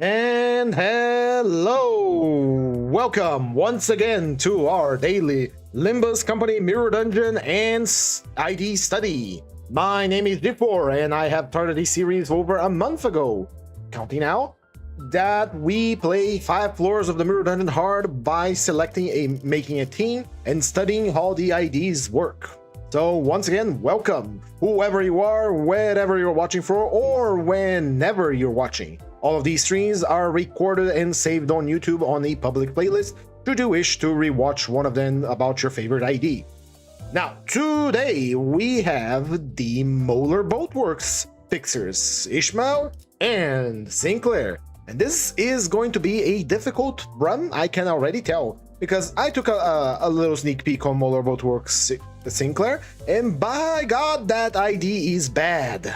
And hello! Welcome once again to our daily Limbus Company Mirror Dungeon and ID study. My name is G4 and I have started this series over a month ago. Counting out that we play 5 floors of the Mirror Dungeon hard by making a team and studying how the IDs work. So once again, welcome, whoever you are, wherever you're watching for, or whenever you're watching. All of these streams are recorded and saved on YouTube on a public playlist should you wish to rewatch one of them about your favorite ID. Now, today we have the Molar Boatworks fixers, Ishmael and Sinclair. And this is going to be a difficult run, I can already tell, because I took a little sneak peek on Molar Boatworks Sinclair, and by God, that ID is bad.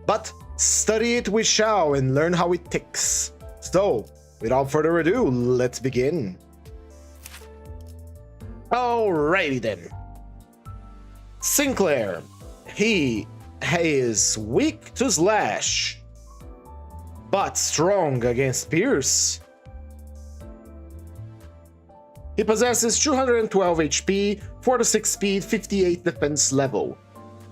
But study it we shall and learn how it ticks. So, without further ado, let's begin. Alrighty then. Sinclair. He is weak to slash, but strong against Pierce. He possesses 212 HP, 4-6 speed, 58 defense level.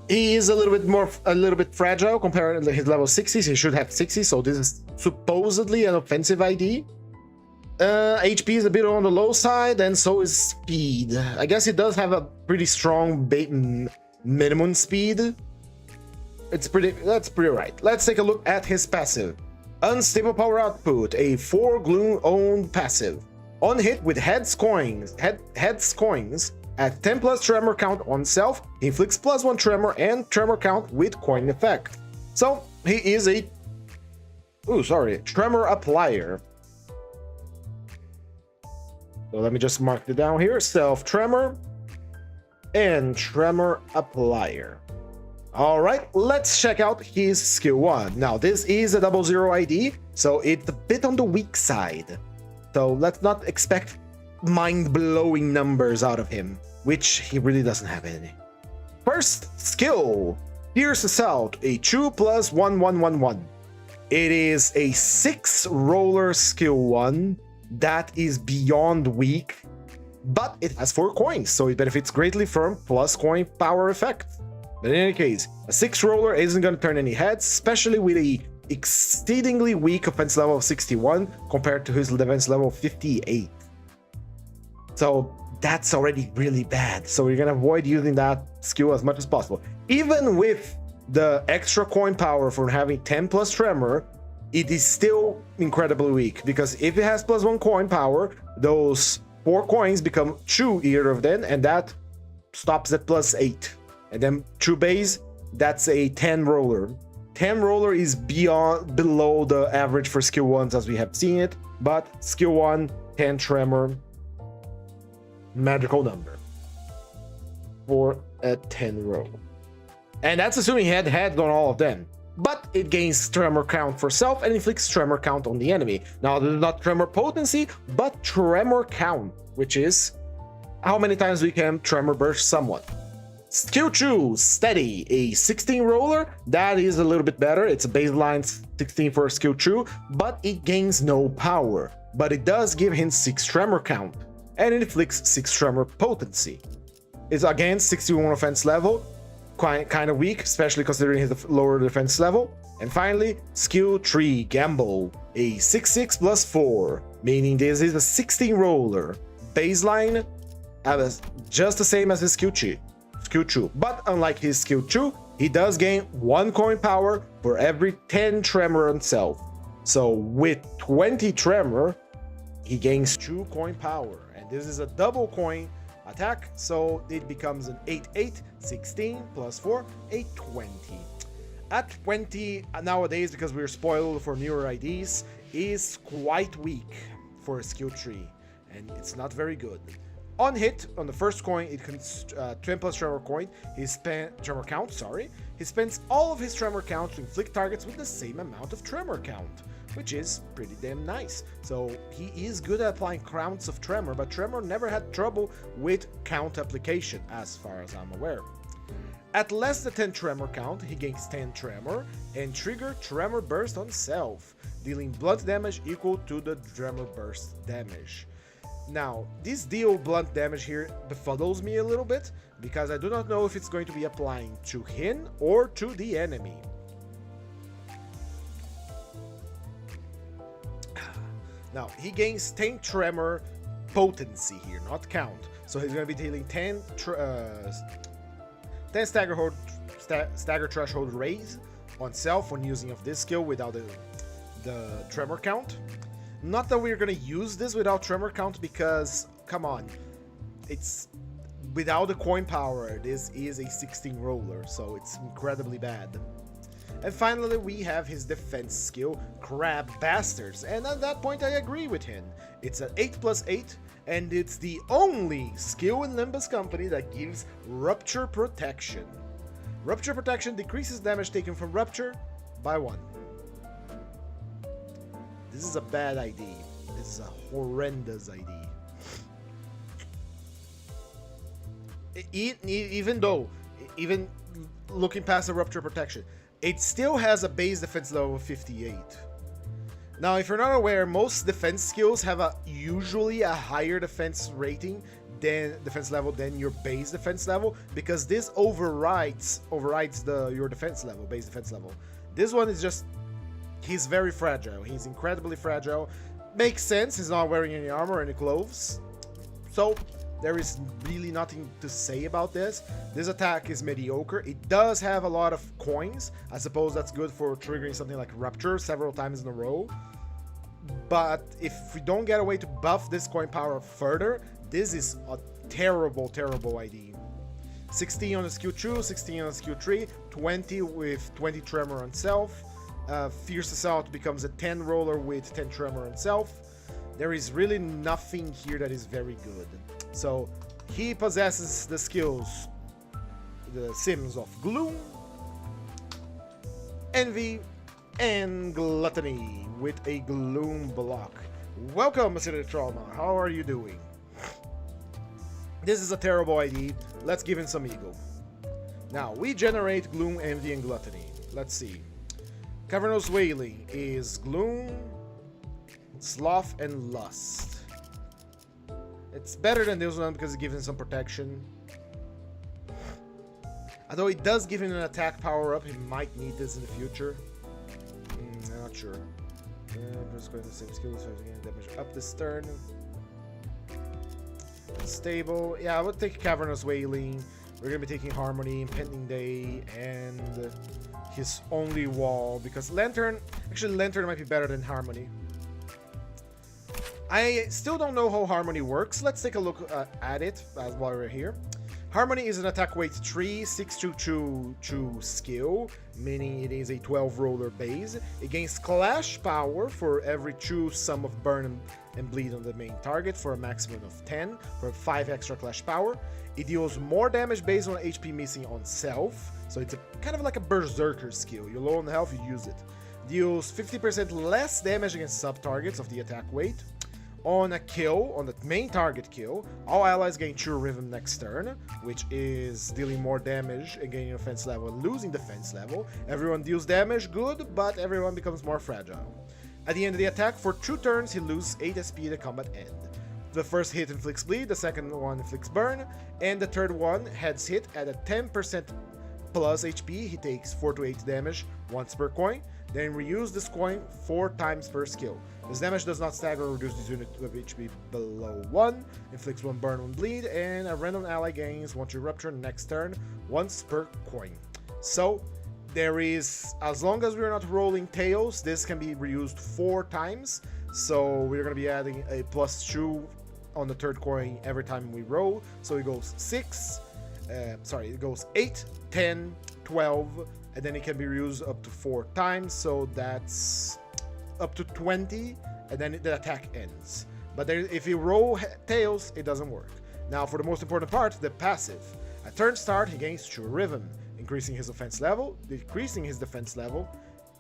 He is a little bit fragile compared to his level 60, so he should have 60, so this is supposedly an offensive ID. HP is a bit on the low side, and so is speed. I guess he does have a pretty strong minimum speed. That's pretty right. Let's take a look at his passive. Unstable power output, a 4 gloom-owned passive. On hit with heads coins, at 10 plus tremor count on self, he inflicts +1 tremor and tremor count with coin effect. So he is a tremor applier. So let me just mark it down here. Self tremor and tremor applier. All right, let's check out his skill 1. Now this is a 00 ID, so it's a bit on the weak side. So let's not expect mind-blowing numbers out of him, which he really doesn't have any. First skill, Pierce Assault, a 2 plus 1/1/1/1. It is a 6 roller skill 1 that is beyond weak, but it has 4 coins, so it benefits greatly from plus coin power effect. But in any case, a 6 roller isn't going to turn any heads, especially with a exceedingly weak offense level of 61 compared to his defense level of 58. So that's already really bad. So you're gonna avoid using that skill as much as possible. Even with the extra coin power for having 10 plus tremor, it is still incredibly weak, because if it has +1 coin power, those 4 coins become 2 either of them, and that stops at +8. And then 2 base, that's a 10 roller. 10 roller is below the average for skill 1s as we have seen it, but skill 1, 10 tremor, magical number for a 10 roll. And that's assuming he had heads on all of them. But it gains tremor count for self and inflicts tremor count on the enemy. Now this is not tremor potency, but tremor count, which is how many times we can tremor burst someone. Skill 2, Steady, a 16 roller. That is a little bit better. It's a baseline 16 for skill 2, but it gains no power. But it does give him 6 tremor count, and it inflicts 6 tremor potency. It's again 61 offense level, kind of weak, especially considering his lower defense level. And finally, skill 3, Gamble, a 6/6 plus 4, meaning this is a 16 roller. Baseline, just the same as his skill 2. But unlike his skill 2, he does gain 1 coin power for every 10 tremor on self. So with 20 tremor, he gains 2 coin power, and this is a double coin attack, so it becomes an 8/8, 16 plus 4, a 20. At 20 nowadays, because we're spoiled for newer IDs, is quite weak for a skill 3, and it's not very good. On hit, on the first coin, it can 10 plus tremor coin. He spends all of his tremor count to inflict targets with the same amount of tremor count, which is pretty damn nice. So he is good at applying counts of tremor, but tremor never had trouble with count application, as far as I'm aware. At less than 10 tremor count, he gains 10 tremor and trigger tremor burst on self, dealing blunt damage equal to the tremor burst damage. Now, this deal blunt damage here befuddles me a little bit, because I do not know if it's going to be applying to him or to the enemy. Now, he gains 10 tremor potency here, not count. So he's going to be dealing 10 stagger threshold raise on self when using of this skill without the tremor count. Not that we're gonna use this without tremor count, because, come on, it's without the coin power, this is a 16 roller, so it's incredibly bad. And finally, we have his defense skill, Crab Bastards, and at that point I agree with him. It's an 8+8, and it's the only skill in Limbus Company that gives Rupture Protection. Rupture Protection decreases damage taken from Rupture by 1. This is a bad ID. This is a horrendous ID. Even looking past the Rupture Protection, it still has a base defense level of 58. Now, if you're not aware, most defense skills have usually a higher defense rating than defense level than your base defense level, because this overrides your defense level, base defense level. This one is just, he's very fragile. He's incredibly fragile. Makes sense. He's not wearing any armor or any clothes, so there is really nothing to say about this. This attack is mediocre. It does have a lot of coins. I suppose that's good for triggering something like Rupture several times in a row. But if we don't get a way to buff this coin power further, this is a terrible, terrible ID. 16 on the skill 2, 16 on the skill 3, 20 with 20 tremor on self. Fierce Assault becomes a 10 roller with 10 tremor on self. There is really nothing here that is very good. So he possesses the skills, the sims of Gloom, Envy, and Gluttony with a Gloom block. Welcome, Mr. Trauma. How are you doing? This is a terrible ID. Let's give him some ego. Now, we generate Gloom, Envy, and Gluttony. Let's see. Cavernous Wailing is Gloom, Sloth, and Lust. It's better than this one because it gives him some protection. Although it does give him an attack power up, he might need this in the future. I'm not sure. Just going to the same skills, so again, damage up this turn. Stable. Yeah, I would take Cavernous Wailing. We're going to be taking Harmony, Impending Day, and his only wall, because Lantern... Actually, Lantern might be better than Harmony. I still don't know how Harmony works. Let's take a look at it while we're here. Harmony is an attack weight 3, 6-2 skill, meaning it is a 12 roller base. It gains Clash power for every 2 sum of burn and bleed on the main target for a maximum of 10 for 5 extra Clash power. It deals more damage based on HP missing on self, so it's kind of like a Berserker skill. You're low on health, you use it. Deals 50% less damage against sub-targets of the attack weight. On a kill, on the main target kill, all allies gain True Rhythm next turn, which is dealing more damage and gaining offense level and losing defense level. Everyone deals damage, good, but everyone becomes more fragile. At the end of the attack, for 2 turns, he loses 8 SP at the combat end. The first hit inflicts bleed, the second one inflicts burn, and the third one heads hit at a 10% plus HP. He takes 4 to 8 damage once per coin, then reuse this coin 4 times per skill. This damage does not stagger or reduce this unit of HP below 1, inflicts 1 burn, 1 bleed, and a random ally gains 1 to Rupture next turn, once per coin. So, there is, as long as we're not rolling tails, this can be reused 4 times, so we're going to be adding a +2 on the third coin every time we roll, so it goes it goes 8, 10, 12, and then it can be reused up to 4 times, so that's up to 20, and then the attack ends. But if you roll tails, it doesn't work. Now for the most important part, the passive. At turn start, he gains True Rhythm, increasing his offense level, decreasing his defense level,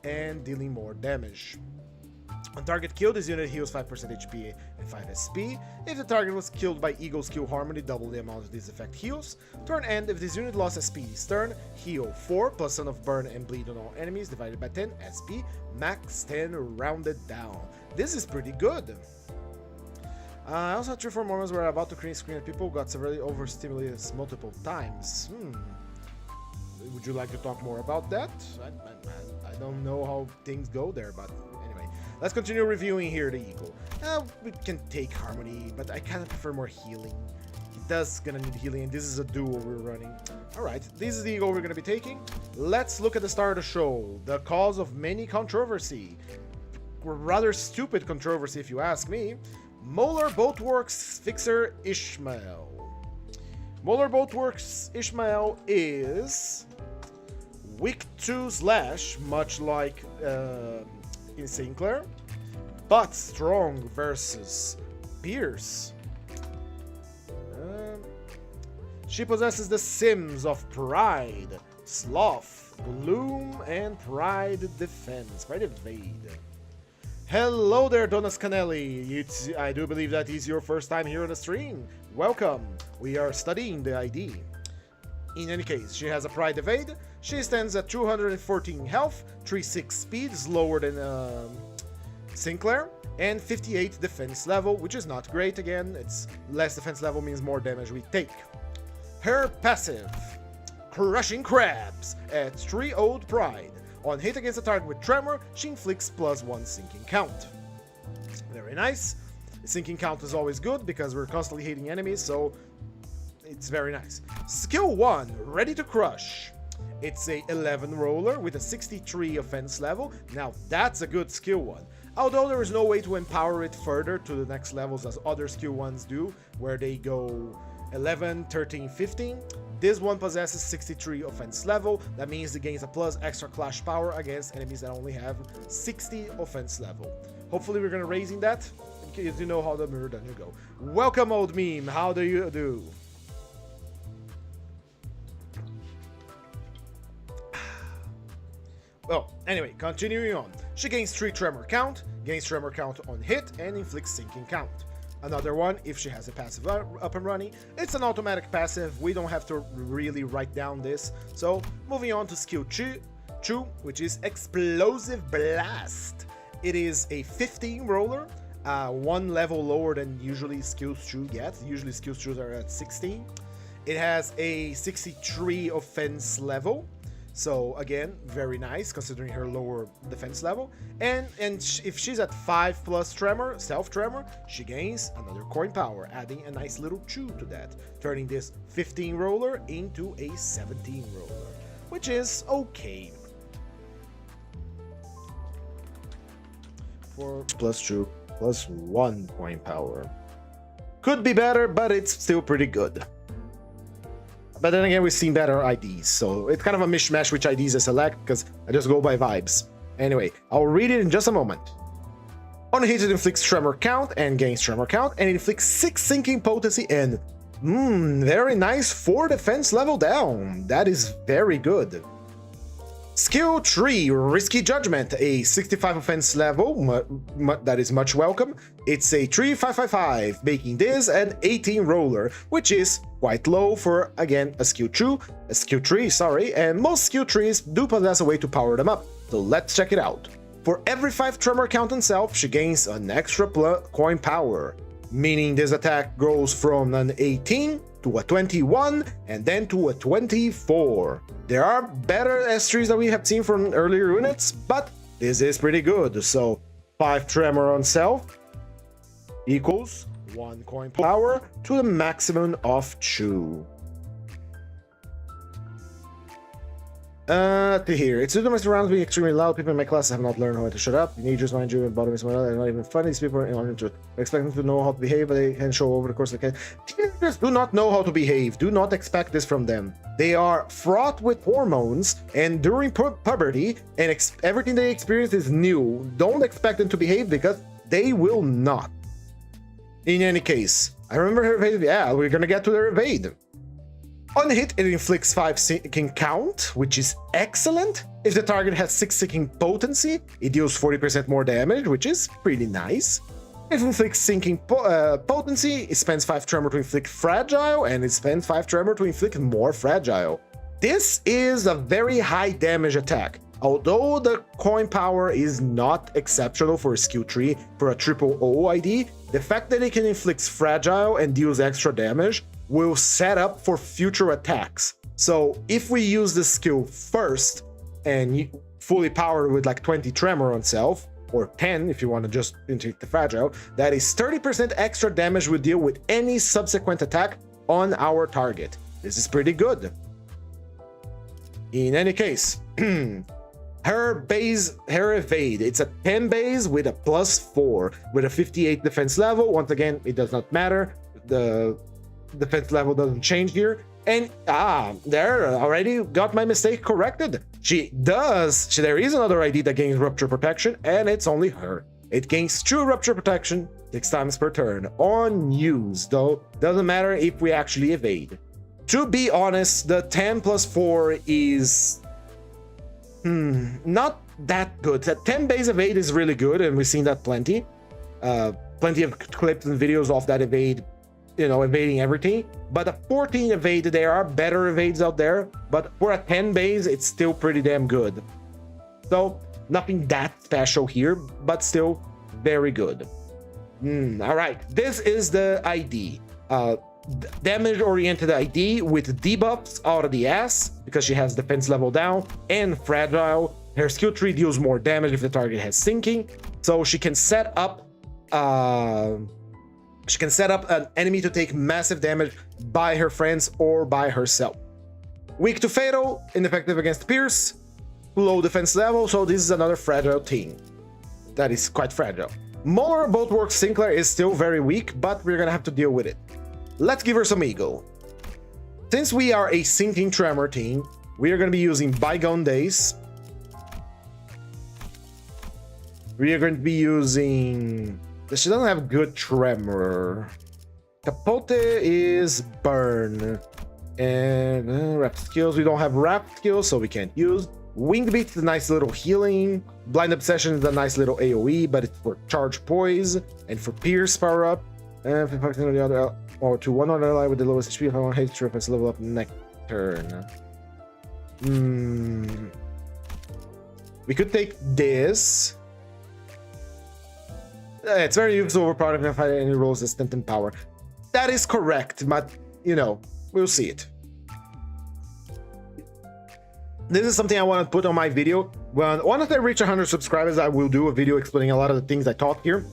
and dealing more damage. On target kill, this unit heals 5% HP and 5 SP. If the target was killed by Eagle Skill Harmony, double the amount of this effect heals. Turn end, if this unit lost SP this turn, heal 4 plus Son of Burn and Bleed on all enemies divided by 10 SP, max 10 rounded down. This is pretty good. I also had 3-4 moments where I'm about to create screen at people, got severely overstimulated multiple times. Would you like to talk more about that? I don't know how things go there, but anyway. Let's continue reviewing here the Eagle. We can take Harmony, but I kind of prefer more healing. He does gonna need healing, and this is a duo we're running. Alright, this is the Eagle we're gonna be taking. Let's look at the start of the show. The cause of many controversy. Rather stupid controversy if you ask me. Molar Boatworks Fixer Ishmael. Molar Boatworks Ishmael is weak to slash, much like in Sinclair, but strong versus Pierce. She possesses the Sims of Pride, Sloth, Gloom, and Pride Defense. Pride Evade. Hello there, Donas Canelli. I do believe that is your first time here on the stream. Welcome. We are studying the ID. In any case, she has a Pride Evade. She stands at 214 health, 36 speed, is lower than Sinclair, and 58 defense level, which is not great again. It's less defense level means more damage we take. Her passive, Crushing Crabs at 3 Old Pride. On hit against a target with Tremor, she inflicts +1 sinking count. Very nice. The sinking count is always good because we're constantly hitting enemies, so it's very nice. Skill 1, Ready to Crush. It's a 11 roller with a 63 offense level. Now that's a good skill 1. Although there is no way to empower it further to the next levels as other skill 1s do, where they go 11, 13, 15. This one possesses 63 offense level. That means it gains a plus extra clash power against enemies that only have 60 offense level. Hopefully we're gonna raising that, in case you know how the mirror dungeon go. Welcome, old meme. How do you do? Well, anyway, continuing on. She gains 3 tremor count on hit, and inflicts sinking count. Another one, if she has a passive up and running, it's an automatic passive. We don't have to really write down this. So, moving on to skill 2, which is Explosive Blast. It is a 15 roller, 1 level lower than usually skills 2 gets. Usually skills 2 are at 16. It has a 63 offense level. So again, very nice considering her lower defense level. And if she's at 5 plus tremor, self tremor, she gains another coin power, adding a nice little 2 to that, turning this 15 roller into a 17 roller, which is okay. For +2, +1 coin power. Could be better, but it's still pretty good. But then again, we've seen better IDs, so it's kind of a mishmash which IDs I select, because I just go by vibes. Anyway, I'll read it in just a moment. On hit, it inflicts tremor count and gains tremor count, and it inflicts 6 sinking potency and very nice 4 defense level down. That is very good. Skill 3, Risky Judgment, a 65 offense level, that is much welcome. It's a 3-5-5-5, making this an 18 roller, which is quite low for, again, a skill 3, sorry, and most skill 3s do possess a way to power them up, so let's check it out. For every 5 tremor count on self, she gains an extra coin power, meaning this attack goes from an 18 to a 21, and then to a 24. There are better S3s that we have seen from earlier units, but this is pretty good. So 5 tremor on self equals 1 coin power to the maximum of 2. To here. It's domestic rounds being extremely loud. People in my class have not learned how to shut up. Teenagers, mind you, and bottom is they're not even funny. These people are uninterested. I expect them to know how to behave, but they can show over the course of the Teenagers do not know how to behave. Do not expect this from them. They are fraught with hormones, and during puberty, and everything they experience is new. Don't expect them to behave because they will not. In any case, I remember her evade. Yeah, we're gonna get to their evade. On hit, it inflicts 5 sinking count, which is excellent. If the target has 6 sinking potency, it deals 40% more damage, which is pretty nice. If it inflicts sinking potency, it spends 5 tremor to inflict fragile, and it spends 5 tremor to inflict more fragile. This is a very high damage attack. Although the coin power is not exceptional for a skill tree for a triple O ID, the fact that it can inflict fragile and deals extra damage will set up for future attacks. So if we use this skill first and fully powered with like 20 tremor on self, or 10 if you want to just intake the fragile, that is 30% extra damage we deal with any subsequent attack on our target. This is pretty good. In any case, her evade, it's a 10 base with a +4 with a 58 defense level. Once again, it does not matter. The defense level doesn't change here. And there, already got my mistake corrected. There is another ID that gains rupture protection, and it's only her. It gains 2 rupture protection 6 times per turn on use, though doesn't matter if we actually evade. To be honest, the 10 + 4 is not that good. That 10 base evade is really good, and we've seen that plenty. Plenty of clips and videos of that evade, evading everything. But a 14 evade, there are better evades out there, but for a 10 base, it's still pretty damn good. So nothing that special here, but still very good. All right, this is the ID. Damage-oriented ID with debuffs out of the ass, because she has defense level down and fragile. Her skill tree deals more damage if the target has sinking, so she can set up an enemy to take massive damage by her friends or by herself. Weak to fatal, ineffective against pierce, low defense level, so this is another fragile thing. That is quite fragile. Molar Boatworks Sinclair is still very weak, but we're gonna have to deal with it. Let's give her some ego. Since we are a sinking tremor team, we are going to be using Bygone Days. We are going to be using... She doesn't have good tremor. Capote is burn. And wrap skills. We don't have wrap skills, so we can't use. Wing Beat is a nice little healing. Blind Obsession is a nice little AoE, but it's for charge poise and for pierce power up. And if we the other... or to one other ally with the lowest HP, if I want to hate trip, let's level up next turn. We could take this. It's very useful overpowered if I find any rolls that in power. That is correct, but we'll see it. This is something I want to put on my video. Once I reach 100 subscribers, I will do a video explaining a lot of the things I taught here.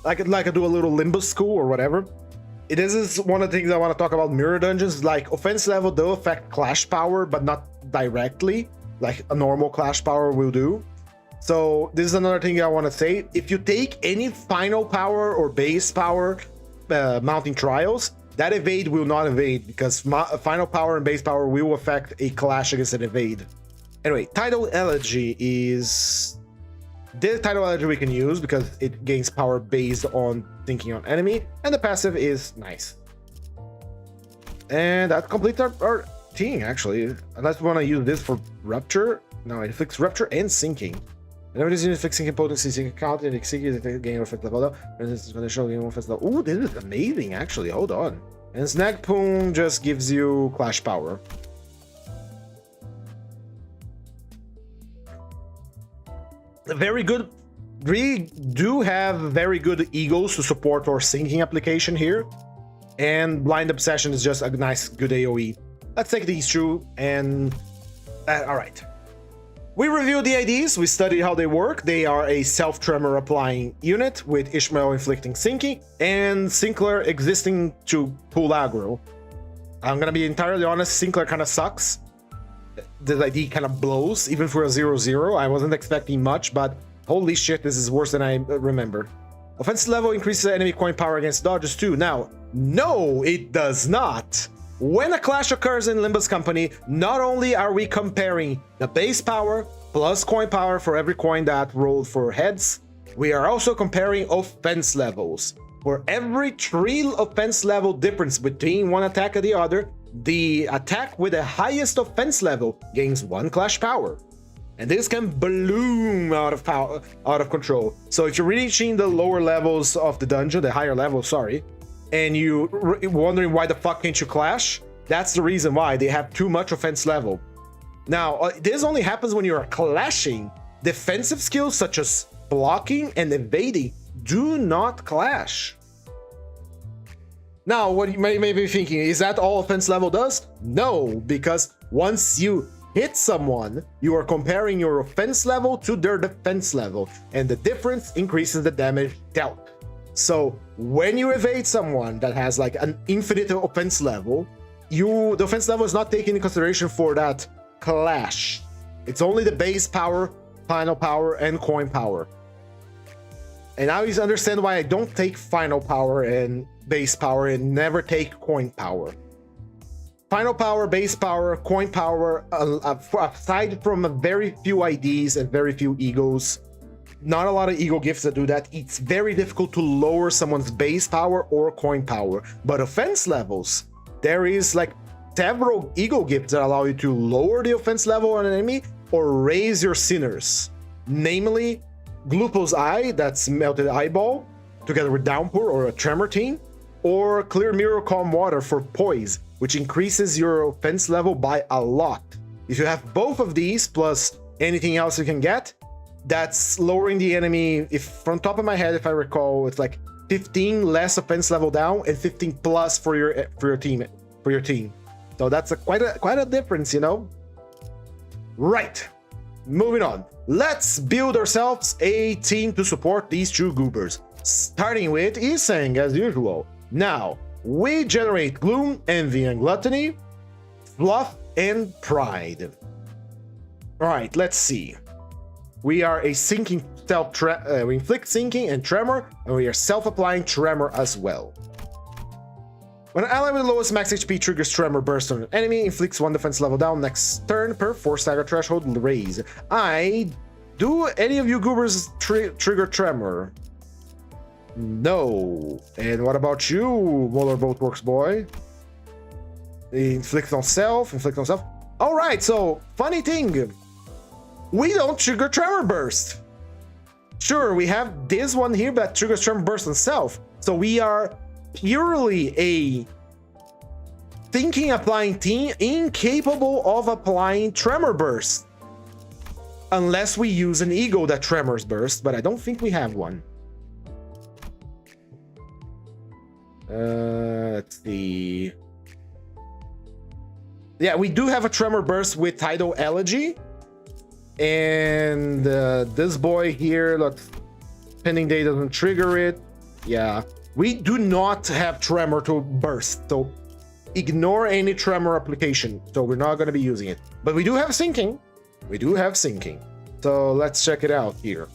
I could do a little Limbus school or whatever. This is one of the things I want to talk about mirror dungeons. Like, offense level do affect clash power, but not directly, like a normal clash power will do. So this is another thing I want to say. If you take any final power or base power mounting trials, that evade will not evade, because final power and base power will affect a clash against an evade. Anyway, Tidal Elegy is... This Tidal Elegy we can use because it gains power based on thinking on enemy, and the passive is nice. And that completes our team, actually. Unless we want to use this for rupture. No, it inflicts rupture and sinking. Whenever this unit fixing potency, sinking count, and sinking the game effect level. And this is going to show game effect level. Ooh, this is amazing, actually. Hold on. And Snag Poon just gives you clash power. Very good. We do have very good egos to support our sinking application here, and Blind Obsession is just a nice, good AoE. Let's take these two, and all right. We reviewed the IDs, we studied how they work. They are a self-tremor applying unit with Ishmael inflicting sinking, and Sinclair existing to pull aggro. I'm gonna be entirely honest, Sinclair kind of sucks. This ID kind of blows, even for a 0-0. I wasn't expecting much, but holy shit, this is worse than I remember. Offensive level increases enemy coin power against dodges too. Now, no, it does not. When a clash occurs in Limbus Company, not only are we comparing the base power plus coin power for every coin that rolled for heads, we are also comparing offense levels. For every 3 offense level difference between one attack and the other, The attack with the highest offense level gains 1 clash power. And this can bloom out of control. So if you're reaching the lower levels of the dungeon, the higher levels, sorry, and you're wondering why the fuck can't you clash, that's the reason why. They have too much offense level. Now, this only happens when you're clashing. Defensive skills such as blocking and evading do not clash. Now, what you may be thinking, is that all offense level does? No, because once you hit someone, you are comparing your offense level to their defense level, and the difference increases the damage dealt. So when you evade someone that has like an infinite offense level, the offense level is not taken into consideration for that clash. It's only the base power, final power, and coin power. And now you understand why I don't take final power and base power and never take coin power. Final power, base power, coin power, aside from a very few IDs and very few egos, not a lot of ego gifts that do that. It's very difficult to lower someone's base power or coin power. But offense levels, there is like several ego gifts that allow you to lower the offense level on an enemy or raise your sinners. Namely, Glupo's Eye, that's Melted Eyeball, together with Downpour or a Tremor Team, or Clear Mirror Calm Water for Poise, which increases your offense level by a lot. If you have both of these plus anything else you can get, that's lowering the enemy. If from top of my head, if I recall, it's like 15 less offense level down and 15 plus for your team. So that's quite a difference, you know. Right. Moving on. Let's build ourselves a team to support these two goobers. Starting with Iseng as usual. Now, we generate Gloom, Envy, and Gluttony, Fluff, and Pride. Alright, let's see. We are a sinking we inflict sinking and tremor, and we are self-applying tremor as well. When an ally with the lowest max HP triggers Tremor Burst on an enemy, inflicts 1 defense level down next turn per 4 stagger threshold raise. Do any of you goobers trigger Tremor? No. And what about you, Molar Boatworks boy? Inflict on self. Alright, so, funny thing. We don't trigger Tremor Burst. Sure, we have this one here that triggers Tremor Burst on self. So we are purely a thinking applying team, incapable of applying Tremor Burst. Unless we use an ego that Tremors Burst, but I don't think we have one. Let's see. Yeah, we do have a Tremor Burst with Tidal Elegy. And this boy here, look, Pending Day doesn't trigger it. Yeah. We do not have Tremor to burst, so ignore any Tremor application. So we're not going to be using it. But we do have Sinking. So let's check it out here.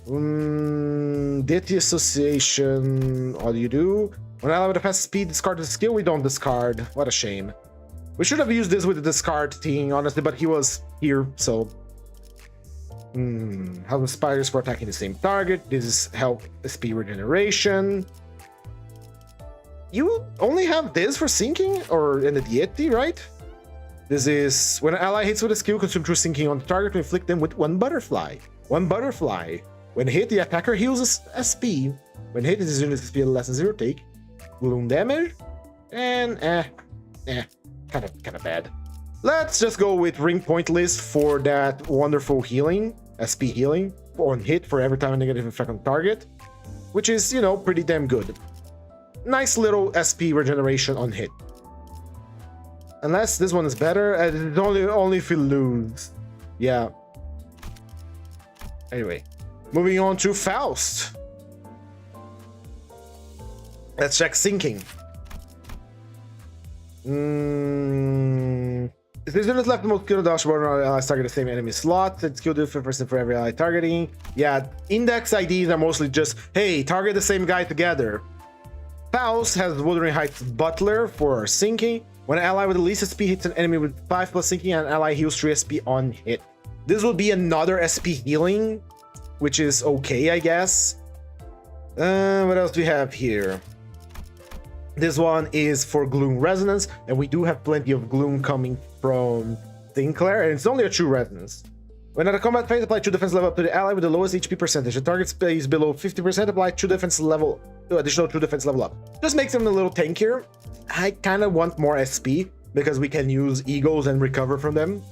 Deity Association. What do you do? When ally with a fast speed discard the skill, we don't discard. What a shame. We should have used this with the discard thing, honestly, but he was here, so. Help spiders for attacking the same target. This is help SP regeneration. You only have this for sinking or in the deity, right? This is when an ally hits with a skill, consume true sinking on the target to inflict them with 1 butterfly. 1 butterfly. When hit, the attacker heals SP. When hit, this unit SP less than 0 take gloom damage. And kind of bad. Let's just go with ring point list for that wonderful healing, SP healing, on hit for every time a negative effect on target, which is, you know, pretty damn good. Nice little SP regeneration on hit. Unless this one is better, it's only if you lose. Yeah. Anyway, moving on to Faust. Let's check sinking. If this unit left the most skill dashboard on allies target the same enemy slot, it's skill different person for every ally targeting. Yeah, index IDs are mostly just, hey, target the same guy together. Faust has Wuthering Heights Butler for sinking. When an ally with the least SP hits an enemy with 5 plus sinking, an ally heals 3 SP on hit. This will be another SP healing, which is okay, I guess. What else do we have here? This one is for Gloom Resonance, and we do have plenty of Gloom coming from Sinclair, and it's only a true resonance. When at a combat phase, apply 2 defense level up to the ally with the lowest HP percentage. The target stays below 50%, apply 2 defense level, additional 2 defense level up. Just makes him a little tankier. I kind of want more SP, because we can use Eagles and recover from them.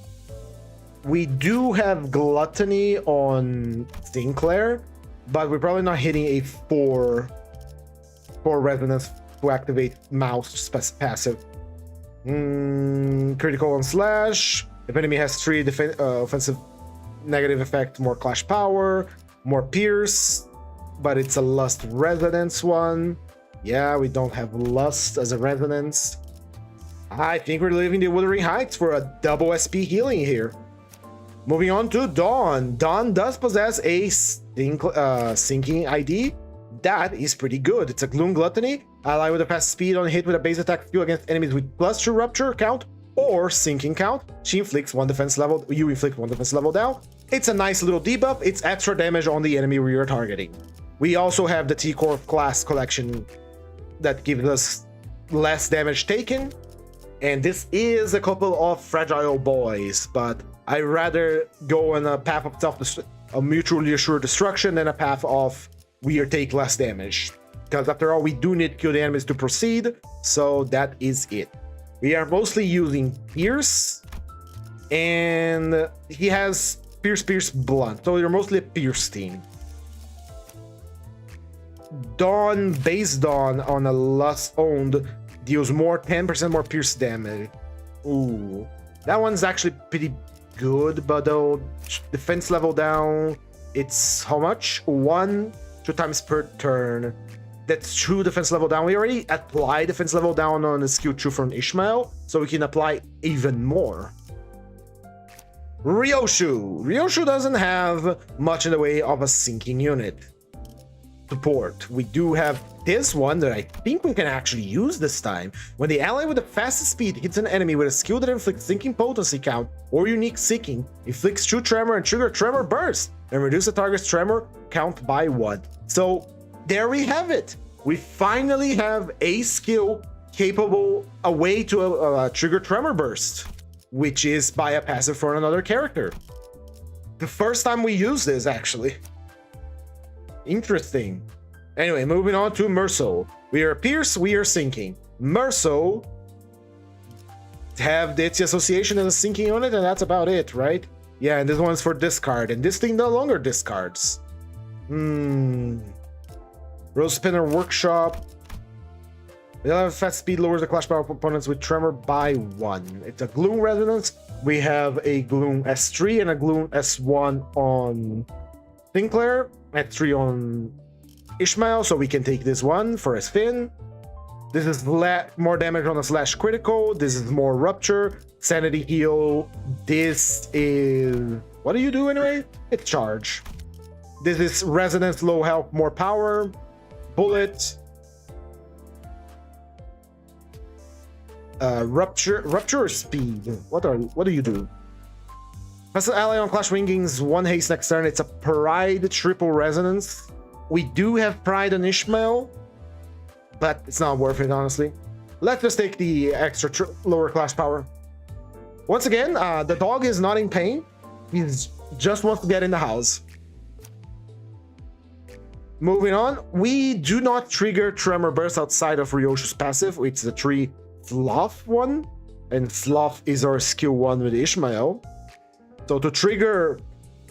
We do have Gluttony on Sinclair, but we're probably not hitting a 4 resonance to activate Mouse passive. Critical on Slash. If enemy has 3 offensive negative effect, more Clash Power, more Pierce, but it's a Lust Resonance one. Yeah, we don't have Lust as a Resonance. I think we're leaving the Wuthering Heights for a double SP healing here. Moving on to Dawn. Dawn does possess a sinking ID. That is pretty good. It's a Gloom Gluttony. Ally with a fast speed on hit with a base attack skill against enemies with +2 Rupture count or Sinking count. She inflicts 1 defense level. You inflict 1 defense level down. It's a nice little debuff. It's extra damage on the enemy we are targeting. We also have the T-Core class collection that gives us less damage taken. And this is a couple of fragile boys, but I rather go on a path of a mutually assured destruction than a path of we take less damage. Because after all, we do need to kill the enemies to proceed, so that is it. We are mostly using Pierce, and he has Pierce, Blunt, so you're mostly a Pierce team. Dawn, base Dawn on a Lust owned deals 10% more Pierce damage. Ooh, that one's actually pretty good, but though defense level down, it's how much? 2 times per turn. That's 2 defense level down. We already applied defense level down on the skill 2 from Ishmael, so we can apply even more. Ryoshu. Ryoshu doesn't have much in the way of a sinking unit support. We do have this one that I think we can actually use this time. When the ally with the fastest speed hits an enemy with a skill that inflicts sinking potency count or unique sinking, inflicts 2 tremor and trigger tremor burst, and reduce the target's tremor count by 1. So there we have it. We finally have a skill capable, a way to trigger tremor burst, which is by a passive for another character. The first time we use this, actually. Interesting. Anyway, moving on to Merso. We are Pierce, we are sinking. Merso have its association as a sinking unit, and that's about it, right? Yeah, and this one's for discard, and this thing no longer discards. Rose Spinner Workshop. The other fast speed lowers the clash power of opponents with tremor by 1. It's a Gloom Resonance. We have a Gloom S3 and a Gloom S1 on Sinclair, S3 on Ishmael, so we can take this one for a spin. This is more damage on a slash critical. This is more rupture, sanity heal. This is, what do you do anyway? It's charge. This is resonance, low health, more power, bullet, rupture speed. What do you do? Passive ally on Clash Wingings, 1 haste next turn. It's a Pride triple resonance. We do have Pride on Ishmael, but it's not worth it, honestly. Let's just take the extra lower class power. Once again, the dog is not in pain. He just wants to get in the house. Moving on, we do not trigger Tremor Burst outside of Ryoshu's passive. It's the 3 Sloth one, and Sloth is our skill 1 with Ishmael. So to trigger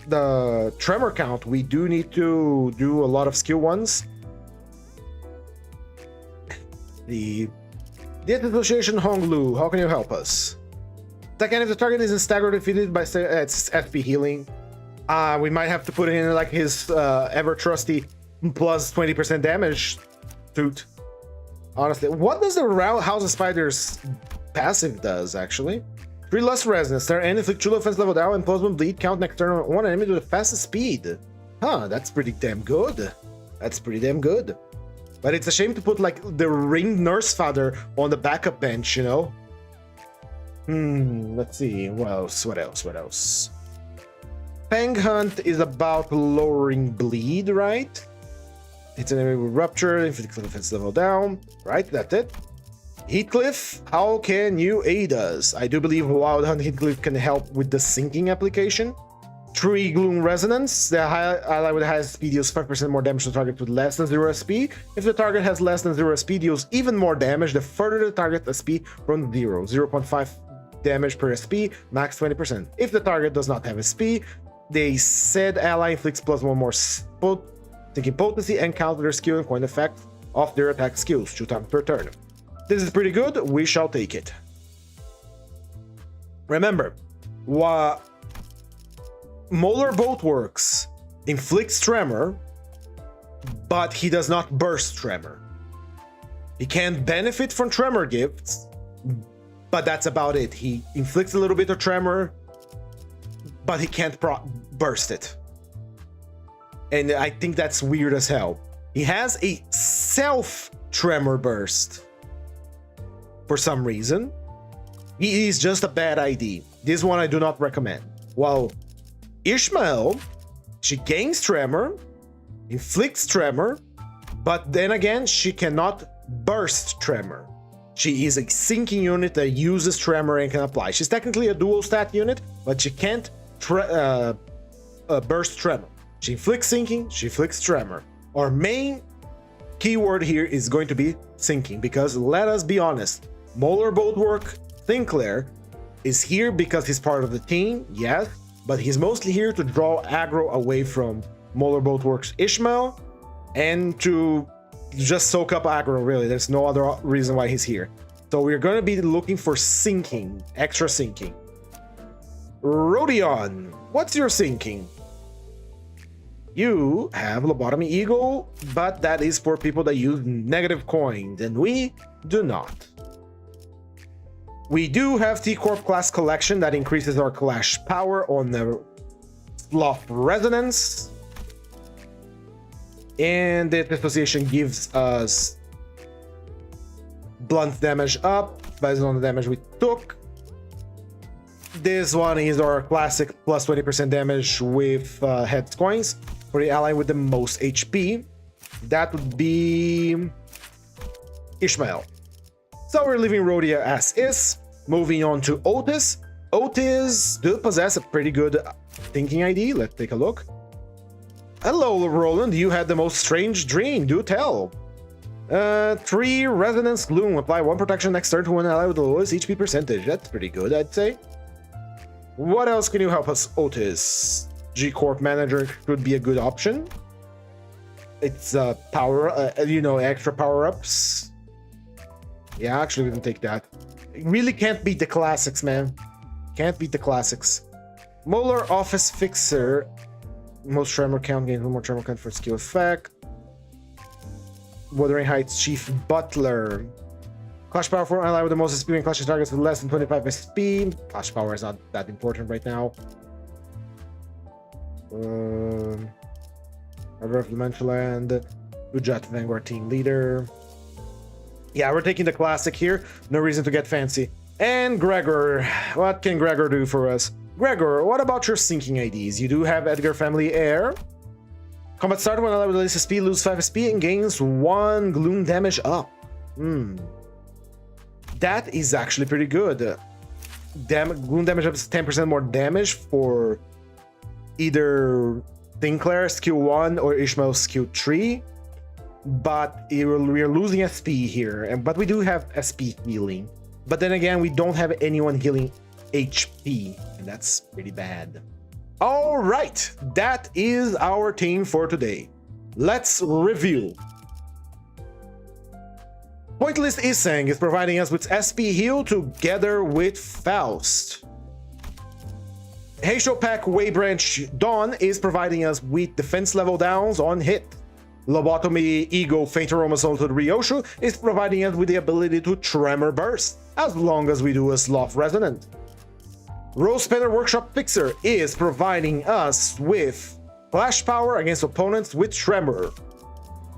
the Tremor count, we do need to do a lot of skill 1s. The Association Honglu, how can you help us? Second, if the target is staggered defeated by it's FP healing, we might have to put in like his ever trusty plus 20% damage suit. Honestly, what does the House of Spiders passive does actually? 3 Lust Resonance. Their end inflict 2 offense level down and plus 1 bleed count next turn on 1 enemy with the fastest speed. Huh, that's pretty damn good. That's pretty damn good. But it's a shame to put like the ringed nurse father on the backup bench, you know? Let's see. What else? Fang Hunt is about lowering bleed, right? It's an enemy with rupture, inflicts defense level down. Right, that's it. Heathcliff, how can you aid us? I do believe Wild Hunt Heathcliff can help with the sinking application. Tree Gloom Resonance, the ally with the highest speed deals 5% more damage to the target with less than 0 SP. If the target has less than 0 SP, deals even more damage the further the target SP from 0.5 damage per SP, max 20%. If the target does not have SP, the said ally inflicts +1 more sinking potency and counter their skill and coin effect of their attack skills 2 times per turn. This is pretty good, we shall take it. Remember, Molar Boatworks inflicts tremor, but he does not burst tremor. He can benefit from tremor gifts, but that's about it. He inflicts a little bit of tremor, but he can't burst it. And I think that's weird as hell. He has a self-tremor burst for some reason. He is just a bad ID. This one I do not recommend. While Ishmael, she gains tremor, inflicts tremor, but then again, she cannot burst tremor. She is a sinking unit that uses tremor and can apply. She's technically a dual stat unit, but she can't burst tremor. She inflicts sinking, she inflicts tremor. Our main keyword here is going to be sinking, because let us be honest, Molar Boatwork Sinclair is here because he's part of the team, yes, but he's mostly here to draw aggro away from Molar Boatworks Ishmael and to just soak up aggro, really. There's no other reason why he's here. So we're going to be looking for sinking, extra sinking. Rodion, what's your sinking? You have Lobotomy Eagle, but that is for people that use negative coins, and we do not. We do have T-Corp class collection that increases our clash power on the Sloth Resonance. And the association gives us blunt damage up based on the damage we took. This one is our classic plus 20% damage with heads coins for the ally with the most HP. That would be Ishmael. So we're leaving Rhodia as is. Moving on to Otis. Otis does possess a pretty good thinking ID. Let's take a look. Hello, Roland. You had the most strange dream. Do tell. 3 Resonance Gloom. Apply 1 protection next turn to an ally with the lowest HP percentage. That's pretty good, I'd say. What else can you help us, Otis? G-Corp Manager could be a good option. It's power, extra power-ups. Yeah, actually, we can take that. Really can't beat the classics, man. Can't beat the classics. Molar Office Fixer. Most tremor count, gains 1 more tremor count for skill effect. Wuthering Heights Chief Butler. Clash power for an ally with the most SP and clashes targets with less than 25 SP. Clash power is not that important right now. River of Dimensionland. Ujat Vanguard Team Leader. Yeah, we're taking the classic here. No reason to get fancy. And Gregor. What can Gregor do for us? Gregor, what about your sinking IDs? You do have Edgar Family Heir. Combat started when ally with the least SP, lose 5 SP and gains 1 gloom damage up. That is actually pretty good. Gloom damage up is 10% more damage for either Sinclair skill 1 or Ishmael skill 3. But we're losing SP here, but we do have SP healing. But then again, we don't have anyone healing HP, and that's pretty bad. All right, that is our team for today. Let's review. Pointless Iseng is providing us with SP heal together with Faust. Heisho Pack Waybranch Dawn is providing us with defense level downs on hit. Lobotomy Ego Faint Aroma Soul to the Ryoshu is providing us with the ability to Tremor Burst, as long as we do a Sloth Resonant. Rose Spanner Workshop Fixer is providing us with Flash Power against opponents with Tremor.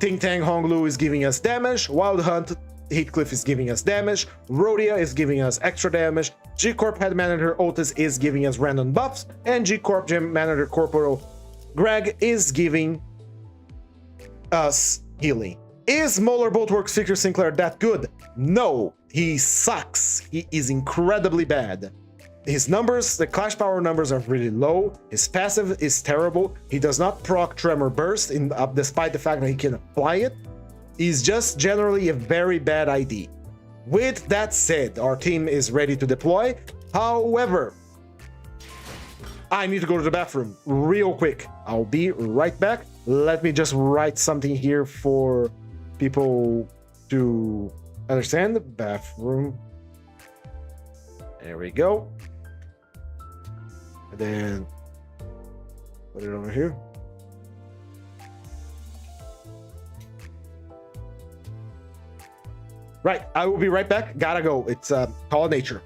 Ting Tang Honglu is giving us damage, Wild Hunt Heathcliff is giving us damage, Rhodia is giving us extra damage, G-Corp Head Manager Otis is giving us random buffs, and G-Corp Gem Manager Corporal Greg is giving us healing. Is Molar Boatworks Victor Sinclair that good? No, he sucks. He is incredibly bad. His numbers, the clash power numbers are really low. His passive is terrible. He does not proc Tremor Burst, despite the fact that he can apply it. He's just generally a very bad ID. With that said, our team is ready to deploy. However, I need to go to the bathroom real quick. I'll be right back. Let me just write something here for people to understand. The bathroom. There we go. And then put it over here. Right, I will be right back. Gotta go. It's call of nature.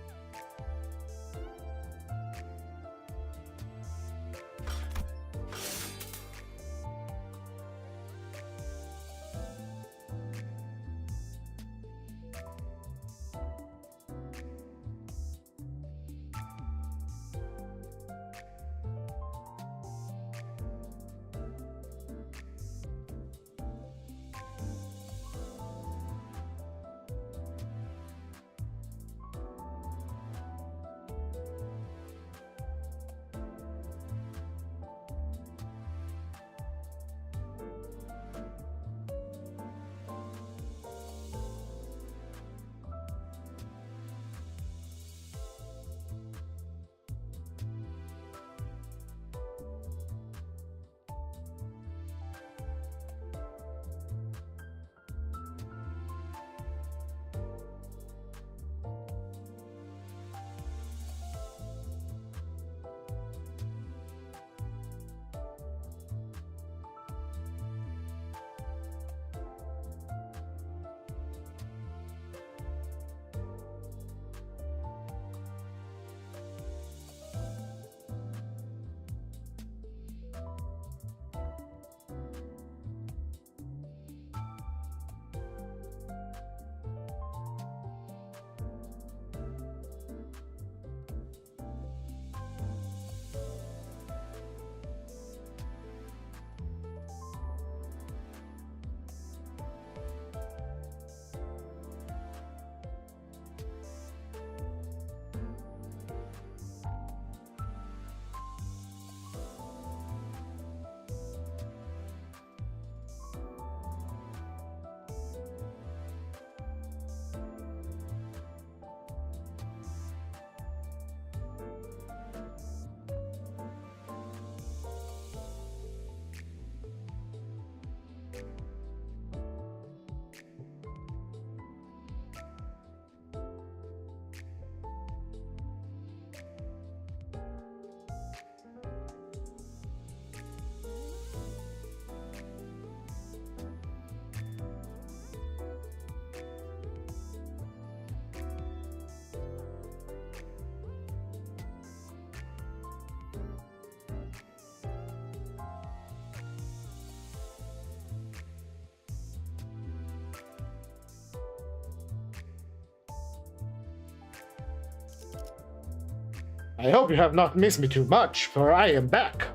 I hope you have not missed me too much, for I am back.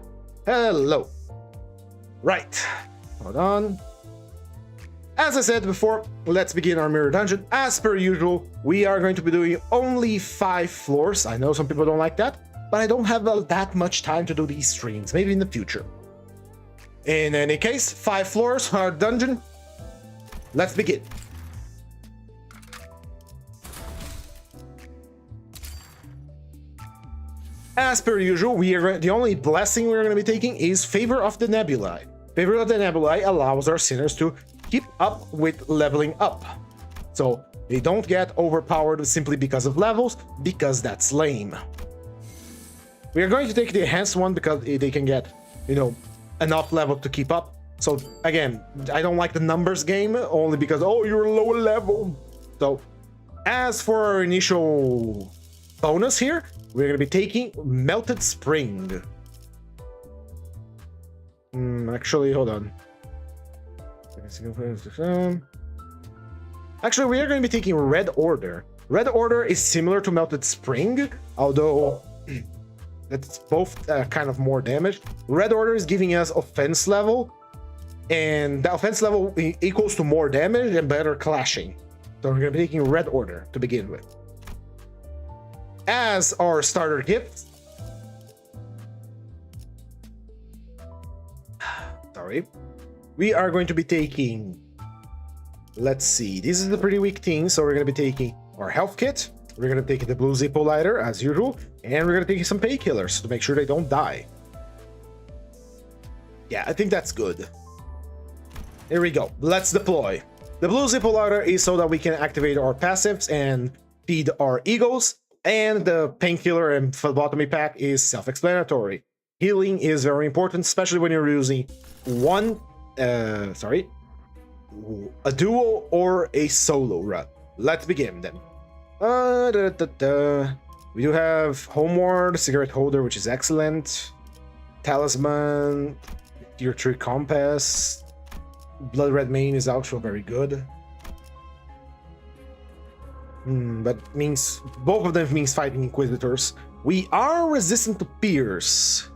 Hello. Right. Hold on. As I said before, let's begin our mirror dungeon. As per usual, we are going to be doing only 5 floors. I know some people don't like that, but I don't have that much time to do these streams. Maybe in the future. In any case, 5 floors, our dungeon. Let's begin. As per usual, the only blessing we're going to be taking is Favor of the Nebulae. Favor of the Nebulae allows our sinners to keep up with leveling up. So they don't get overpowered simply because of levels, because that's lame. We are going to take the enhanced one because they can get, enough level to keep up. So again, I don't like the numbers game only because, oh, you're low level. So as for our initial bonus here, we're going to be taking Melted Spring. Actually, hold on. Actually, we are going to be taking Red Order. Red Order is similar to Melted Spring, although it's both kind of more damage. Red Order is giving us offense level, And the offense level equals to more damage and better clashing. So we're going to be taking Red Order to begin with. As our starter gift, sorry, we are going to be taking, let's see, this is a pretty weak team, so we're going to be taking our health kit, we're going to take the blue Zippo lighter as usual, and we're going to take some painkillers to make sure they don't die. Yeah, I think that's good. Here we go. Let's deploy. The blue Zippo lighter is so that we can activate our passives and feed our egos, and the painkiller and phlebotomy pack is self-explanatory. Healing is very important, especially when you're using a duo or a solo run. Let's begin then. We do have Homeward, Cigarette Holder, which is excellent. Talisman, Tier 3 Compass. Blood Red Mane is also very good. But means both of them means fighting Inquisitors. We are resistant to Pierce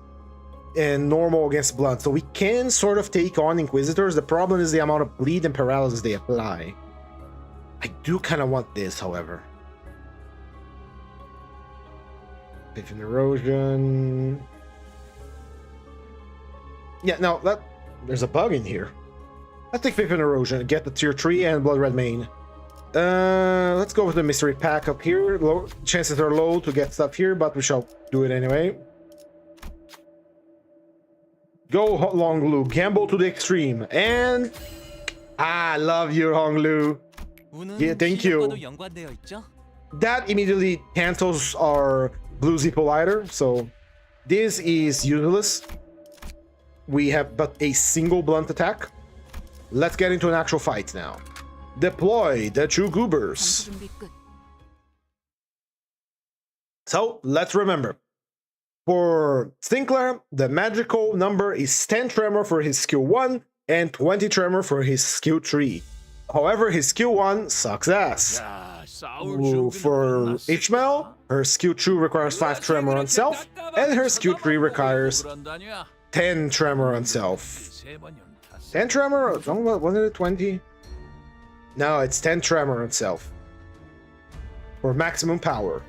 and normal against Blunt, so we can sort of take on Inquisitors. The problem is the amount of bleed and paralysis they apply. I do kind of want this, however. Faith and Erosion. Yeah, no, there's a bug in here. Let's take Faith and Erosion and get the Tier 3 and Blood Red Mane. Let's go with the mystery pack up here. Chances are low to get stuff here, but we shall do it anyway. Go Long Lu, gamble to the extreme, and I love you, Hong Lu. Yeah, thank you. That immediately cancels our blue Zippo lighter, so this is useless. We have but a single blunt attack. Let's get into an actual fight now. Deploy the True Goobers. So let's remember, for Stinkler, the magical number is 10 tremor for his skill 1 and 20 tremor for his skill 3. However, his skill 1 sucks ass. For Ishmael, her skill 2 requires 5 tremor on self, and her skill 3 requires 10 tremor on self. 10 tremor? Wasn't it 20? No, it's 10 tremor on self. For maximum power.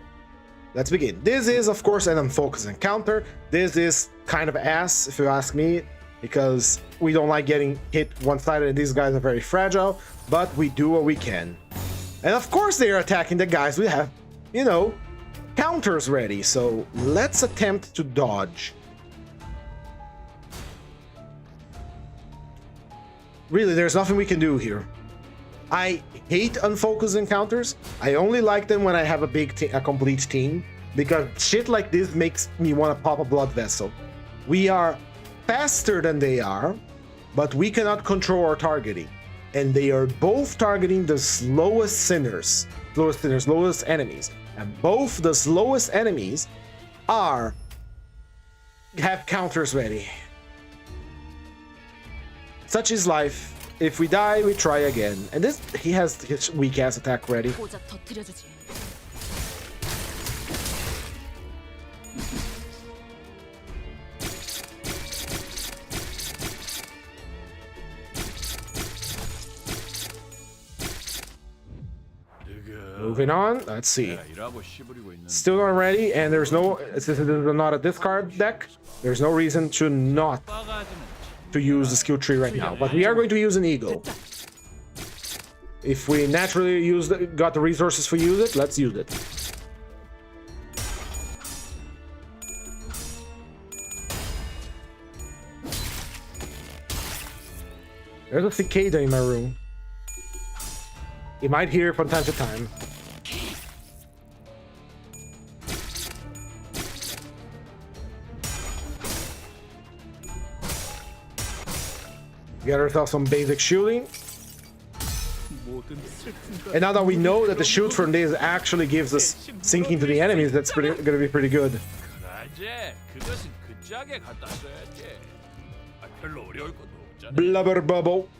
Let's begin. This is, of course, an unfocused encounter. This is kind of ass, if you ask me, because we don't like getting hit one-sided, and these guys are very fragile, but we do what we can. And of course they are attacking the guys we have, you know, counters ready, so let's attempt to dodge. Really, there's nothing we can do here. I hate unfocused encounters. I only like them when I have a complete team, because shit like this makes me want to pop a blood vessel. We are faster than they are, but we cannot control our targeting. And they are both targeting the slowest enemies. And both the slowest enemies have counters ready. Such is life. If we die, we try again. And he has his weak ass attack ready. Moving on, let's see. Still not ready, and there's no, since this is not a discard deck, there's no reason to not to use the skill tree right now, but we are going to use an eagle. If we naturally got the resources to use it, let's use it. There's a cicada in my room. You might hear it from time to time. Get ourselves some basic shooting. And now that we know that the shoot from this actually gives us sinking to the enemies, that's gonna be pretty good. Blubber bubble.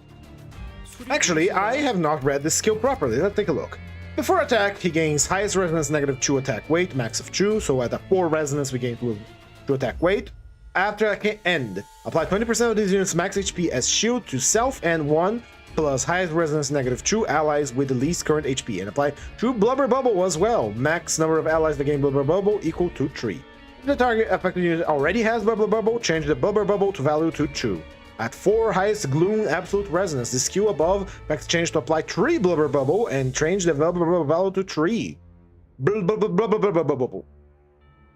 Actually, I have not read this skill properly. Let's take a look. Before attack, he gains highest resonance -2 attack weight, max of 2, so at a 4 resonance we gain 2 attack weight. after I can end. Apply 20% of these units max HP as shield to self and 1 plus highest resonance -2 allies with the least current HP, and apply true blubber bubble as well. Max number of allies that gain blubber bubble equal to 3. If the target affected unit already has blubber bubble, change the blubber bubble to value to 2. At 4 highest gloom absolute resonance, the skill above max change to apply 3 blubber bubble and change the blubber bubble value to 3.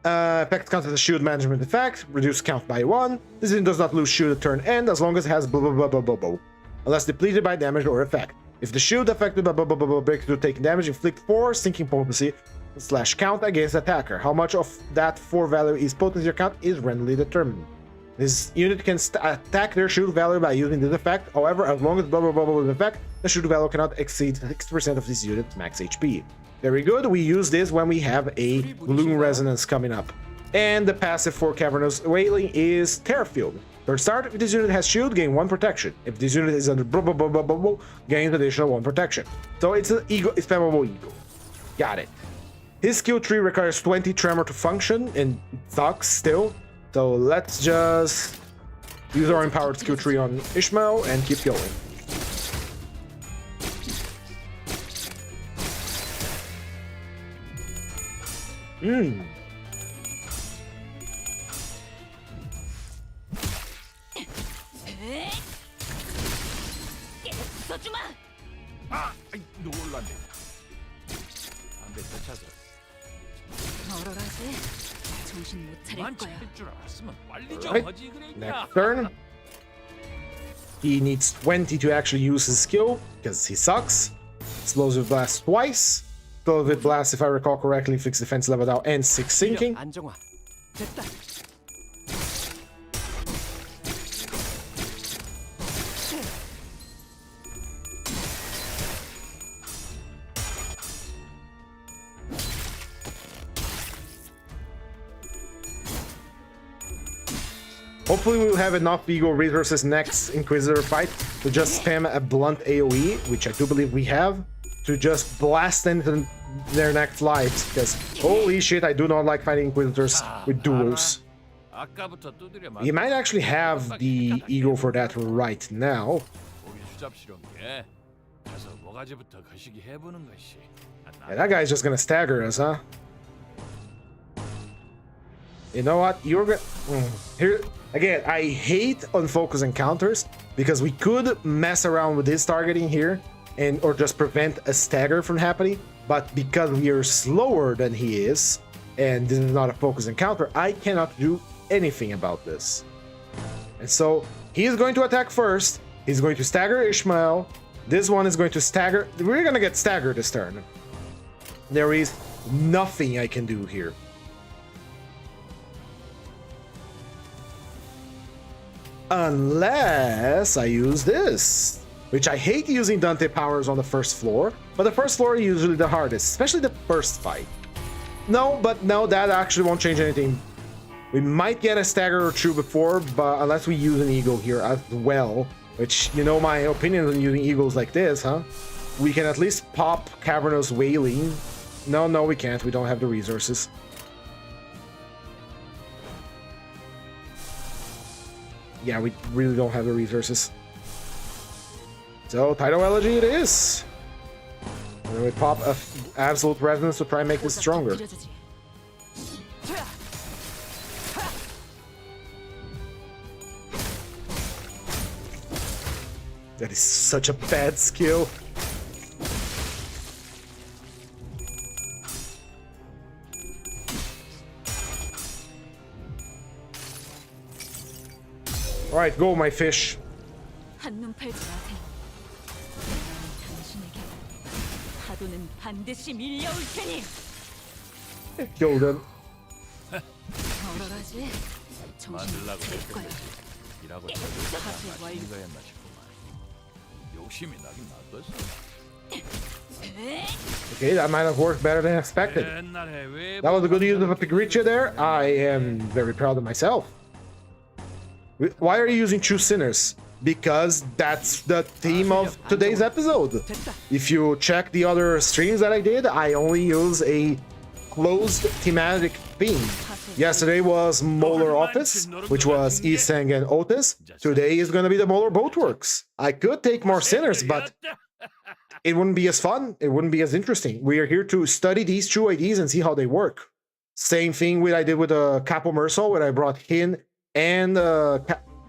Effect counts as a shield management effect, reduce count by 1. This unit does not lose shield at turn end as long as it has bubble, unless depleted by damage or effect. If the shield affected by breaks to take damage, inflict 4 sinking potency / count against attacker. How much of that 4 value is potency or count is randomly determined. This unit can attack their shield value by using this effect. However, as long as bubble is in effect, the shield value cannot exceed 60% of this unit's max HP. Very good. We use this when we have a Gloom Resonance coming up. And the passive for Cavernous Wailing is Terror Field. Third start, if this unit has shield, gain 1 protection. If this unit is under gains additional 1 protection. So it's an ego, it's spammable ego. Got it. His skill tree requires 20 tremor to function, and it sucks still. So let's just use our empowered skill tree on Ishmael and keep going. Right. Next turn. He needs 20 to actually use his skill, because he sucks. Explosive Blast twice. Explosive Blast, if I recall correctly, fix defense level down and 6 sinking. Hopefully we'll have enough Ego resources next Inquisitor fight to just spam a blunt AoE, which I do believe we have, to just blast into their next lives, because holy shit, I do not like fighting Inquisitors with duels. He might actually have the Ego for that right now. Yeah, that guy's just gonna stagger us, huh? You know what? You're gonna... Here... Again, I hate unfocus encounters because we could mess around with his targeting here and or just prevent a stagger from happening, but because we are slower than he is and this is not a focus encounter, I cannot do anything about this. And so he is going to attack first. He's going to stagger Ishmael. This one is going to stagger. We're going to get staggered this turn. There is nothing I can do here. Unless I use this, which I hate using Dante powers on the first floor, but the first floor is usually the hardest, especially the first fight. No, that actually won't change anything. We might get a stagger or two before, but unless we use an eagle here as well, which, you know my opinion on using eagles like this, huh? We can at least pop Cavernous Wailing. No, we can't. We don't have the resources. Yeah, we really don't have the resources. So, Tidal Elegy it is. And then we pop a Absolute Resonance to try and make this stronger. That is such a bad skill. Alright, go, my fish. Kill them. Okay, that might have worked better than expected. That was a good use of a Pigricia there. I am very proud of myself. Why are you using True Sinners? Because that's the theme of today's episode. If you check the other streams that I did, I only use a closed thematic theme. Yesterday was Molar Office, which was Iseng and Otis. Today is going to be the Molar Boatworks. I could take more sinners, but it wouldn't be as fun. It wouldn't be as interesting. We are here to study these two IDs and see how they work. Same thing I did with Capo Merso, when I brought Hin and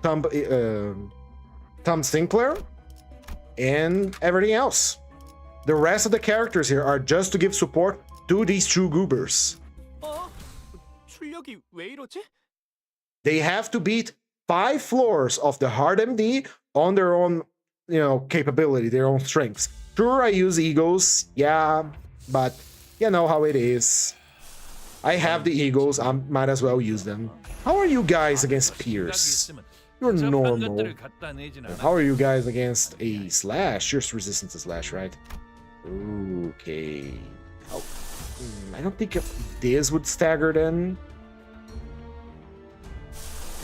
Tom Sinclair and everything else. The rest of the characters here are just to give support to these two goobers. They have to beat 5 floors of the hard MD on their own, capability, their own strengths. Sure, I use egos, yeah, but you know how it is. I have the egos, I might as well use them. How are you guys against Pierce? You're normal. How are you guys against a slash? You're resistant to slash, right? Okay. Oh. I don't think this would stagger then.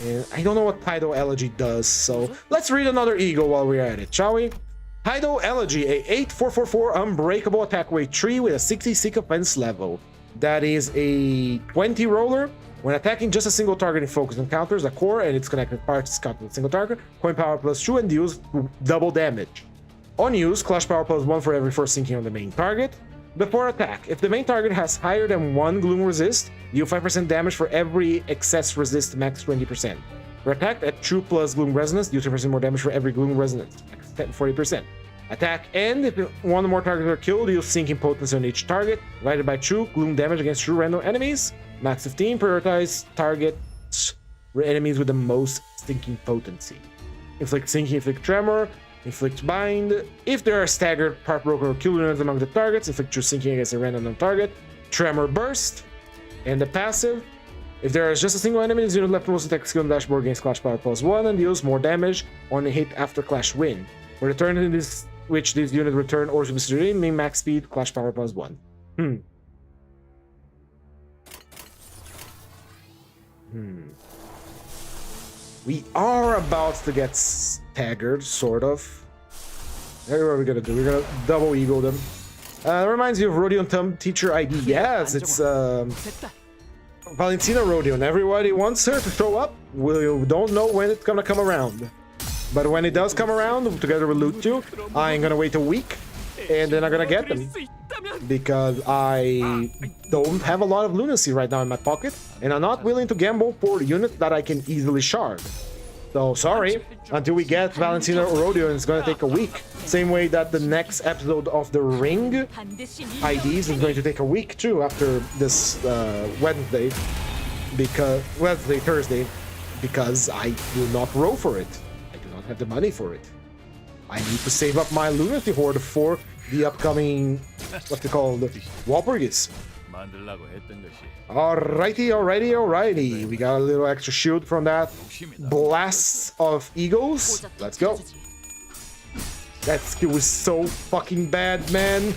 And I don't know what Tidal Elegy does, so let's read another ego while we're at it, shall we? Tidal Elegy, a 8/4/4/4 unbreakable attack weight 3 with a 66 offense level. That is a 20 roller. When attacking just a single target in focus encounters, a core and its connected parts is counted with a single target, coin power +2 and deals double damage. On use, clash power +1 for every force sinking on the main target. Before attack, if the main target has higher than 1 gloom resist, deal 5% damage for every excess resist, max 20%. For attack at 2 plus gloom resonance, deal 10% more damage for every gloom resonance, max 40%. Attack end, if one or more targets are killed, deal sinking potency on each target, divided by 2 gloom damage against 2 random enemies, max 15. Prioritize targets enemies with the most sinking potency. Inflict sinking, inflict tremor, inflict bind. If there are staggered, part broken, or kill units among the targets, inflict true sinking against a random target. Tremor burst. And the passive, if there is just a single enemy, this unit left most attack skill on the dashboard against clash power +1 and deals more damage on a hit after clash win. For the turn in this which this unit return or to the min max speed, clash power +1. We are about to get staggered, sort of. What are we gonna do? We're gonna double ego them. Reminds you of Rodion Teacher ID. Yes, it's Valentina Rodion. Everybody wants her to show up. We don't know when it's gonna come around. But when it does come around, together with Loot 2, I'm gonna wait a week, and then I'm gonna get them. Because I don't have a lot of lunacy right now in my pocket, and I'm not willing to gamble for units that I can easily shard. So sorry, until we get Valentina Rodion, it's gonna take a week. Same way that the next episode of the Ring IDs is going to take a week too, after this Thursday, because I will not roll for it. I do not have the money for it. I need to save up my lunacy hoard for the upcoming, what's it called, Wahlburgers. Alrighty. We got a little extra shield from that blast of eagles. Let's go. That skill was so fucking bad, man.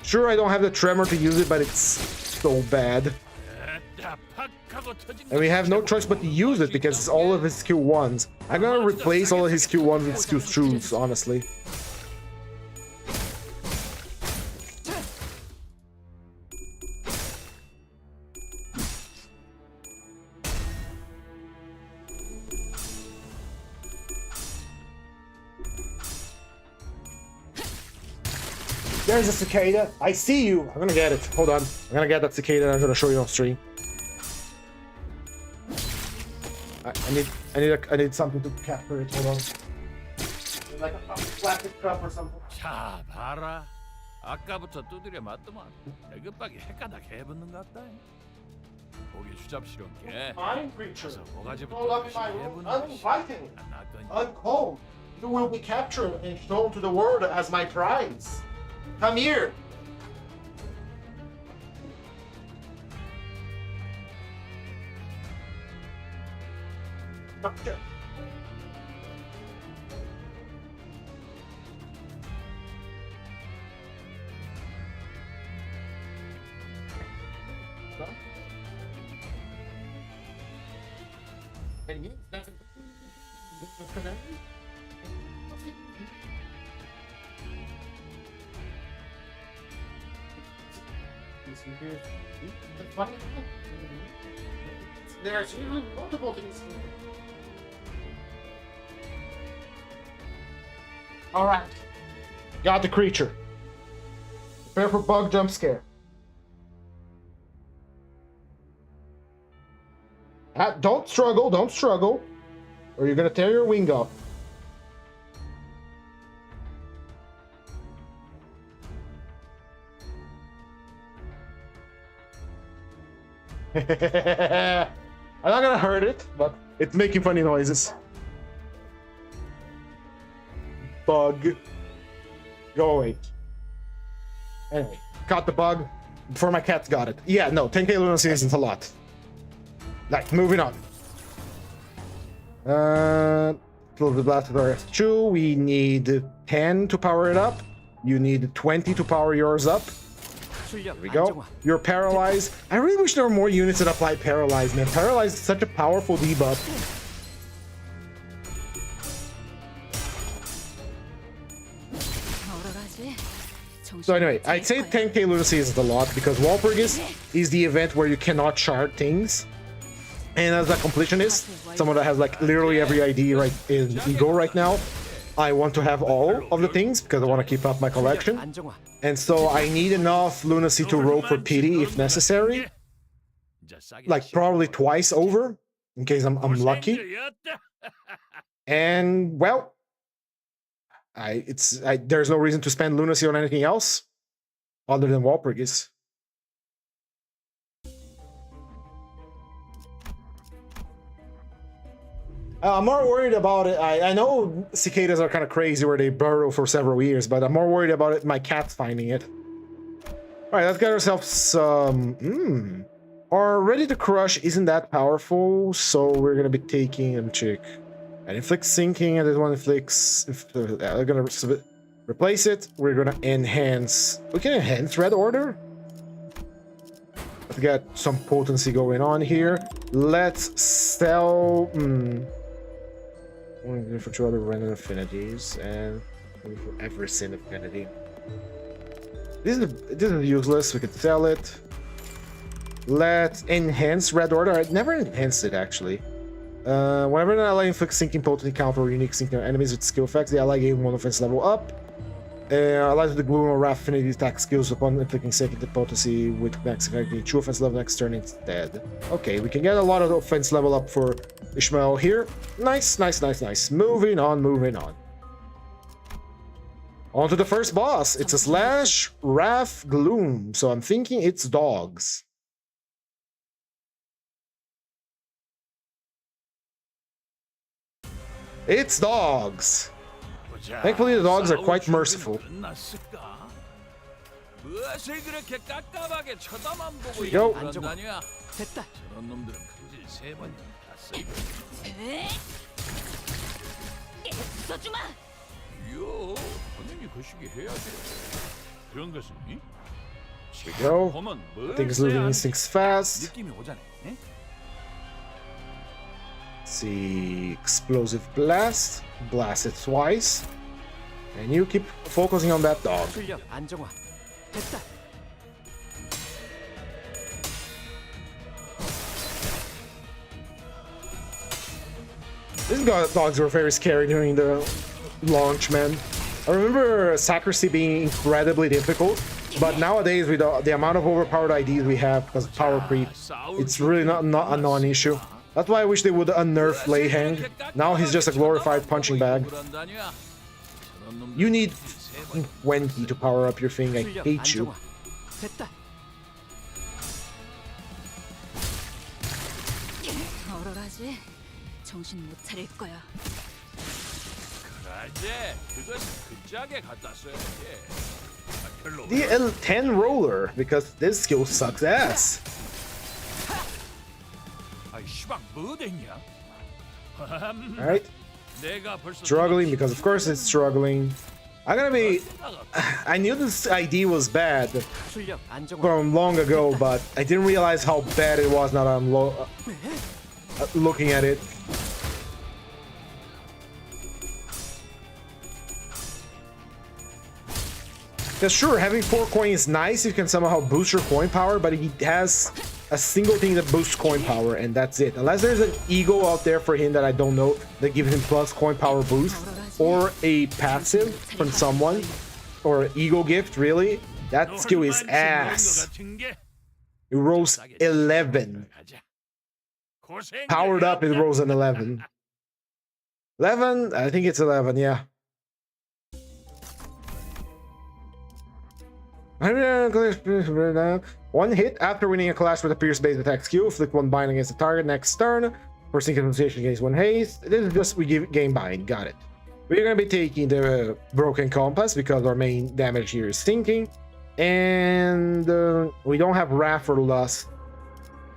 Sure, I don't have the tremor to use it, but it's so bad. And we have no choice but to use it because it's all of his skill 1s. I'm gonna replace all of his skill 1s with skill 2s, honestly. There's a cicada. I see you. I'm gonna get it. Hold on. I'm gonna get that cicada and I'm gonna show you on stream. I need something to capture it. Hold on. Like a plastic cup or something. 자, 봐라. 아까부터 두드려 맞더만 레그박이 헷가닥 해붙는 것 같다. 거기 수잡스러운 게. Fine creature. 뭐가지부터 uninviting, uncombed. You will be captured and shown to the world as my prize. Come here. Okay. And you? There's multiple things. Alright. Got the creature. Prepare for bug jump scare. Don't struggle, or you're gonna tear your wing off. I'm not gonna hurt it, but it's making funny noises. Bug. Go away. Anyway, caught the bug before my cats got it. Yeah, no, 10k lunacy isn't a lot. Like, moving on. Close the blast with RS2. We need 10 to power it up. You need 20 to power yours up. There we go. You're paralyzed. I really wish there were more units that apply paralyzed, man. Paralyzed is such a powerful debuff. So anyway, I'd say 10k lunacy isn't a lot because Walpurgis is the event where you cannot shard things. And as a completionist, someone that has like literally every ID right in Ego right now, I want to have all of the things because I want to keep up my collection. And so I need enough lunacy to roll for pity if necessary. Like probably twice over in case I'm lucky. And well, there's no reason to spend lunacy on anything else other than Walpurgis. I'm more worried about it. I know cicadas are kind of crazy where they burrow for several years, but I'm more worried about it. My cat's finding it. All right, let's get ourselves some. Our Ready to Crush isn't that powerful, so we're gonna be taking check. And inflict sinking, and this one inflicts. We're gonna replace it. We're gonna enhance. We can enhance Red Order. Let's get some potency going on here. Let's sell. For 2 other random affinities and for every sin affinity. This is useless. We could sell it. Let's enhance Red Order. I never enhanced it actually. Whenever an ally inflicts sinking potency counter or unique sinking on enemies with skill effects, the ally gains 1 offense level up. Allies with the Gloom or Wrath affinity attack skills upon inflicting sinking potency with max effect, 2 offense level next turn instead. Okay, we can get a lot of offense level up for Ishmael here. Nice. Moving on. On to the first boss. It's a Slash Wrath Gloom, so I'm thinking it's dogs. It's dogs. Thankfully, the dogs are quite merciful. Here we go. Here we go. Things losing instincts fast. Let's see. Explosive blast. Blast it twice. And you keep focusing on that dog. These dogs were very scary during the launch, man. I remember Sacristy being incredibly difficult, but nowadays with the amount of overpowered IDs we have because of power creep, it's really not a non-issue. That's why I wish they would unnerf Leihang. Now he's just a glorified punching bag. You need 20 to power up your thing. I hate you. The L10 roller, because this skill sucks ass. Alright. Struggling, because of course it's struggling. I knew this ID was bad from long ago, but I didn't realize how bad it was now that I'm looking at it. Because sure, having 4 coin is nice, you can somehow boost your coin power, but he has a single thing that boosts coin power, and that's it. Unless there's an ego out there for him that I don't know, that gives him plus coin power boost, or a passive from someone, or an ego gift, really. That skill is ass. It rolls 11. Powered up, it rolls an 11. 11? I think it's 11, yeah. One hit after winning a clash with a pierce-based attack skill. Inflict 1 bind against the target next turn. For synchronization gains 1 haste. This is just we gain bind. Got it. We're gonna be taking the broken compass because our main damage here is sinking, and we don't have wrath or lust.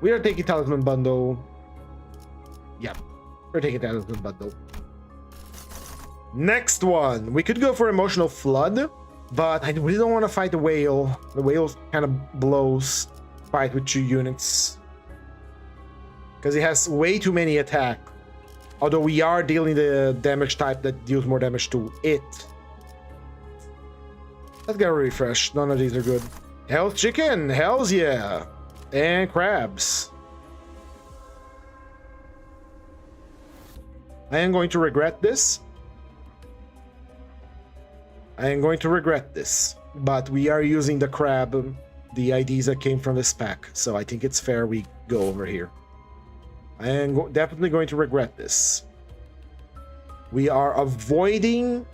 We are taking talisman bundle. Yep, we're taking talisman bundle. Next one, we could go for emotional flood. But I really don't want to fight the whale. The whale kind of blows fight with 2 units. Because he has way too many attack. Although we are dealing the damage type that deals more damage to it. Let's get a refresh. None of these are good. Hell's chicken! Hells yeah! And crabs. I am going to regret this. I am going to regret this, but we are using the crab, the IDs that came from this pack, so I think it's fair we go over here. I am definitely going to regret this. We are avoiding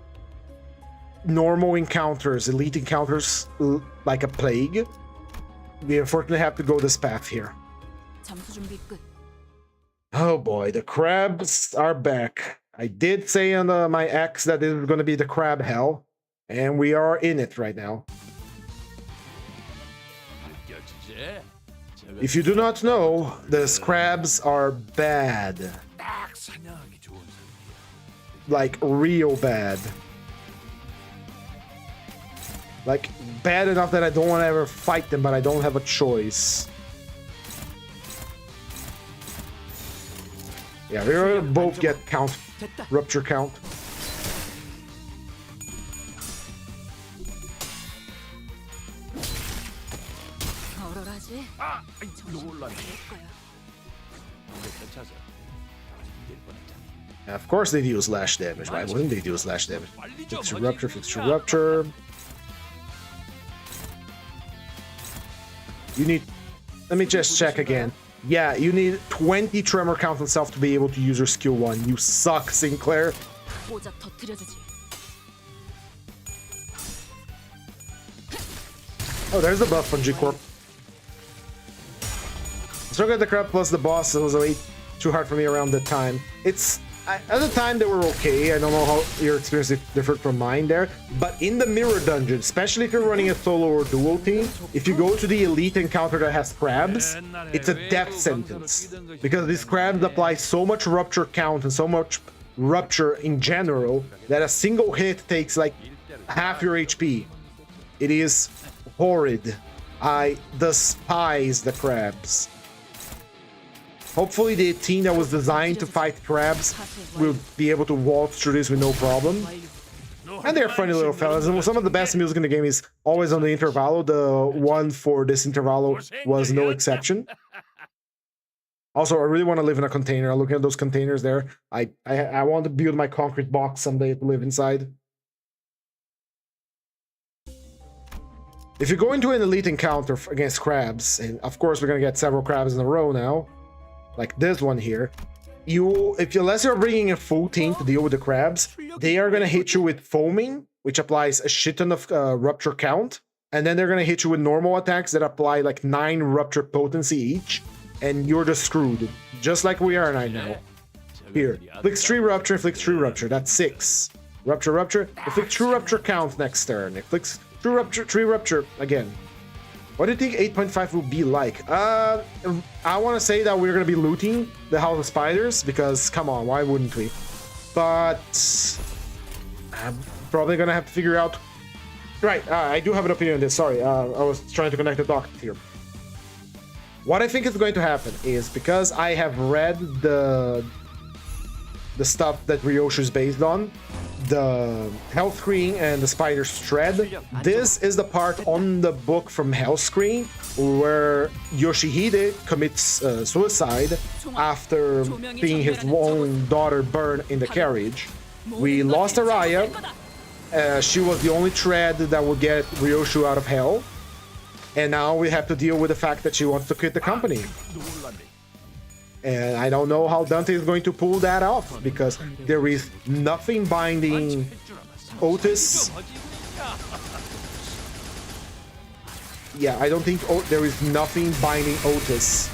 normal encounters, elite encounters like a plague. We unfortunately have to go this path here. Oh boy, the crabs are back. I did say on my X that this is going to be the crab hell. And we are in it right now. If you do not know, the crabs are bad. Like, real bad. Like, bad enough that I don't want to ever fight them, but I don't have a choice. Yeah, we're gonna both get count, rupture count. Of course they deal slash damage. Why wouldn't they deal slash damage? Fixture rupture, fixture rupture. You need... Let me just check again. Yeah, you need 20 tremor count on self to be able to use your skill 1. You suck, Sinclair. Oh, there's the buff on G-Corp. Still got the crab plus the boss. It was way too hard for me around that time. At the time they were okay. I don't know how your experience differed from mine there, but in the mirror dungeon, especially if you're running a solo or duo team, if you go to the elite encounter that has crabs, it's a death sentence because these crabs apply so much rupture count and so much rupture in general that a single hit takes like half your HP. It is horrid. I despise the crabs. Hopefully the team that was designed to fight crabs will be able to waltz through this with no problem. And they're funny little fellas. And some of the best music in the game is always on the intervallo. The one for this intervallo was no exception. Also, I really want to live in a container. Looking at those containers there, I want to build my concrete box someday to live inside. If you go into an elite encounter against crabs, and of course we're going to get several crabs in a row now, like this one here, unless you're bringing a full team to deal with the crabs, they are going to hit you with foaming, which applies a shit ton of rupture count, and then they're going to hit you with normal attacks that apply like 9 rupture potency each, and you're just screwed, just like we are right now. Here, inflicts 3 rupture, inflicts 3 rupture, that's 6. Rupture, rupture, inflicts 2 rupture count next turn, inflicts 2 rupture, 3 rupture again. What do you think 8.5 will be like? I want to say that we're going to be looting the House of Spiders, because, come on, why wouldn't we? But I'm probably going to have to figure out... Right, I do have an opinion on this, sorry. I was trying to connect the dots here. What I think is going to happen is, because I have read the stuff that Ryoshu is based on, the Hell Screen and the Spider's Thread. This is the part on the book from Hell Screen where Yoshihide commits suicide after seeing his own daughter burn in the carriage. We lost Araya. She was the only thread that would get Ryoshu out of hell. And now we have to deal with the fact that she wants to quit the company. And I don't know how Dante is going to pull that off, because there is nothing binding Otis. Yeah, I don't think there is nothing binding Otis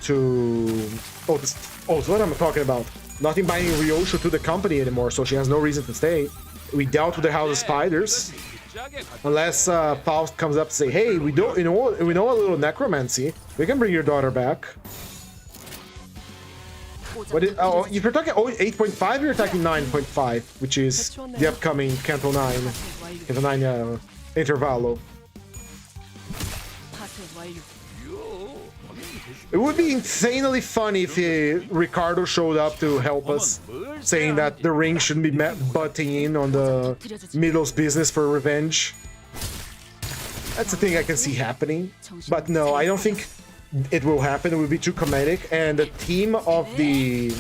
to... Otis. Oh, so what am I talking about? Nothing binding Ryoshu to the company anymore, so she has no reason to stay. We dealt with the House of Spiders. Unless Faust comes up and say, hey, we know a little necromancy. We can bring your daughter back. But if you're talking 8.5, you're talking 9.5, which is the upcoming Canto 9 Intervallo. It would be insanely funny if Ricardo showed up to help us, saying that the ring shouldn't be butting in on the Middle's business for revenge. That's the thing I can see happening. But no, I don't think it will happen. It would be too comedic, and the theme of the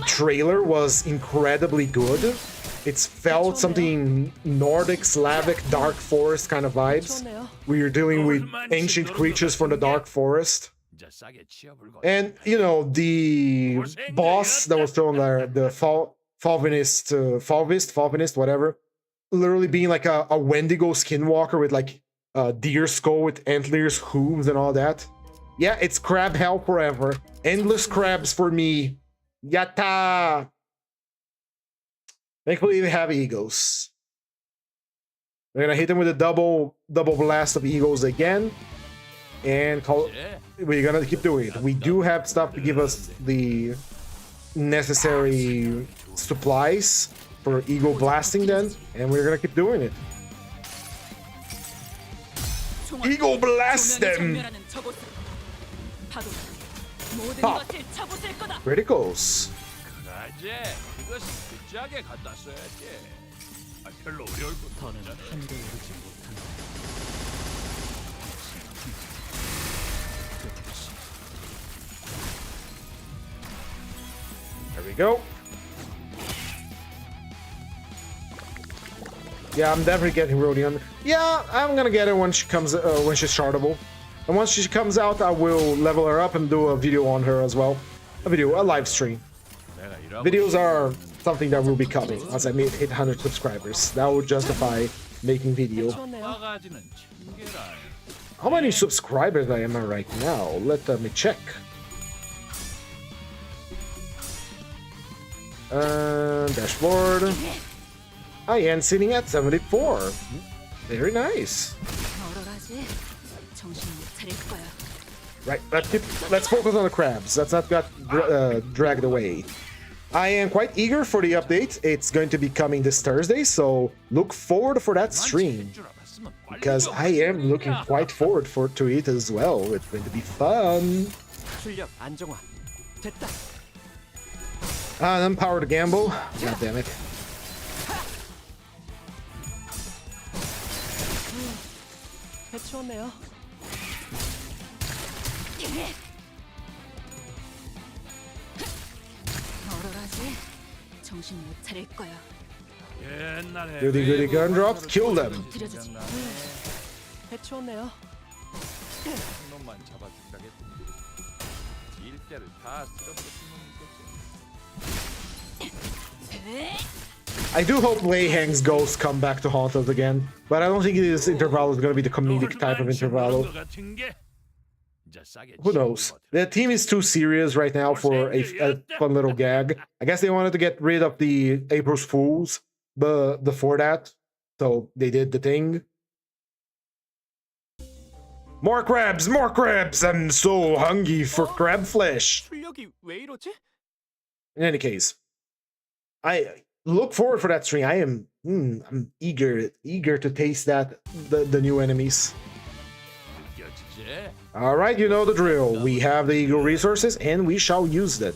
trailer was incredibly good. It's felt something Nordic, Slavic, Dark Forest kind of vibes. We are dealing with ancient creatures from the Dark Forest. And, you know, the boss that was thrown there, the Falvinist, whatever, literally being like a Wendigo skinwalker with like a deer skull with antlers, hooves, and all that. Yeah, it's crab hell forever. Endless crabs for me. Yatta! Thankfully, we have eagles. We're gonna hit them with a double blast of eagles again, and we're gonna keep doing it. We do have stuff to give us the necessary supplies for eagle blasting then, and we're gonna keep doing it. Eagle blast them! Pop! Criticals. There we go. Yeah, I'm definitely getting Rodion. Yeah, I'm gonna get her when she comes, when she's chartable. And once she comes out, I will level her up and do a video on her as well. A live stream. Videos are something that will be coming once I meet 800 subscribers. That would justify making video. How many subscribers I am right now? Let me check. Dashboard. I am sitting at 74. Very nice. Right, let's focus on the crabs. Let's not get dragged away. I am quite eager for the update. It's going to be coming this Thursday, so look forward for that stream. Because I am looking quite forward to it as well. It's going to be fun. An unpowered gamble. God damn it. Goody gun drops, kill them. I do hope Wei Hang's ghosts come back to haunt us again, but I don't think this interval is going to be the comedic type of interval. Who knows? The team is too serious right now for a fun little gag. I guess they wanted to get rid of the April's Fools before that, so they did the thing. More crabs! More crabs! I'm so hungry for crab flesh! In any case, I look forward for that stream. I am I'm eager to taste the new enemies. Alright, you know the drill. We have the eagle resources and we shall use them.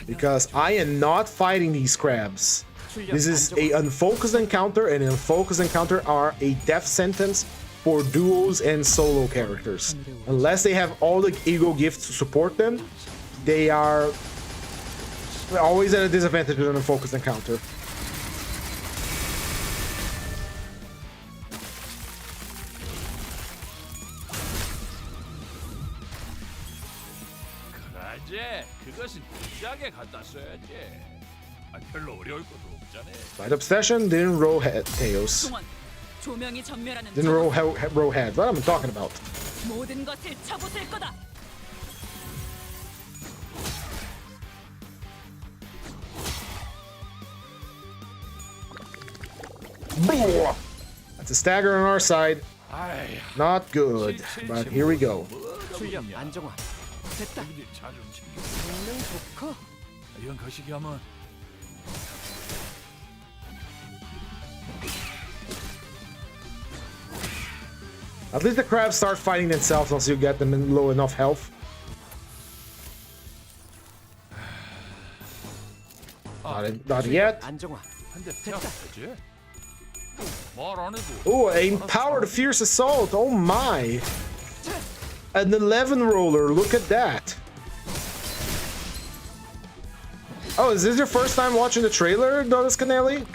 because I am not fighting these crabs. This is a unfocused encounter, and an unfocused encounter are a death sentence for duos and solo characters. Unless they have all the ego gifts to support them, they are always at a disadvantage with an unfocused encounter. Light Obsession didn't roll tails. Didn't roll heads. What am I talking about? That's a stagger on our side. Not good, but here we go. At least the crabs start fighting themselves once you get them in low enough health. Not yet. Oh, empowered fierce assault. Oh my. An 11 roller. Look at that. Oh, is this your first time watching the trailer, Donis Canelli?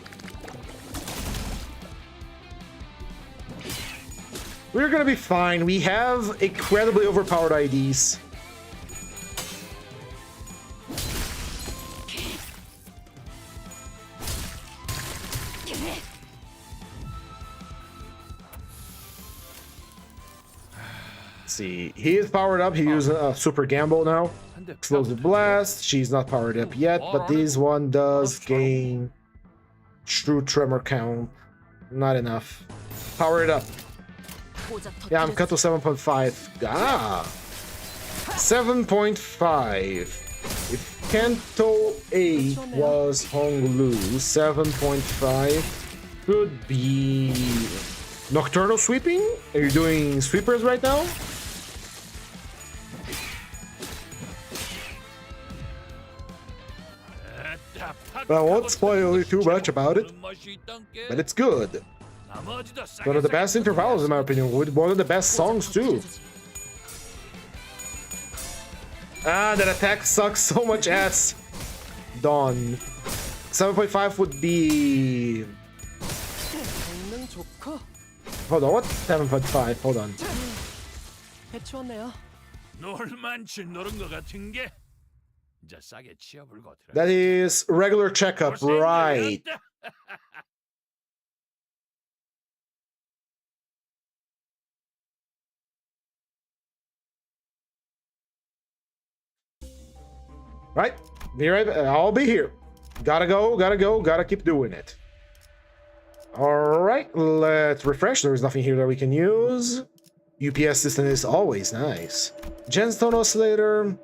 We're gonna be fine. We have incredibly overpowered IDs. Let's see. He is powered up. He uses a super gamble now. Explosive blast. She's not powered up yet, but this one does gain true tremor count. Not enough. Power it up. Yeah, I'm cut to 7.5. Ah! 7.5. If Kanto 8 was Honglu, 7.5 could be... Nocturnal sweeping? Are you doing sweepers right now? I won't spoil too much about it, but it's good. One of the best intervals, in my opinion. One of the best songs, too. Ah, that attack sucks so much ass. Dawn. 7.5 would be... Hold on, what? 7.5, hold on. That is regular checkup, right? Right, be right. I'll be here. Gotta keep doing it. All right, let's refresh. There's nothing here that we can use. UPS system is always nice. Gemstone oscillator.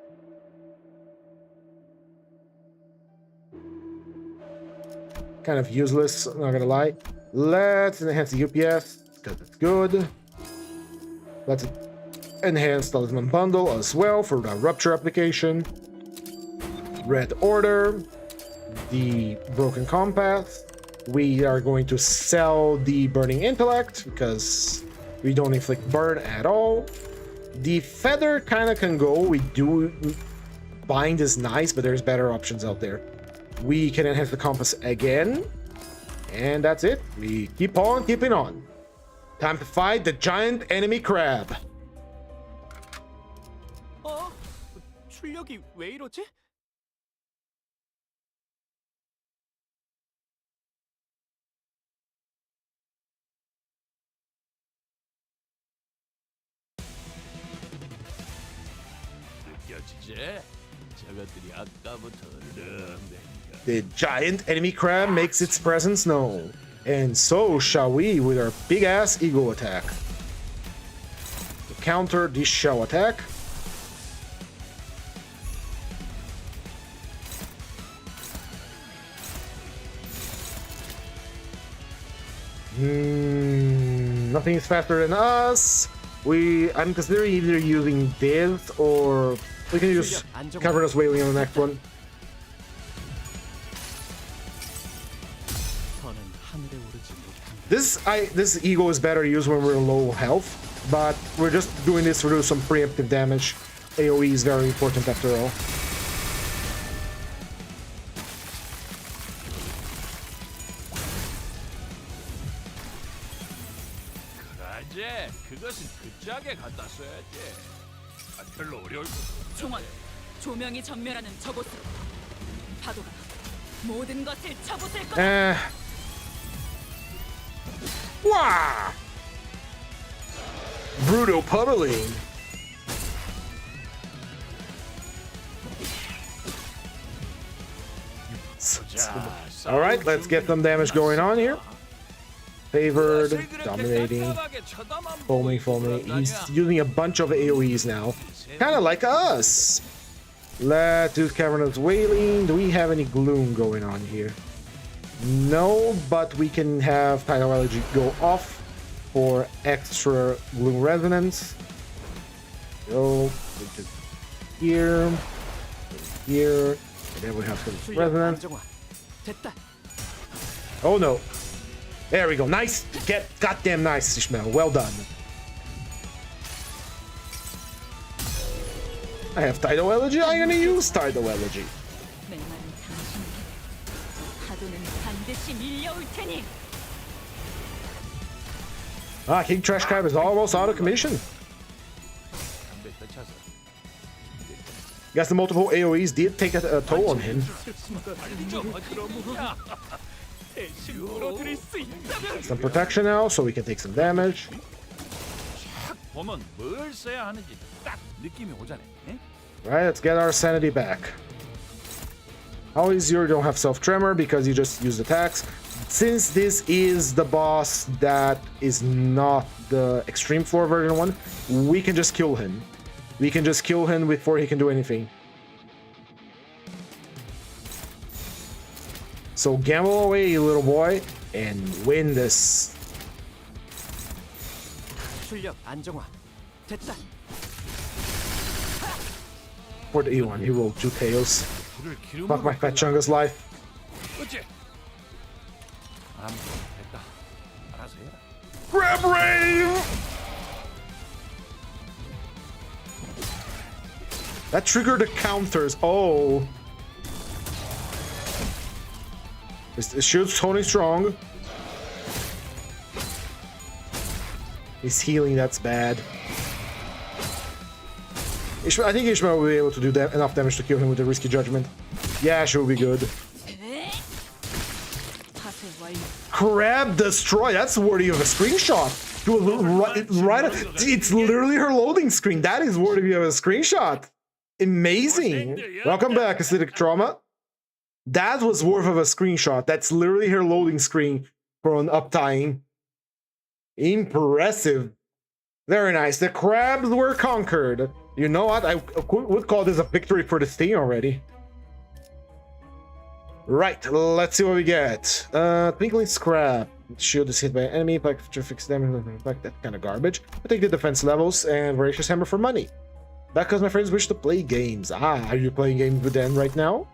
Kind of useless, not gonna lie. Let's enhance the UPS because it's good. Let's enhance Talisman Bundle as well for the Rupture application. Red Order, the Broken Compass. We are going to sell the Burning Intellect because we don't inflict burn at all. The Feather kind of can go. We do... Bind is nice, but there's better options out there. We can enhance the Compass again. And that's it. We keep on keeping on. Time to fight the giant enemy crab. 출력이 왜 이러지? The giant enemy crab makes its presence known, and so shall we with our big-ass ego attack. To counter this shell attack, nothing is faster than us. I'm considering either using this or we can use Cavernous Wailing on the next one. This eagle is better used when we're low health, but we're just doing this to do some preemptive damage. AoE is very important after all. 그래, 그것은 그 짝에 갖다 써야지. 별로 어려울 거. 종원, 조명이 전멸하는 저곳으로 파도가 모든 것을 쳐부술 거다. Wow! Brutal pummeling. All right, let's get some damage going on here. Favored, dominating, foaming. He's using a bunch of AoEs now, kind of like us. Let's do Cavernous Wailing. Do we have any gloom going on here? No, but we can have Tidal Elegy go off for extra gloom resonance. Go here, here, and then we have some resonance. Oh no. There we go. Nice. Goddamn nice, Ishmael. Well done. I have Tidal Elegy. I'm gonna use Tidal Elegy. King Trash Crab is almost out of commission. Guess the multiple AoEs did take a toll on him. Some protection now, so we can take some damage. Right, let's get our sanity back. How easier you don't have self-tremor because you just use attacks. Since this is the boss that is not the extreme floor version one, we can just kill him. We can just kill him before he can do anything. So gamble away, you little boy, and win this. For the E1, he rolled 2 KOs. Fuck my fat Chunga's life. Grab Rave! That triggered the counters. Oh. His shield's totally strong. He's healing, that's bad. I think Ishmael will be able to do enough damage to kill him with a risky judgment. Yeah, she will be good. Crab Destroy, that's worthy of a screenshot. It's literally her loading screen. That is worthy of a screenshot. Amazing. Welcome back, Acidic Trauma. That was worth of a screenshot. That's literally her loading screen for an uptime. Impressive. Very nice. The crabs were conquered. You know what? I would call this a victory for the team already. Right, let's see what we get. Twinkling Scrap. Shield is hit by an enemy, like fix damage, like that kind of garbage. I take the defense levels and Voracious Hammer for money. That because my friends wish to play games. Ah, are you playing games with them right now?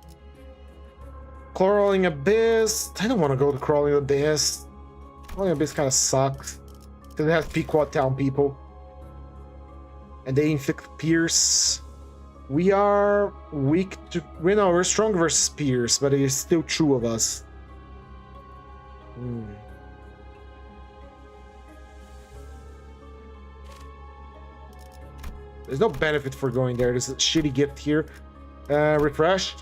Crawling Abyss. I don't want to go to Crawling Abyss. Crawling Abyss kind of sucks. Because it has Pequot Town people. And they inflict Pierce. We are weak to... we're strong versus Pierce, but it is still 2 of us. There's no benefit for going there. There's a shitty gift here. Refresh.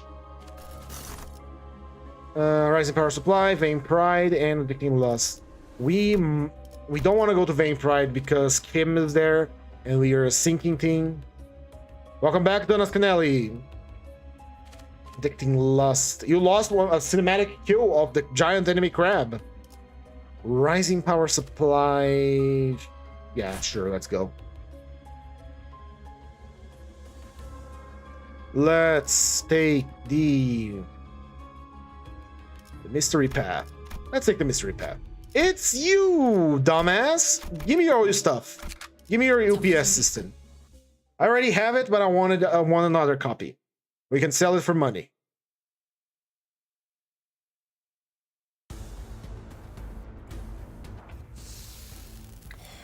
Rising Power Supply, Vain Pride, and Addicting Lust. We don't want to go to Vain Pride because Kim is there, and we are a sinking team. Welcome back, Donas Canelli. Addicting Lust. You lost a cinematic kill of the giant enemy crab. Rising Power Supply. Yeah, sure, let's go. Let's take the mystery path. Let's take the mystery path. It's you, dumbass. Give me all your stuff. Give me your UPS system. I already have it, but I want another copy. We can sell it for money.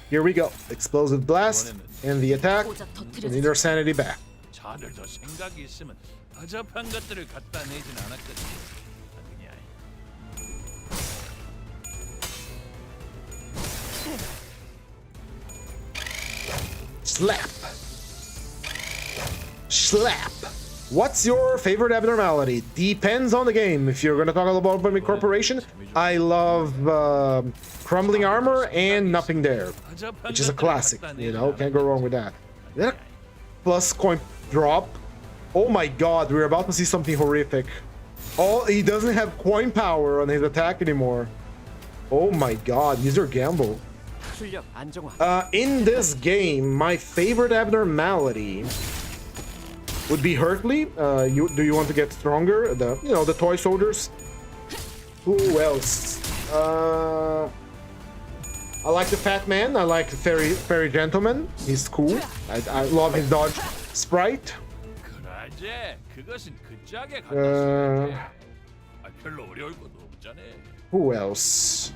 Here we go. Explosive blast and the attack. 고작 We need our 터뜨려주지. sanity back. 자들 더 생각이 있으면 허접한 것들을 갖다 내진 않았겠지. 그냥 Slap. Slap. What's your favorite abnormality? Depends on the game. If you're gonna talk about Bummy Corporation, I love crumbling armor and nothing there, which is a classic. You know, can't go wrong with that. Then a plus coin drop. Oh my god, we're about to see something horrific. Oh, he doesn't have coin power on his attack anymore. Oh my god, these are gamble. 출력 안정화. In this game, my favorite abnormality would be Hurtley. Do you want to get stronger? The toy soldiers. Who else? I like the Fat Man. I like the Fairy Gentleman. He's cool. I love his dodge sprite. 그러제 그것은 그 짝에 갖다 써야지. 별로 어려울 것도 없잖아. Who else?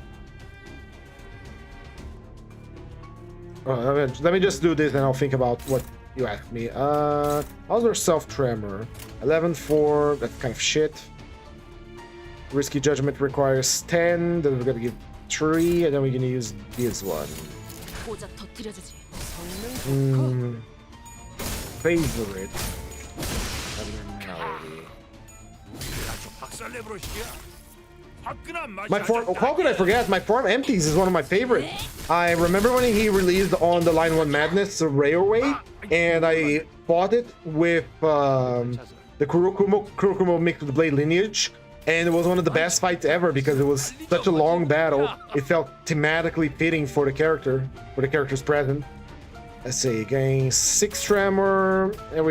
Let me just do this and I'll think about what you asked me. How's our self-tremor? 11-4, that's kind of shit. Risky judgment requires 10, then we're gonna give 3, and then we're gonna use this one. 고작 터뜨려주지. Favorite abnormality. My form, how could I forget? My form empties is one of my favorite. I remember when he released on the Line 1 Madness Railway, and I bought it with the Kurokumo mixed with the Blade Lineage, and it was one of the best fights ever because it was such a long battle. It felt thematically fitting for the character, for the characters present. Let's see, gain 6 tremor, and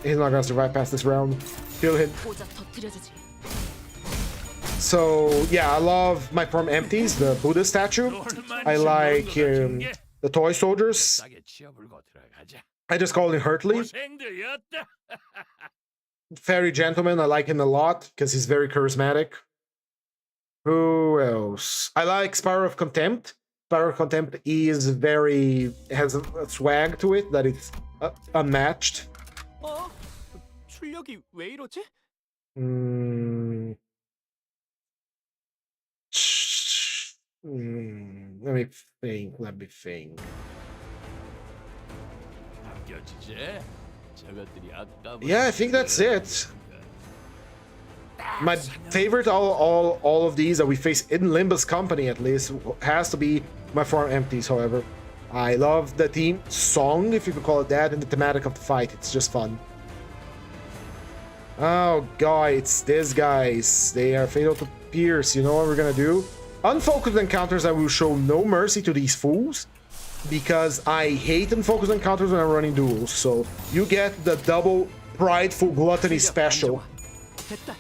he's not gonna survive past this round. Kill hit. 고작 터뜨려주지. So yeah, I love my form empties, the Buddha statue. I like the toy soldiers. I just call him Hurtley. Fairy Gentleman, I like him a lot because he's very charismatic. Who else? I like Spiral of Contempt. Spiral of Contempt has a swag to it that it's unmatched. 출력이 왜 이러지? Let me think. Yeah, I think that's it. My favorite all of these that we face in Limbus company at least has to be my farm empties. However, I love the theme song, if you could call it that, and the thematic of the fight. It's just fun. Oh god, it's these guys. They are fatal to pierce. You know what we're gonna do? Unfocused encounters, I will show no mercy to these fools because I hate unfocused encounters when I'm running duels. So you get the double prideful gluttony special. 됐다.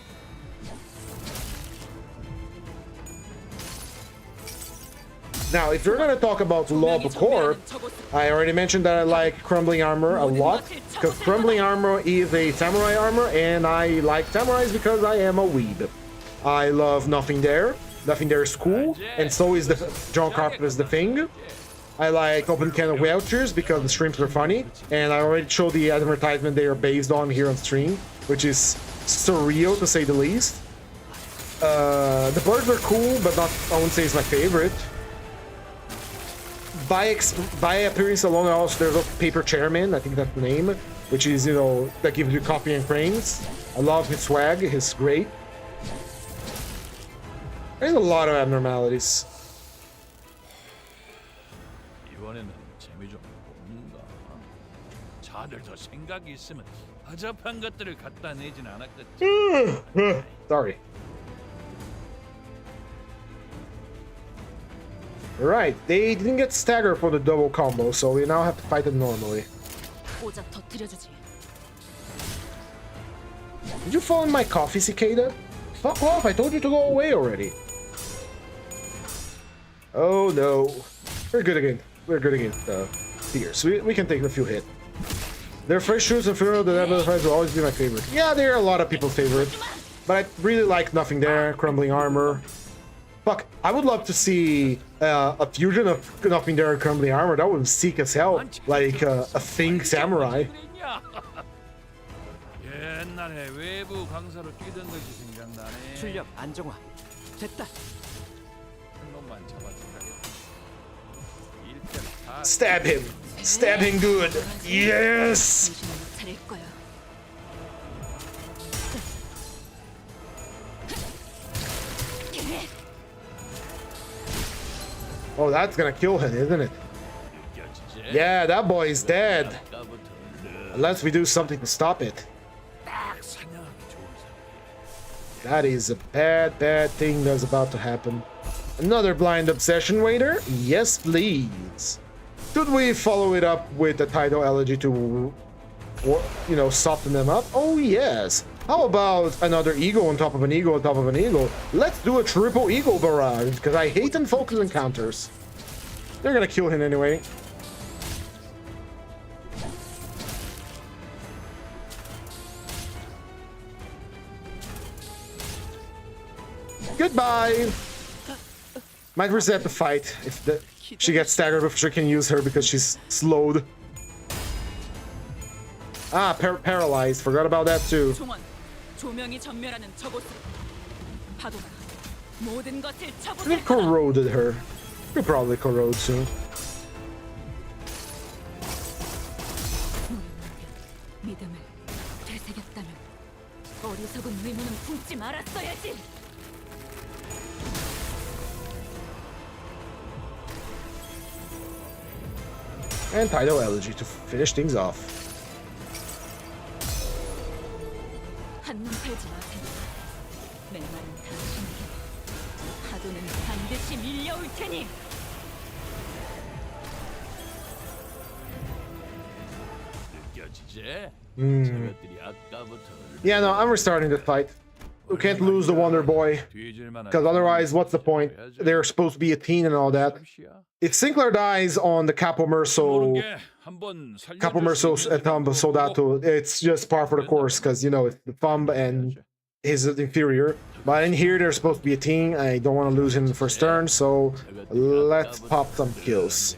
Now, if you're gonna talk about Lob Core, I already mentioned that I like Crumbling Armor a lot because Crumbling Armor is a samurai armor, and I like samurais because I am a weeb. I love Nothing There. Nothing There is cool, and so is the John Carpenter's The Thing. I like Open Can of Welchers because the streams are funny, and I already showed the advertisement they are based on here on stream, which is surreal to say the least. The birds are cool, but not, I wouldn't say it's my favorite. By appearance alone, also there's a Paper Chairman, I think that's the name, which is, you know, that gives you coffee and cranes. I love his swag, he's great. There's a lot of abnormalities. 이번에는 재미 좀 보는가. 자들 더 생각이 있으면 허접한 것들을 갖다 내진 않았겠지. Sorry. Right, they didn't get staggered for the double combo, so we now have to fight it normally. 고작 터뜨려주지. Did you fall in my coffee, Cicada? Fuck off, I told you to go away already. Oh no. We're good against Sears. We can take a few hits. Their first shoots and funeral, the Nebula fights will always be my favorite. Yeah, they're a lot of people's favorite. But I really like Nothing There, Crumbling Armor. Fuck, I would love to see a fusion of nothing there currently armor. That would be sick as hell. Like a Thing Samurai. 옛날에 외부 강사로 뛰던 것이 생각나네. 출력 안정화. 됐다. 한 놈만 잡아주라겠다. 일단 다 Stab him. Stab him good. Yes. 당신은 못 차릴 거야. Oh, that's gonna kill him, isn't it? 느껴지지? Yeah, that boy is dead. 아까부터 Unless we do something to stop it. 딱 사냥하기 좋은 상태. That is a bad, bad thing that's about to happen. Another blind obsession waiter? Yes, please. Should we follow it up with a tidal elegy to, you know, soften them up? Oh, yes. How about another ego on top of an ego on top of an ego? Let's do a triple ego barrage, because I hate unfocused encounters. They're gonna kill him anyway. Goodbye! Might reset the fight if she gets staggered before she can use her because she's slowed. Ah, paralyzed. Forgot about that too. 종원, 조명이 전멸하는 저곳으로. 파도가 모든 것을 It 쳐부술 거다. corroded her. Could probably corrode soon. 믿음을 되새겼다면 어리석은 의무는 품지 말았어야지. And tidal elegy to finish things off. 한눈 팔지 마세요. 메마른 당신에게 파도는 반드시 밀려올 테니. 느껴지지? 저것들이 아까부터 Yeah, no, I'm restarting the fight. We can't lose the Wonder Boy. 뒤질 만한 Because otherwise, what's the point? They're supposed to be a teen and all that. If Sinclair dies on the Capo Merso Etamba Soldato, it's just par for the course, because, you know, it's the thumb and his inferior. But in here, they're supposed to be a teen. I don't want to lose him in the first turn, so let's pop some kills.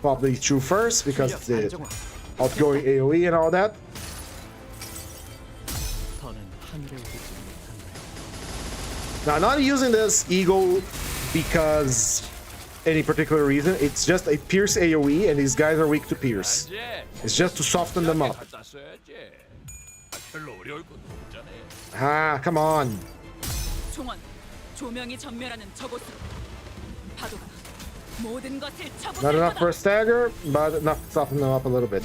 Pop these two first, because it's the outgoing AoE and all that. 더는 하늘에 오르지 못한다. Now, I'm not using this Eagle because any particular reason. It's just a Pierce AoE, and these guys are weak to Pierce. It's just to soften them up. 별로 어려울 것도 없잖아. Ah, come on. 종원, 조명이 전멸하는 저곳으로. 파도가 모든 것을 쳐부술 Not enough 거다. for a stagger, but enough to soften them up a little bit.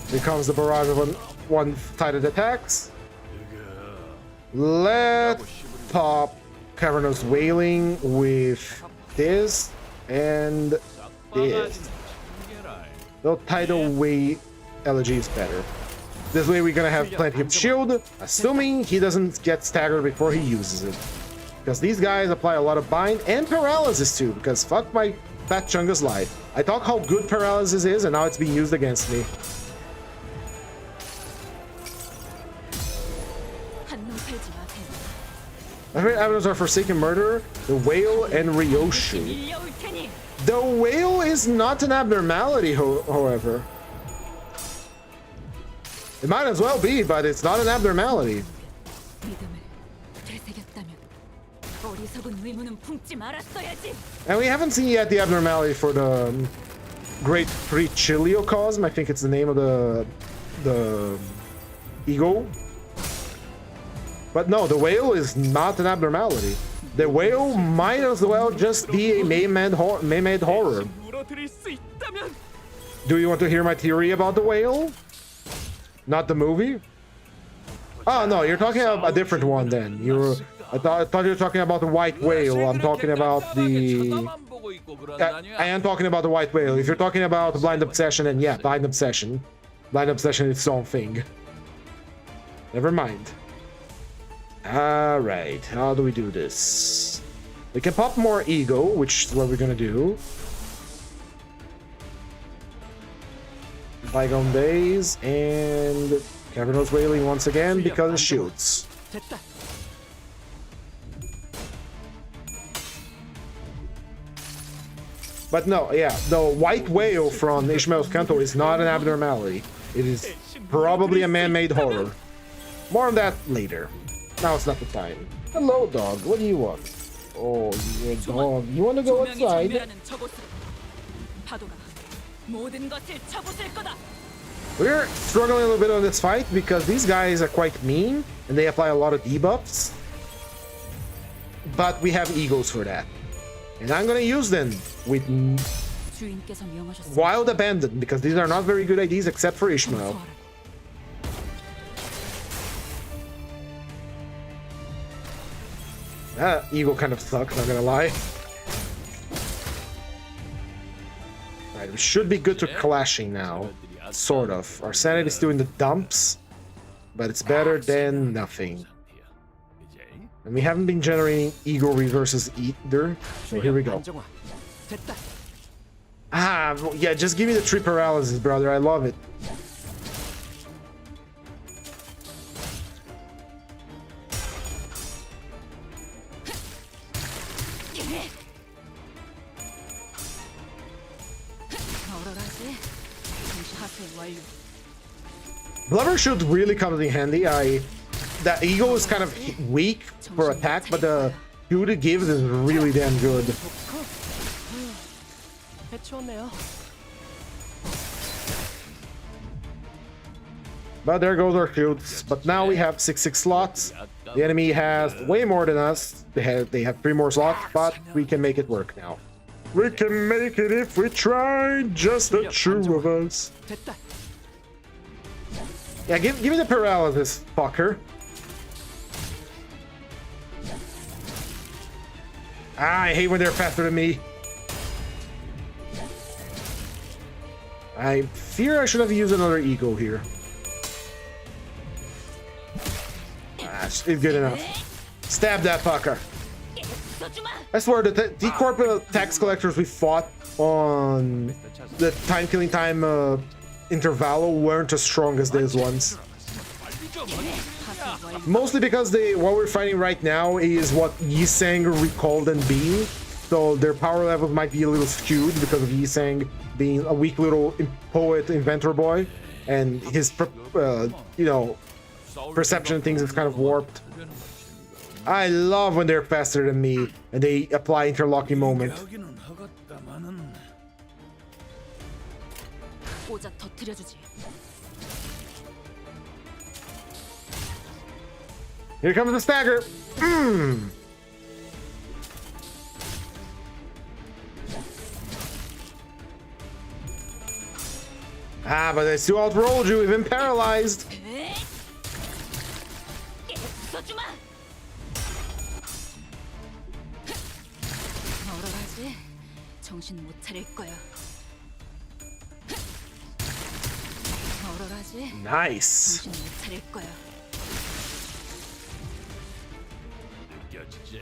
Here comes the barrage of one-sided attacks. Let's pop Cavernous Wailing with this and this. The tidal way elegy is better. This way we're gonna have plenty of shield, assuming he doesn't get staggered before he uses it. Because these guys apply a lot of bind and paralysis too, because fuck my fat Chungus life. I thought how good paralysis is, and now it's being used against me. 한눈 팔지 마세요. My favorite avenues are Forsaken Murderer, the Whale, and Ryoshu. 밀려올 테니. The Whale is not an abnormality, however. It might as well be, but it's not an abnormality. 믿음을 되새겼다면 어리석은 의무는 품지 말았어야지. And we haven't seen yet the abnormality for the Great Fricilio Cosm. I think it's the name of the Eagle. But no, the Whale is not an abnormality. The Whale might as well just be a May-made horror. 물어들일 수 있다면 Do you want to hear my theory about the Whale? Not the movie? Oh no, you're talking about a different one then. I thought you were talking about the White Whale. I'm talking about the... I am talking about the White Whale. If you're talking about Blind Obsession, then yeah, Blind Obsession. Blind Obsession is its own thing. Never mind. Alright, how do we do this? We can pop more Ego, which is what we're gonna do. Bygone Days, and Cavernous Wailing once again because it shoots. 됐다. But no, yeah, the white whale from Ishmael's Kanto is not an abnormality. It is probably a man-made horror. More on that later. Now it's not the time. Hello, dog. What do you want? Oh, you're a dog. You want to go 조명이 outside? 전멸하는 저곳으로 파도가 모든 것을 쳐부술 거다. We're struggling a little bit on this fight because these guys are quite mean and they apply a lot of debuffs. But we have egos for that. And I'm gonna use them with 주인께서 명하셨습니다. Wild Abandon because these are not very good IDs except for Ishmael. That ego kind of sucks, not gonna lie. Right, we should be good to clashing now. Sort of. Our sanity is still in the dumps, but it's better than nothing. And we haven't been generating ego reverses either. So here we go. 안정화. 됐다. Ah, yeah, just give me the tree paralysis, brother. I love it. Blubber should really come in handy. The ego is kind of weak for attack, but the Q it gives is really damn good. 해치웠네요. But there goes our shields. But now we have 6 slots. The enemy has way more than us. They have 3 more slots, but we can make it work now. We can make it if we try, just the two of us. 됐다. Yeah, give me the paralysis, fucker. Ah, I hate when they're faster than me. I fear I should have used another ego here. Ah, it's good enough. Stab that fucker. I swear, the corporate tax collectors we fought on the time-killing time interval weren't as strong as these ones. Mostly because what we're fighting right now is what Yisang recalled them being. So their power levels might be a little skewed because of Yisang being a weak little poet inventor boy, and his you know, perception of things is kind of warped. I love when they're faster than me and they apply interlocking moment. 오자 터뜨려주지. Here comes the stagger. Ah, but I still outrolled you, even paralyzed. 멀어가지. 정신 못 차릴 거야. 멀어가지. Nice. 정신 못 차릴 거야.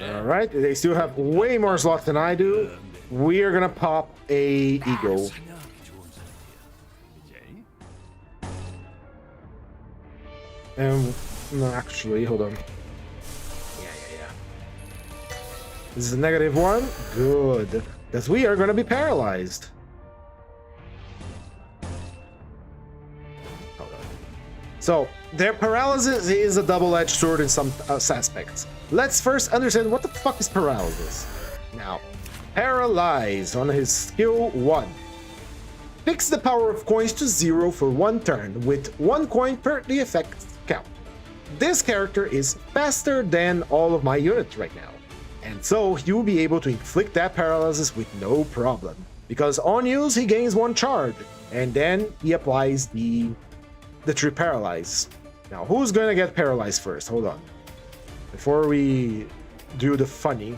All right, they still have way more slots than I do. We are gonna pop a ego. And no, actually, hold on. Yeah. This is a -1. Good, because we are gonna be paralyzed. Hold on. So their paralysis is a double-edged sword in some aspects. Let's first understand what the fuck is paralysis. Now, paralyze on his skill 1. Fix the power of coins to 0 for 1 turn, with 1 coin per the effect count. This character is faster than all of my units right now, and so he will be able to inflict that paralysis with no problem. Because on use, he gains 1 charge, and then he applies the tree paralyze. Now, who's gonna get paralyzed first? Hold on. Before we do the funny.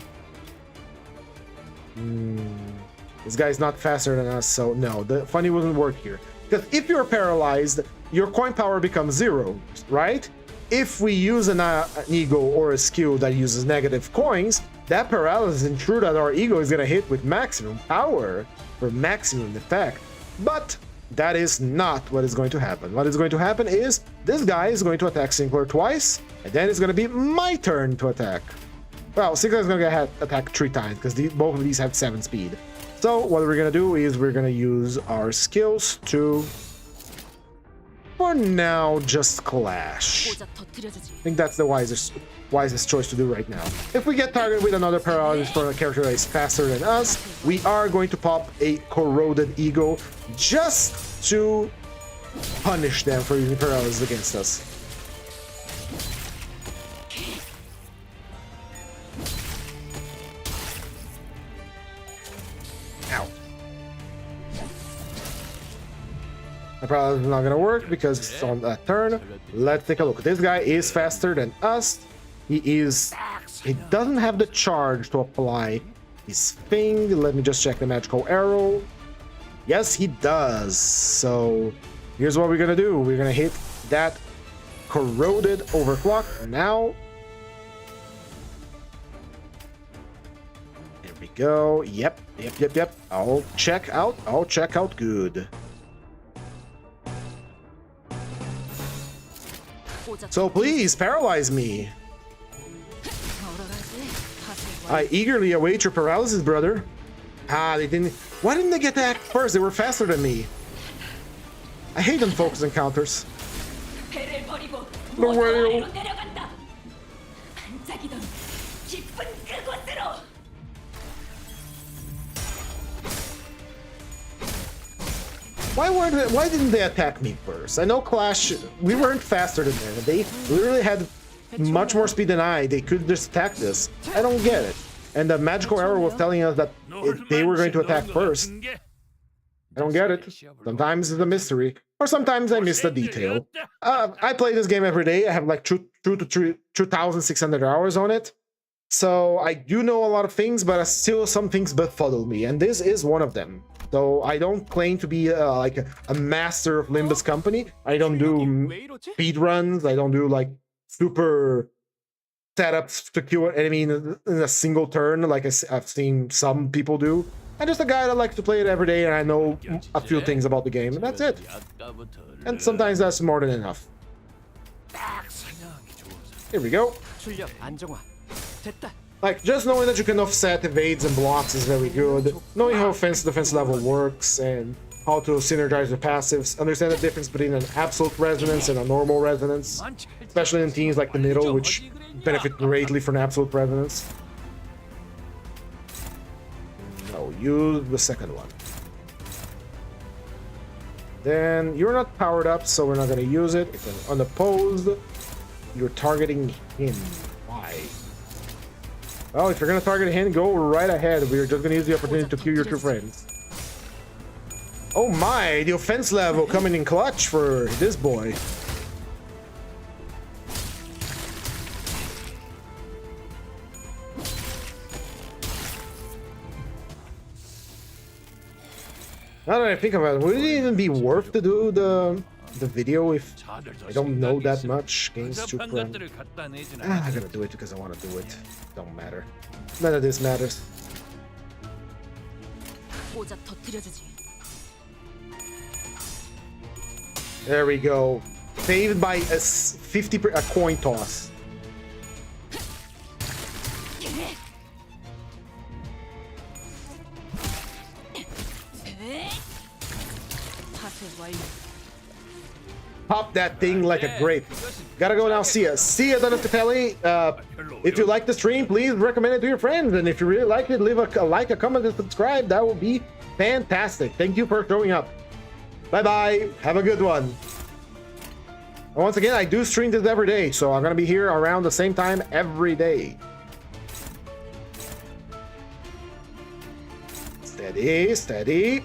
This guy's not faster than us, so no, the funny wouldn't work here. Because if you're paralyzed, your coin power becomes 0, right? If we use an ego or a skill that uses negative coins, that paralysis ensures that our ego is gonna hit with maximum power for maximum effect. But that is not what is going to happen. What is going to happen is this guy is going to attack Sinclair twice, and then it's going to be my turn to attack. Well, Sinclair is going to get attacked 3 times because both of these have 7 speed. So what we're gonna do is we're gonna use our skills to, for now, just clash. 고작 터뜨려주지. I think that's the wisest choice to do right now. If we get targeted with another paralysis from a character that is faster than us, we are going to pop a corroded ego just to punish them for using paralysis against us. Ow. My paralysis is not gonna work because it's on that turn. Let's take a look. This guy is faster than us. He doesn't have the charge to apply his thing. Let me just check the magical arrow. Yes, he does. So here's what we're gonna do. We're gonna hit that corroded overclock now. There we go. Yep. I'll check out good. So please paralyze me. I eagerly await your paralysis, brother. Ah, they didn't. Why didn't they get attacked first? They were faster than me. I hate unfocused encounters. 배를 버리고 The whale. 모lar로 내려간다. 반짝이던 깊은 그곳으로. Why didn't they attack me first? I know Clash, we weren't faster than them. They literally had much more speed than I. They could just attack this. I don't get it. And the magical arrow was telling us that they were going to attack first. I don't get it. Sometimes it's a mystery, or sometimes I miss the detail. I play this game every day. I have like 2,600 hours on it. So I do know a lot of things, but still some things befuddle me, and this is one of them. So I don't claim to be like a master of Limbus company. I don't do speed runs. I don't do like super setups to kill an enemy in a single turn like I've seen some people do. I'm just a guy that likes to play it every day, and I know a few things about the game, and that's it. And sometimes that's more than enough. Here we go. 출력 안정화. 됐다. Like, just knowing that you can offset evades and blocks is very good. Knowing how defense level works and how to synergize with passives. Understand the difference between an absolute resonance and a normal resonance. Especially in teams like the middle, which benefit greatly from absolute resonance. No, use the second one. Then, you're not powered up, so we're not going to use it. If I'm unopposed, you're targeting him. Why? Well, if you're gonna target him, go right ahead. We're just gonna use the opportunity to kill your two friends. Oh my, the offense level coming in clutch for this boy. Now that I think about it, would it even be worth to do the video if I don't know that much against two friends? I gotta do it because I want to do it. Don't matter. None of this matters. 고작 터뜨려주지. There we go. Saved by a a coin toss. Pop that thing like a grape. Gotta go now. See ya. See ya, Donatelli. If you like the stream, please recommend it to your friends. And if you really like it, leave a like, a comment, and subscribe. That would be fantastic. Thank you for showing up. Bye-bye. Have a good one. And once again, I do stream this every day, so I'm gonna be here around the same time every day. Steady, steady.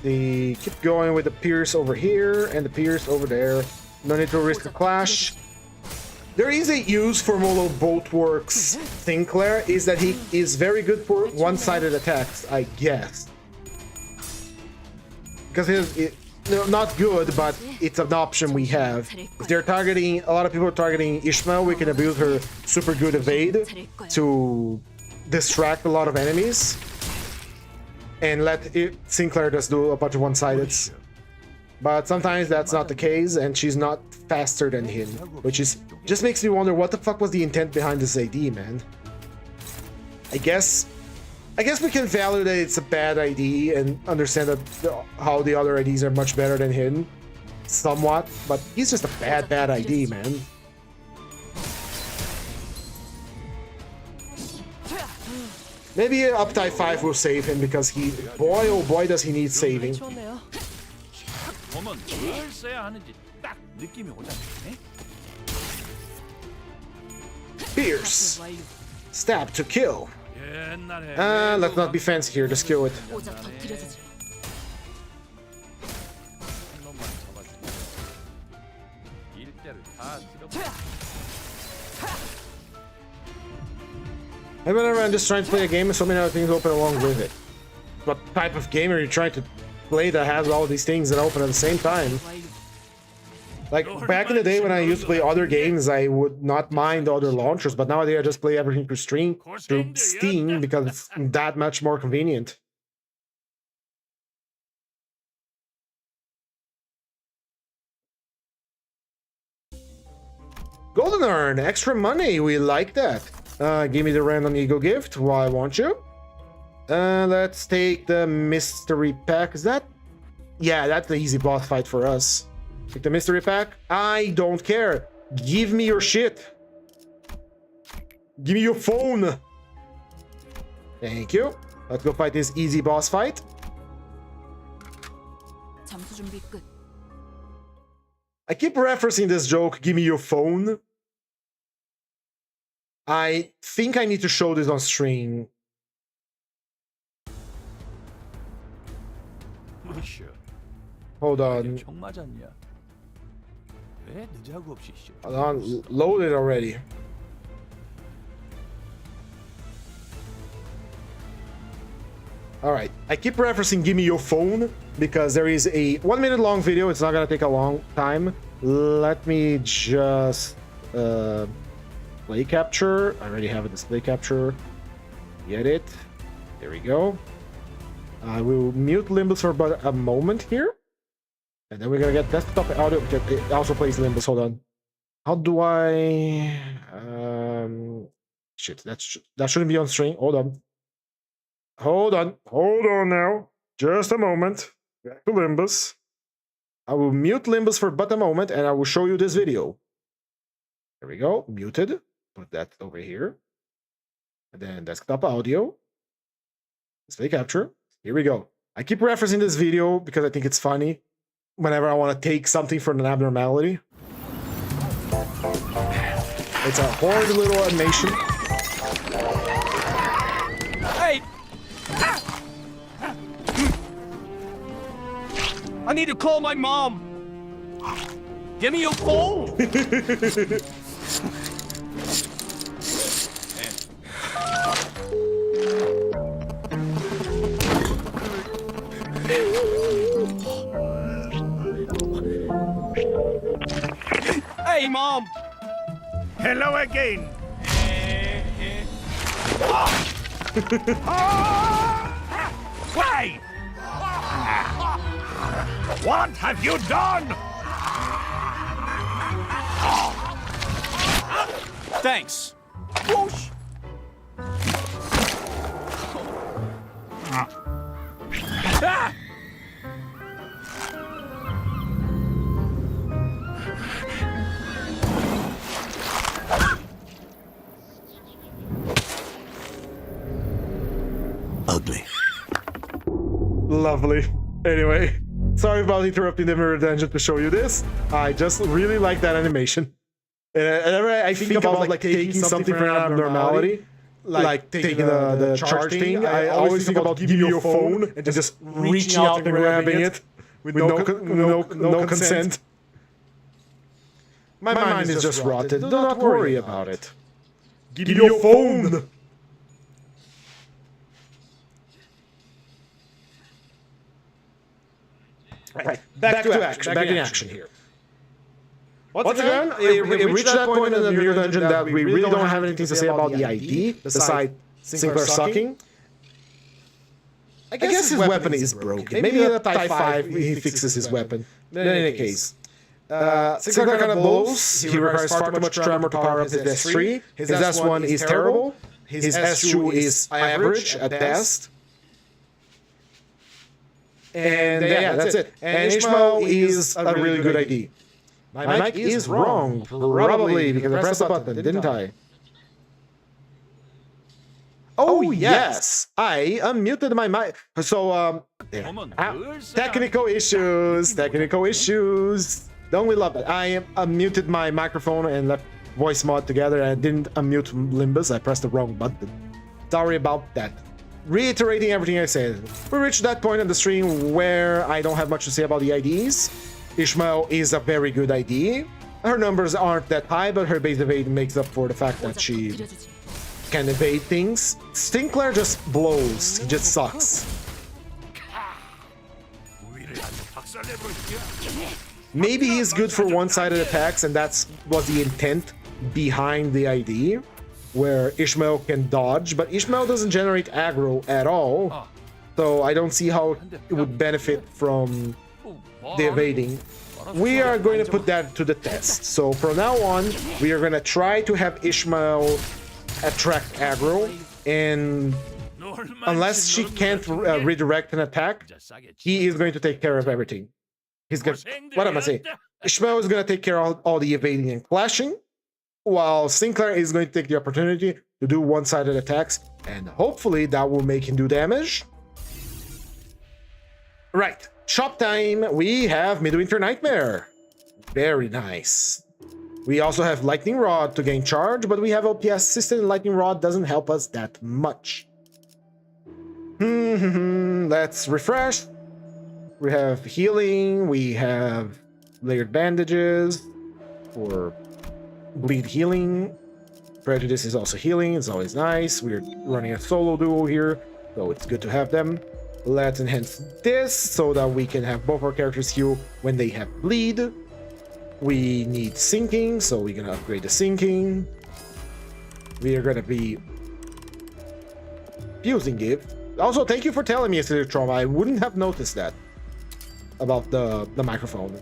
Keep going with the Pierce over here and the Pierce over there. No need to risk a clash. There is a use for Molar Boatworks Sinclair, is that he is very good for one-sided attacks, I guess. Because not good, but it's an option we have. If they're targeting, a lot of people are targeting Ishmael, we can abuse her super good evade to distract a lot of enemies. And let Sinclair just do a bunch of one-sideds. But sometimes that's not the case, and she's not faster than him, which is just makes me wonder what the fuck was the intent behind this AD, man. I guess I guess we can value that it's a bad ID and understand that how the other IDs are much better than him. Somewhat, but he's just a bad ID, man. Maybe Uptide 5 will save him because he, boy oh boy does he need saving. 좋네요. 보면 뭘 써야 하는지 딱 느낌이 오잖아요. Pierce. Stab to kill. 옛날에 Let's not be fancy here, just kill it. 오작 터뜨려주지. 한 놈만 잡아주면 일대를 다 들어. And whenever I'm just trying to play a game, so many other things open along with it. What type of game are you trying to play that has all these things that open at the same time? Like, back in the day when I used to play other games, I would not mind the other launchers, but nowadays I just play everything through Steam because it's that much more convenient. Golden Urn, extra money, we like that. Give me the random ego gift, why won't you? Let's take the mystery pack. Is that? Yeah, that's the easy boss fight for us. Take the mystery pack. I don't care. Give me your shit. Give me your phone. Thank you. Let's go fight this easy boss fight. 잠수 준비 끝. I keep referencing this joke, give me your phone. I think I need to show this on stream. Hold on. 총 맞았냐? 왜 늦자고 없이 Hold on, loaded already. Alright, I keep referencing give me your phone because there is a 1 minute long video. It's not gonna take a long time. Let me just display capture. I already have a display capture. Get it. There we go. I will mute Limbus for about a moment here. And then we're gonna get desktop audio. It also plays Limbus. Hold on. How do I shit, that shouldn't be on stream. Hold on. Hold on now. Just a moment. Back to Limbus. I will mute Limbus for but a moment and I will show you this video. There we go. Muted. Put that over here. And then desktop audio. Display capture. Here we go. I keep referencing this video because I think it's funny whenever I want to take something for an abnormality. It's a horrid little animation. Hey! I need to call my mom. Give me your phone. Hey, mom. Hello again. Why? What have you done? Thanks. Whoosh. Ah! Ugly. Lovely. Anyway, sorry about interrupting the mirror dungeon to show you this. I just really like that animation. And whenever I think about like taking something for an abnormality, like taking the charge thing, I always think about giving you your phone and just reaching out and grabbing it with no consent. My mind is just rotted. Do not worry about it. Give me your phone! Right, back in action here. Once again, we reached that point in the mirror dungeon that we really don't have anything to say about the ID, besides Sinclair sucking. I guess his weapon is broken. Maybe in the Type 5 he fixes his weapon. In any case. Sinclair kind of blows. He requires far too much tremor to power up his S3. His S1 is terrible. His S2 is average at best. And yeah, that's it. And Ishmael is a really good ID. My mic is wrong, probably because I pressed the button, didn't I? Oh yes, I unmuted my mic. So technical issues. Don't we love it? I unmuted my microphone and left voice mod together, and I didn't unmute Limbus. I pressed the wrong button. Sorry about that. Reiterating everything I said, we reached that point in the stream where I don't have much to say about the IDs. Ishmael is a very good ID. Her numbers aren't that high, but her base evade makes up for the fact that she can evade things. Stinkler just blows. He just sucks. Maybe he's good for one-sided attacks, and that's was the intent behind the ID, where Ishmael can dodge, but Ishmael doesn't generate aggro at all, so I don't see how it would benefit from the evading. We are going to put that to the test. So from now on, we are going to try to have Ishmael attract aggro, and unless she can't redirect an attack, he is going to take care of everything. He's going to, what am I saying? Ishmael is going to take care of all the evading and clashing, while Sinclair is going to take the opportunity to do one-sided attacks, and hopefully that will make him do damage. Right, shop time. We have Midwinter Nightmare. Very nice. We also have Lightning Rod to gain charge, but we have OPS assistant, and Lightning Rod doesn't help us that much. Let's refresh. We have healing, we have layered bandages for bleed healing. Prejudice is also healing, it's always nice. We're running a solo duo here, so it's good to have them. Let's enhance this so that we can have both our characters heal when they have bleed. We need sinking, so we're gonna upgrade the sinking. We are gonna be fusing gift. Also, thank you for telling me yesterday, Trauma. I wouldn't have noticed that about the microphone.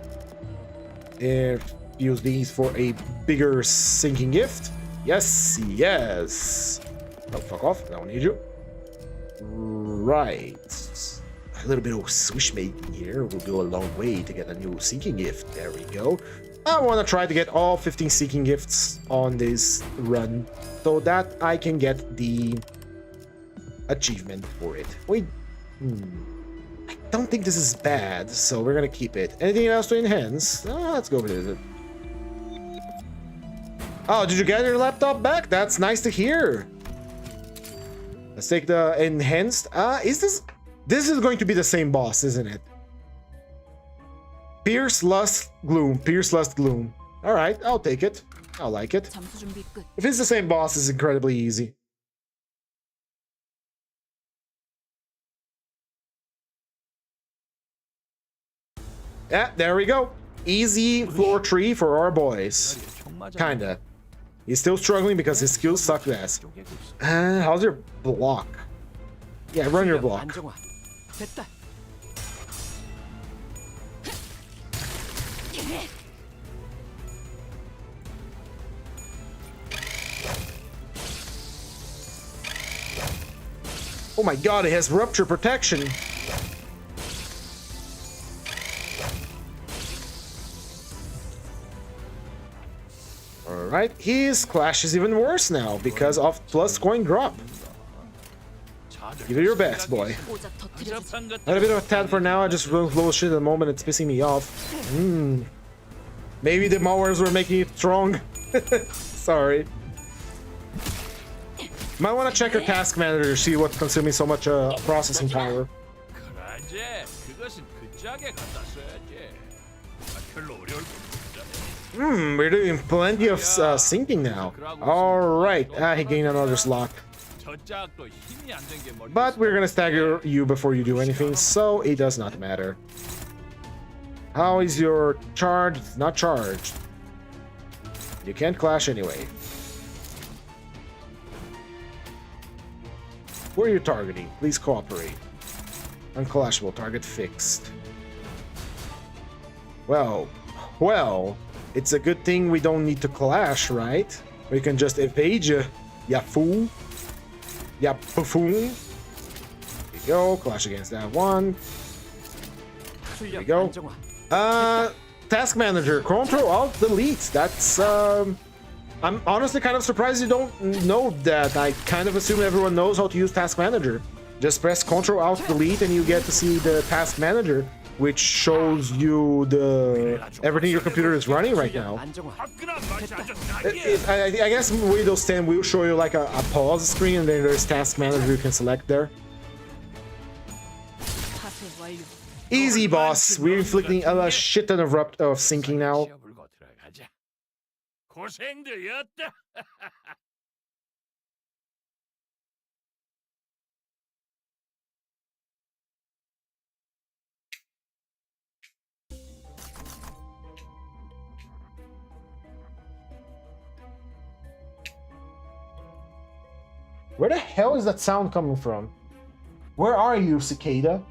If use these for a bigger sinking gift. Yes, yes. Oh, fuck off. I don't need you. Right. A little bit of swish making here will go a long way to get a new sinking gift. There we go. I want to try to get all 15 sinking gifts on this run so that I can get the achievement for it. Wait. I don't think this is bad, so we're gonna keep it. Anything else to enhance? Let's go with it. Oh, did you get your laptop back? That's nice to hear. Let's take the enhanced. This is going to be the same boss, isn't it? Pierce, Lust, Gloom. Pierce, Lust, Gloom. All right, I'll take it. I like it. If it's the same boss, it's incredibly easy. Yeah, there we go. Easy floor tree for our boys. Kinda. He's still struggling because his skills suck ass. How's your block? Yeah, run your block. Oh my god, it has rupture protection. Alright, his clash is even worse now because of plus coin drop. Give it your best, boy. Had a bit of a tad for now, I just wrote low shit at the moment, it's pissing me off. Maybe the malwares were making it strong. Sorry. Might want to check your task manager to see what's consuming so much processing power. We're doing plenty of sinking now. Alright, he gained another slot. But we're gonna stagger you before you do anything, so it does not matter. How is your charge? It's not charged. You can't clash anyway. Who are you targeting? Please cooperate. Unclashable, target fixed. Well, it's a good thing we don't need to clash, right? We can just evade you, ya fool. Yeah, buffoon. There you go. Clash against that one. There you go. Task manager. Control Alt Delete. That's I'm honestly kind of surprised you don't know that. I kind of assume everyone knows how to use task manager. Just press Ctrl Alt Delete and you get to see the task manager, which shows you the everything your computer is running right now. I guess Windows 10 will show you like a pause screen, and then there's task manager you can select there. Easy, boss. We're inflicting a shit ton of sinking now. 고생들이었다. Where the hell is that sound coming from? Where are you, cicada?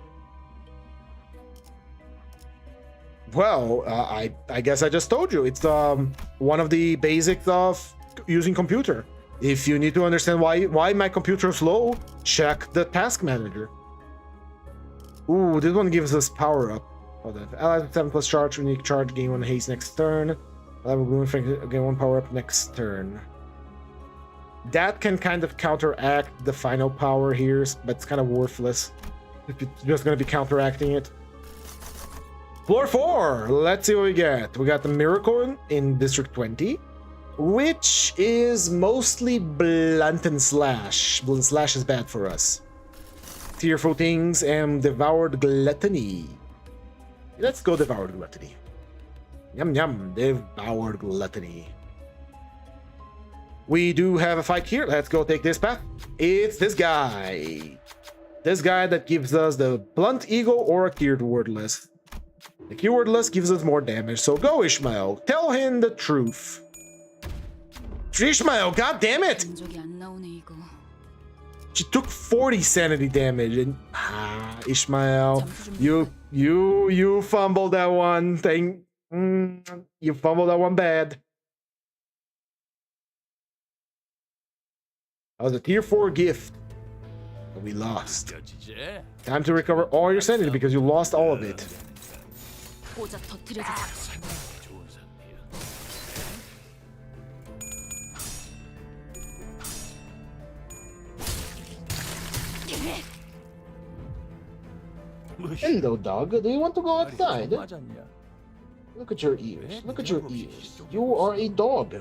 Well, I guess I just told you. It's one of the basics of using computer. If you need to understand why my computer is slow, check the task manager. Ooh, this one gives us power up. Hold on. Allied 7 plus charge, unique charge, gain 1 haste next turn. Gain 1 power up next turn. That can kind of counteract the final power here, but it's kind of worthless. If it's just going to be counteracting it. Floor 4, let's see what we get. We got the Miracle in District 20, which is mostly Blunt and Slash. Blunt and Slash is bad for us. Tearful Things and Devoured Gluttony. Let's go Devoured Gluttony. Yum yum, Devoured Gluttony. We do have a fight here. Let's go take this path. It's this guy. This guy that gives us the Blunt Eagle or a Tiered Wordless. The keywordless gives us more damage, so go Ishmael. Tell him the truth. Ishmael, god damn it! She took 40 sanity damage and Ishmael, you fumbled that one thing. You fumbled that one bad. That was a tier 4 gift. But we lost. Time to recover all your sanity because you lost all of it. Hello, dog. Do you want to go outside? Look at your ears. Look at your ears. You are a dog.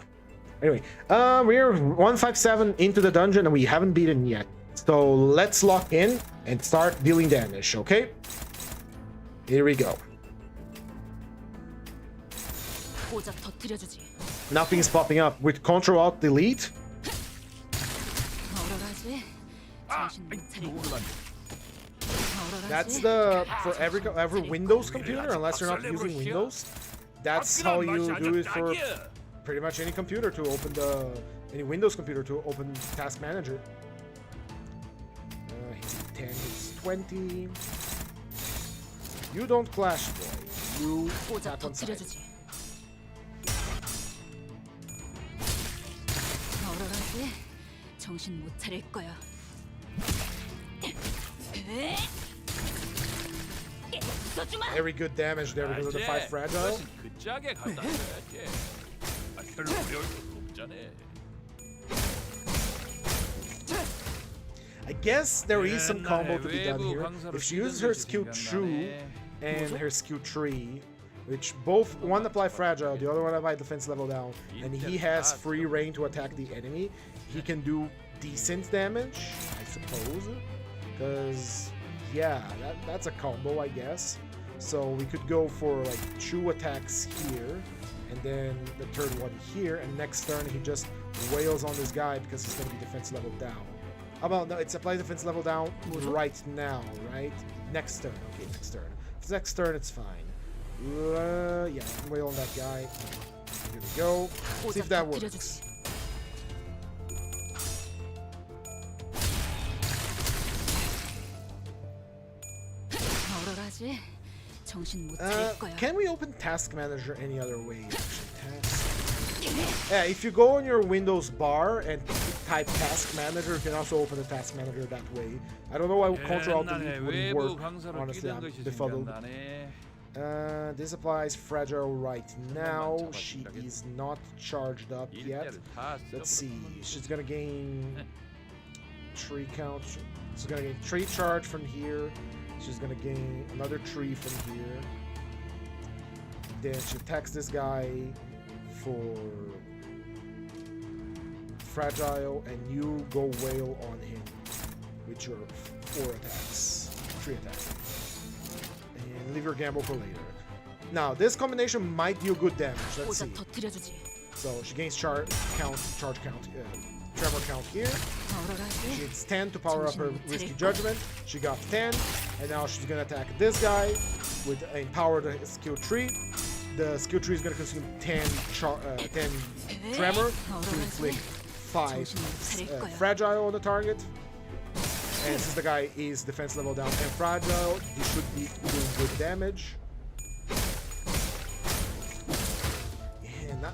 Anyway, we're 157 into the dungeon and we haven't beaten yet. So let's lock in and start dealing damage, okay? Here we go. Nothing's popping up. With Ctrl Alt Delete. That's the for every Windows computer, unless you're not using Windows. That's how you do it for pretty much any computer to open any Windows computer to open Task Manager. He's 10, he's 20. You don't clash, boy. You tap on side. Very good damage there because of the 5 fragile. I guess there is some combo to be done here. If she uses her skill 2 and her skill 3, which both one apply fragile, the other one apply defense level down, and he has free reign to attack the enemy, he can do decent damage, I suppose. Because yeah, that's a combo, I guess. So we could go for like 2 attacks here, and then the third one here, and next turn he just wails on this guy because he's gonna be defense level down. How about no? It's apply defense level down right now, right? Next turn, okay, next turn. If it's next turn, it's fine. Yeah, wail on that guy. Here we go. See if that works. Can we open Task Manager any other way? Yeah, if you go on your Windows bar and type task manager, you can also open the task manager that way. I don't know why Ctrl Alt 옛날에 Delete wouldn't 외부 work. 강사로 Honestly, 뛰던 I'm 것이 befuddled. 생각나네. This applies fragile right now. She is not charged up yet. Let's see. She's gonna gain tree count. She's gonna gain tree charge from here. She's gonna gain another tree from here. Then she attacks this guy for fragile, and you go whale on him with your 3 attacks. And leave your gamble for later. Now, this combination might deal good damage. Let's see. So she gains charge count, tremor count here. She gets 10 to power up her risky judgment. She got 10, and now she's gonna attack this guy with a powered skill tree. The skill tree is gonna consume 10 tremor to inflict 5 fragile on the target. And since the guy is defense level down and fragile, he should be doing good damage.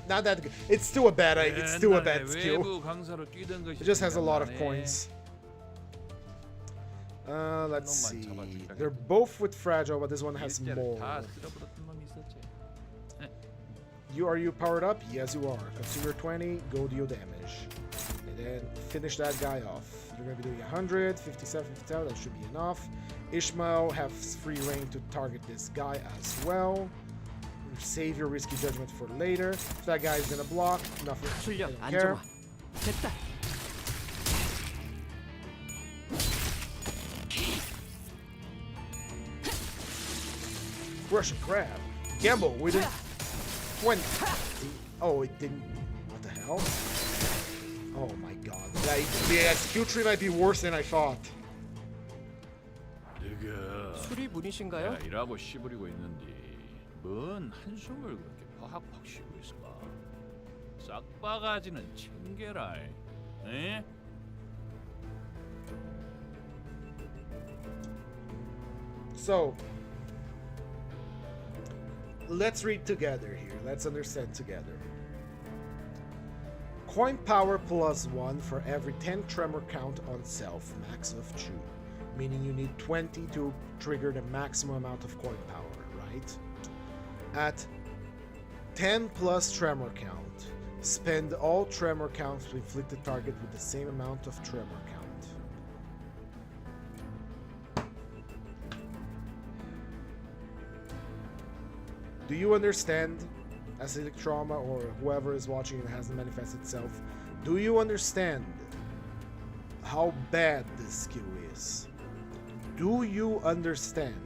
Not that good. It's still a bad skill. It just has a lot of points. Let's see. They're both with fragile, but this one has more. Are you powered up? Yes, you are. Consume your 20, go deal damage. And then finish that guy off. You're going to be doing 100, 57, 57, that should be enough. Ishmael has free reign to target this guy as well. Save your risky judgment for later. If that guy is going to block, nothing. I don't care. Russian crab. Gamble with it. 20. Oh, it didn't. What the hell? Oh my god. That skill tree might be worse than I thought. 술이 분이신가요? 내가 일하고 씨부리고 있는데 뭔 한숨을 그렇게 팍팍 쉬고 있을까? 싹바가지는 챙겨라. 에? So, let's read together here. Let's understand together. Coin power +1 for every 10 tremor count on self, max of 2. Meaning you need 20 to trigger the maximum amount of coin power, right? At 10 plus tremor count, spend all tremor counts to inflict the target with the same amount of tremor count. Do you understand, acidic trauma or whoever is watching and hasn't manifested itself, do you understand how bad this skill is? Do you understand?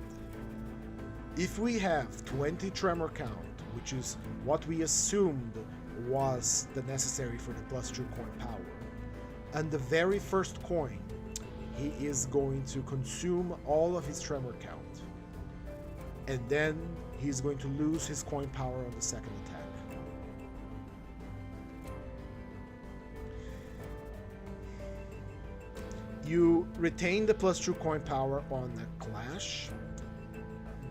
If we have 20 tremor count, which is what we assumed was the necessary for the +2 coin power, and the very first coin, he is going to consume all of his tremor count, and then he's going to lose his coin power on the second attack. You retain the +2 coin power on the clash,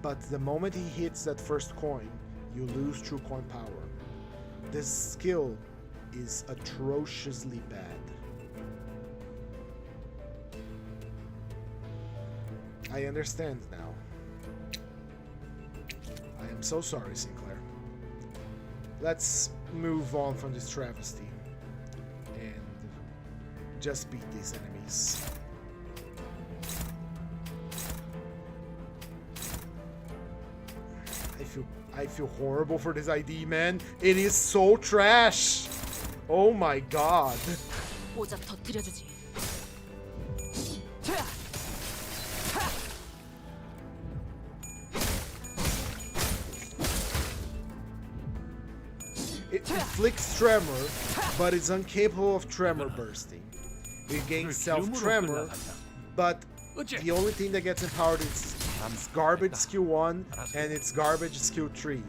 but the moment he hits that first coin, you lose 2 coin power. This skill is atrociously bad. I understand now. I am so sorry, Sinclair. Let's move on from this travesty and just beat these enemies. I feel horrible for this ID, man. It is so trash. Oh my god. 모자 터뜨려주지. It inflicts tremor, but it's incapable of tremor bursting. It gains self-tremor, but the only thing that gets empowered is its garbage skill 1 and its garbage skill 3.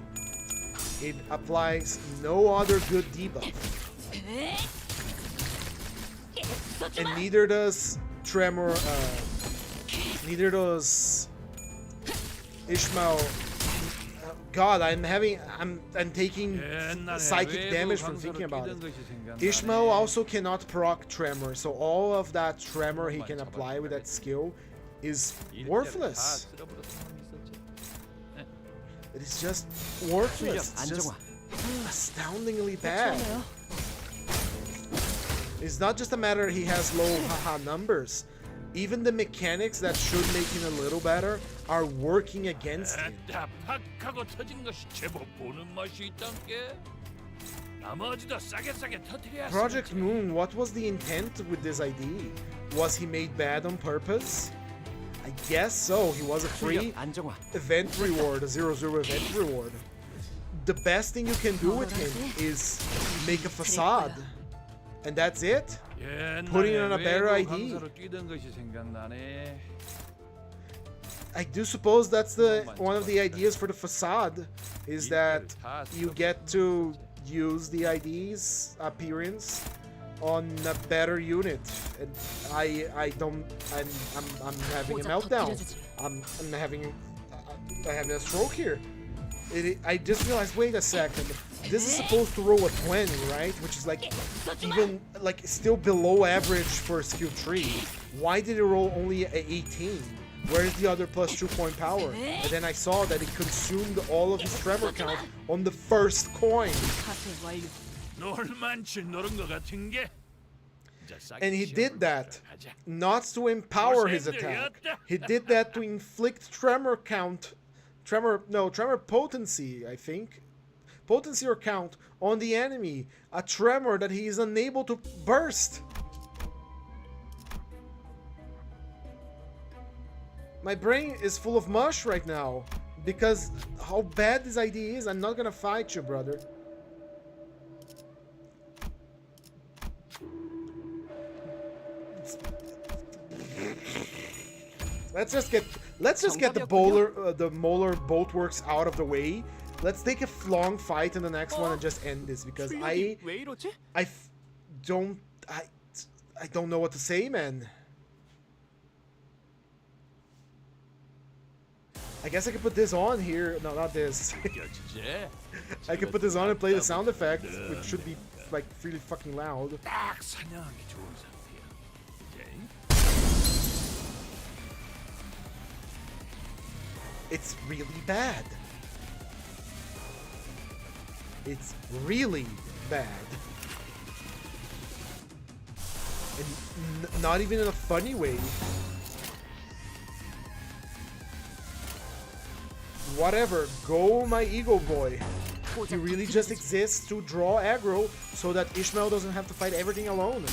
It applies no other good debuff. And neither does tremor, neither does Ishmael God, I'm taking psychic damage from thinking about it. Ishmael also cannot proc tremor, so all of that tremor he can apply with that skill is worthless. It is just worthless. It's just astoundingly bad. It's not just a matter he has low haha numbers. Even the mechanics that should make him a little better are working against him. Project Moon, what was the intent with this ID? Was he made bad on purpose? I guess so. He was a free event reward, a 0-0 event reward. The best thing you can do with him is make a facade. And that's it? Putting on a better ID. I do suppose that's one of the ideas for the facade, is that you get to use the ID's appearance on a better unit. And I'm having a meltdown. I'm having a stroke here. I just realized, wait a second, this is supposed to roll a 20, right? Which is like even like still below average for skill 3. Why did it roll only a 18? Where's the other plus 2 coin power? And then I saw that it consumed all of his tremor count on the first coin. And he did that not to empower his attack. He did that to inflict tremor count. Tremor potency, I think. Potency or count on the enemy. A tremor that he is unable to burst. My brain is full of mush right now. Because how bad this ID is, I'm not gonna fight you, brother. Let's just get the Molar Boatworks out of the way. Let's take a long fight in the next one and just end this, because I don't know what to say, man. I guess I could put this on here. No, not this. I could put this on and play the sound effect, which should be like really fucking loud. It's really bad. It's really bad. And not even in a funny way. Whatever, go my ego boy. He really just exists to draw aggro so that Ishmael doesn't have to fight everything alone.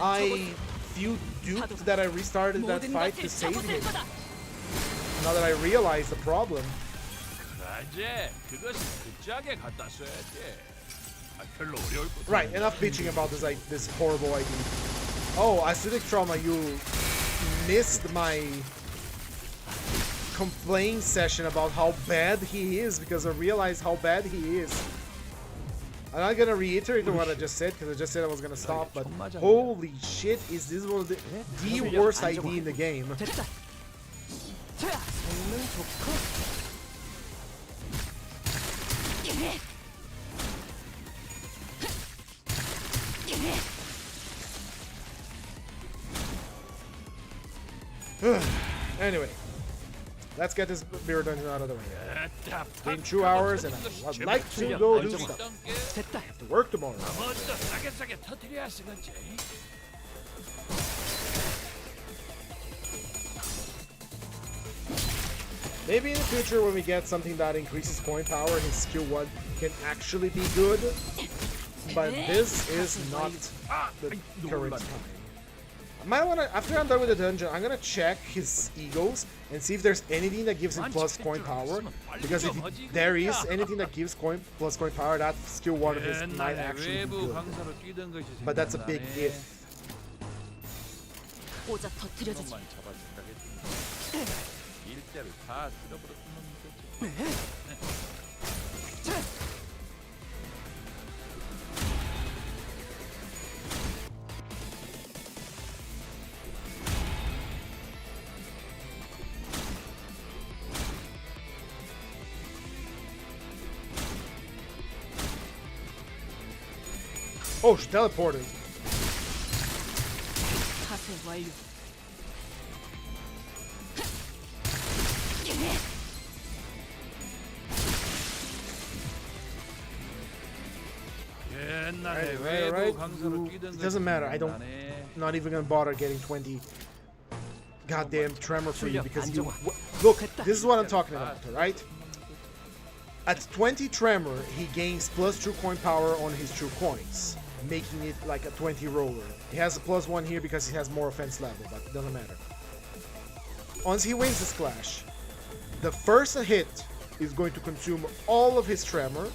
I feel duped that I restarted that fight to save him. Now that I realize the problem. Right, enough bitching about this horrible idea. Oh, acidic trauma, you missed my complaint session about how bad he is, because I realized how bad he is. I'm not gonna reiterate what I just said, because I just said I was gonna stop, but holy shit, is this one of the worst ID in the game. Anyway, let's get this mirror dungeon out of the way. It's been 2 hours and I'd like to go do stuff. I have to work tomorrow. Maybe in the future when we get something that increases coin power, his skill 1 can actually be good. But this is not the current time. I might wanna, after I'm done with the dungeon, I'm gonna check his egos and see if there's anything that gives him plus coin power. Because if there is anything that gives plus coin power, that skill 1 of his might actually be good. But that's a big if. Oh, she teleported. 파쇄 완료. 옛날에 Right. 외부 강사로 It 뛰던 doesn't matter. I don't. 나네. Not even gonna bother getting 20 goddamn tremor for you because you. 안정화. Look, this is what I'm talking about, right? At 20 tremor, he gains plus 2 coin power on his 2 coins, making it like a 20 roller. He has a plus 1 here because he has more offense level, but it doesn't matter. Once he wins this clash, the first hit is going to consume all of his tremor,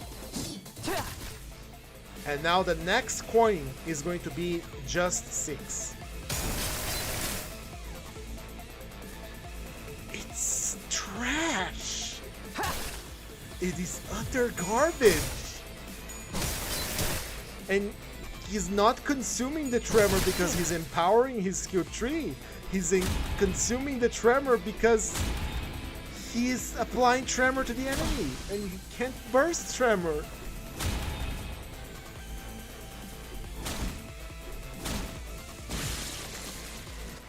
and now the next coin is going to be just 6. It's trash. It is utter garbage. And he's not consuming the tremor because he's empowering his skill tree. He's consuming the tremor because he's applying tremor to the enemy. And he can't burst tremor.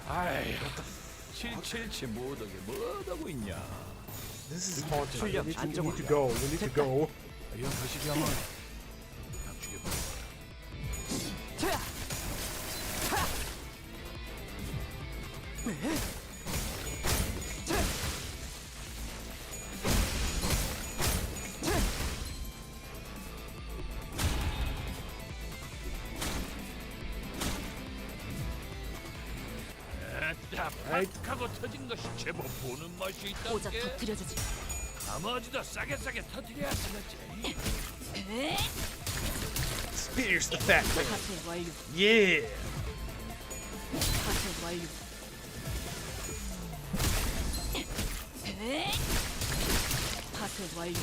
아이, 777 모덕에 뭐하고 있냐? This is haunted. We 출력 need 안정화. to go. We need to go. 이런 거시기야만 딱 죽여봐. Right. 하고 터진 것이 제법 보는 맛이 오작 있다게. 터뜨려주지. 나머지도 싸게 터뜨려야 쓰겠지. Spears the fat man. 파쇄 완료. Yeah. 파쇄 완료. 파쇄 완료.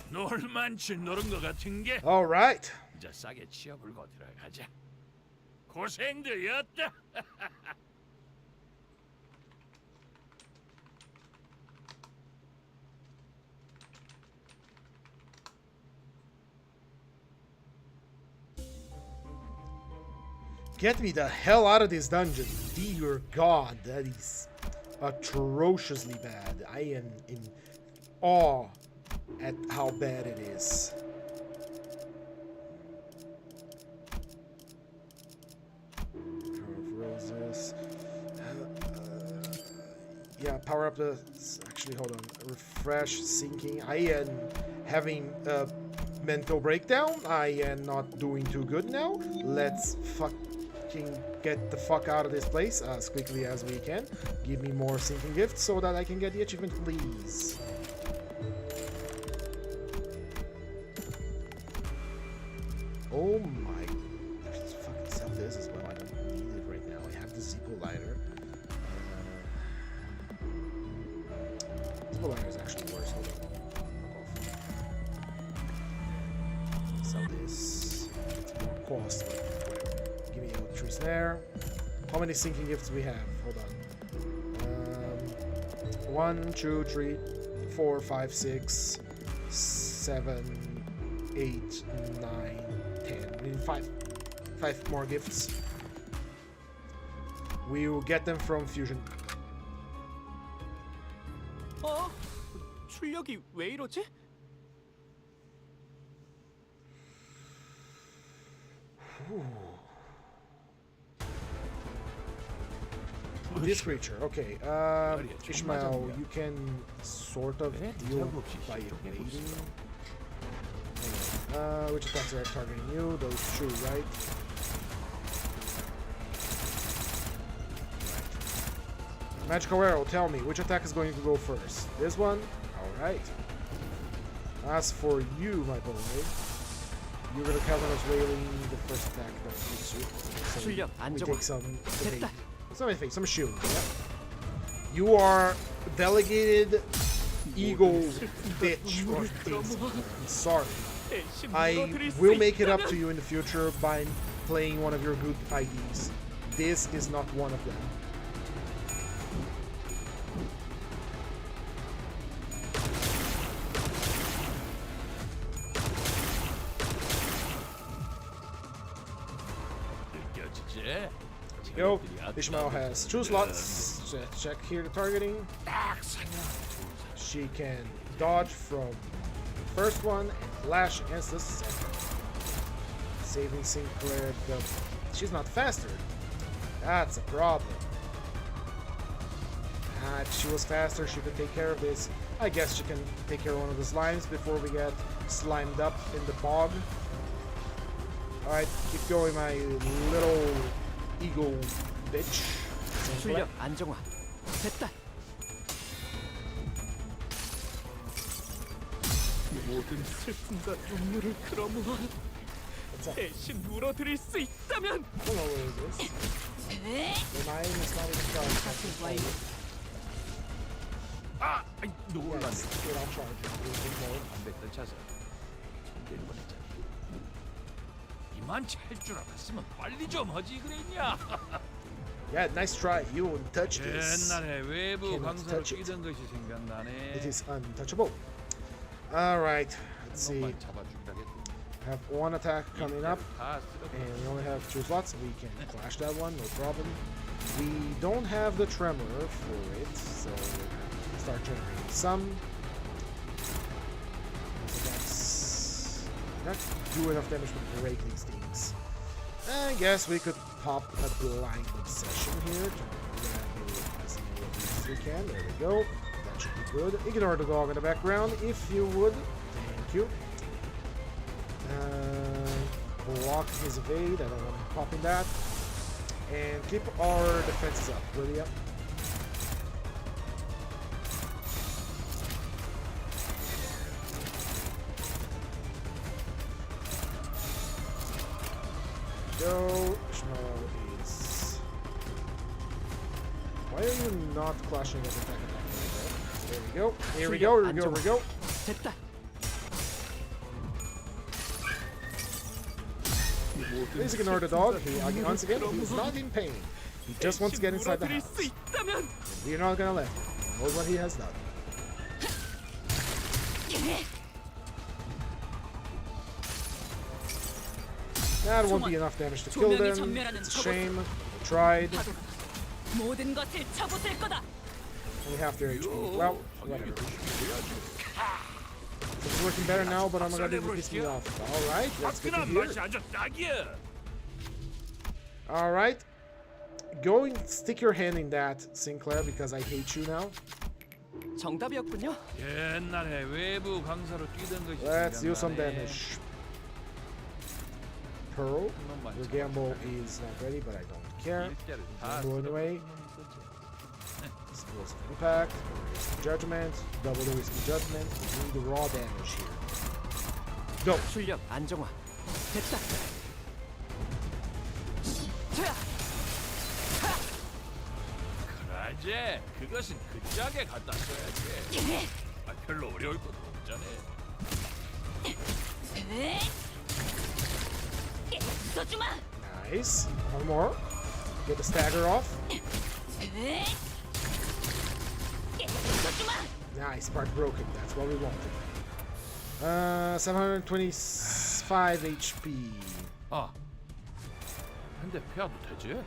놀만치 노른 것 같은 게 All right. 이제 싸게 치어불고 들어가자. 고생들였다. Get me the hell out of this dungeon. Dear God, that is atrociously bad. I am in awe at how bad it is. Crown of Roses. Yeah, power up the... Actually, hold on. Refresh, sinking. I am having a mental breakdown. I am not doing too good now. Let's fucking get the fuck out of this place as quickly as we can. Give me more sinking gifts so that I can get the achievement, please. Oh my... Let's fucking sell this as well. I don't need it right now. I have the Zippo lighter. Zippo lighter is actually worse. Hold on. Sell this. It's more cost, but whatever. Give me electricity there. How many sinking gifts do we have? Hold on. 1, 2, 3, 4, 5, 6, 7, 8, 9, 10. We need 5 more gifts. We will get them from fusion. 어? 출력이 왜 이러지? This creature, okay. Ishmael, you can sort of deal by evading. Anyway, which attacks are targeting you? Those 2, right? Right. Magical arrow, tell me, which attack is going to go first? This one? Alright. As for you, my boy, you're gonna Cavernous Wailing the first attack that hits you. So 출력 we 안정화. take some evade. 됐다. Some evade, some shield. Yeah. You are delegated eagle bitch or things. I'm sorry. I will make it up to you in the future by playing one of your good IDs. This is not one of them. 그래. Go. Ishmael has 2 slots. Check here the targeting. 딱 생각. She can dodge from the first one and flash against the second. Saving Sinclair. She's not faster. That's a problem. If she was faster, she could take care of this. I guess she can take care of one of the slimes before we get slimed up in the bog. Alright, keep going, my little ego bitch. 출력 안정화. 됐다. 모든 슬픔과 눈물을 끌어모아 대신 물어드릴 수 있다면. I don't know where it is. The mine is not even charged. 아, 아이, 놀랐네. Yes, it all charged. 담배들 차서 내릴 뻔했잖아. 이만 찰 줄 알았으면 빨리 좀 하지 그랬냐? Yeah, nice try. You won't touch this. 옛날에 외부 Cannot 강사로 touch it. 뛰던 것이 생각나네. It is untouchable. Alright, let's see. 한번만 잡아주라겠다. Have one attack coming up, 다 and we only have 2 slots. We can clash that one, no problem. We don't have the tremor for it, so we're gonna start generating some. So that's not do enough damage to break these things. I guess we could pop a blind obsession here to grab as many of these as we can. There we go. That should be good. Ignore the dog in the background if you would. Thank you. Block his evade. I don't want him popping that. And keep our defenses up, will ya? Go. Ishmael is. Why are you not clashing with attack? There we go. Here we go. Here we go. Here we go. 됐다. Please ignore the dog. Once again, he's not in pain. He just wants to get inside the house. We're not gonna let him. He knows what he has done. That won't be enough damage to kill them. It's a shame. We tried. 모든 것을 쳐부술 거다. Only half their HP. Well, whatever. It's working better now, but I'm gonna piss me off. Alright, that's good to 화끈한 hear. 맛이 아주 딱이야. Alright. Go and stick your hand in that, Sinclair, because I hate you now. 정답이었군요. 옛날에 외부 강사로 뛰던 것이 Let's do some 생각나네. damage. Pearl. Your gamble is not ready, but I don't care. 일자를 다 Gamble anyway. Skills of impact. Risky judgment. Double the risky judgment. We need the raw damage here. Go. 출력 안정화. 됐다. 그러지. 그것은 그 짝에 갖다 써야지. 아, 별로 어려울 것도 없잖아. 써주마. Nice. One more. Get the stagger off. 써주마. Nice. Part broken. That's what we wanted. 725 HP. 아, 근데 패도 되지?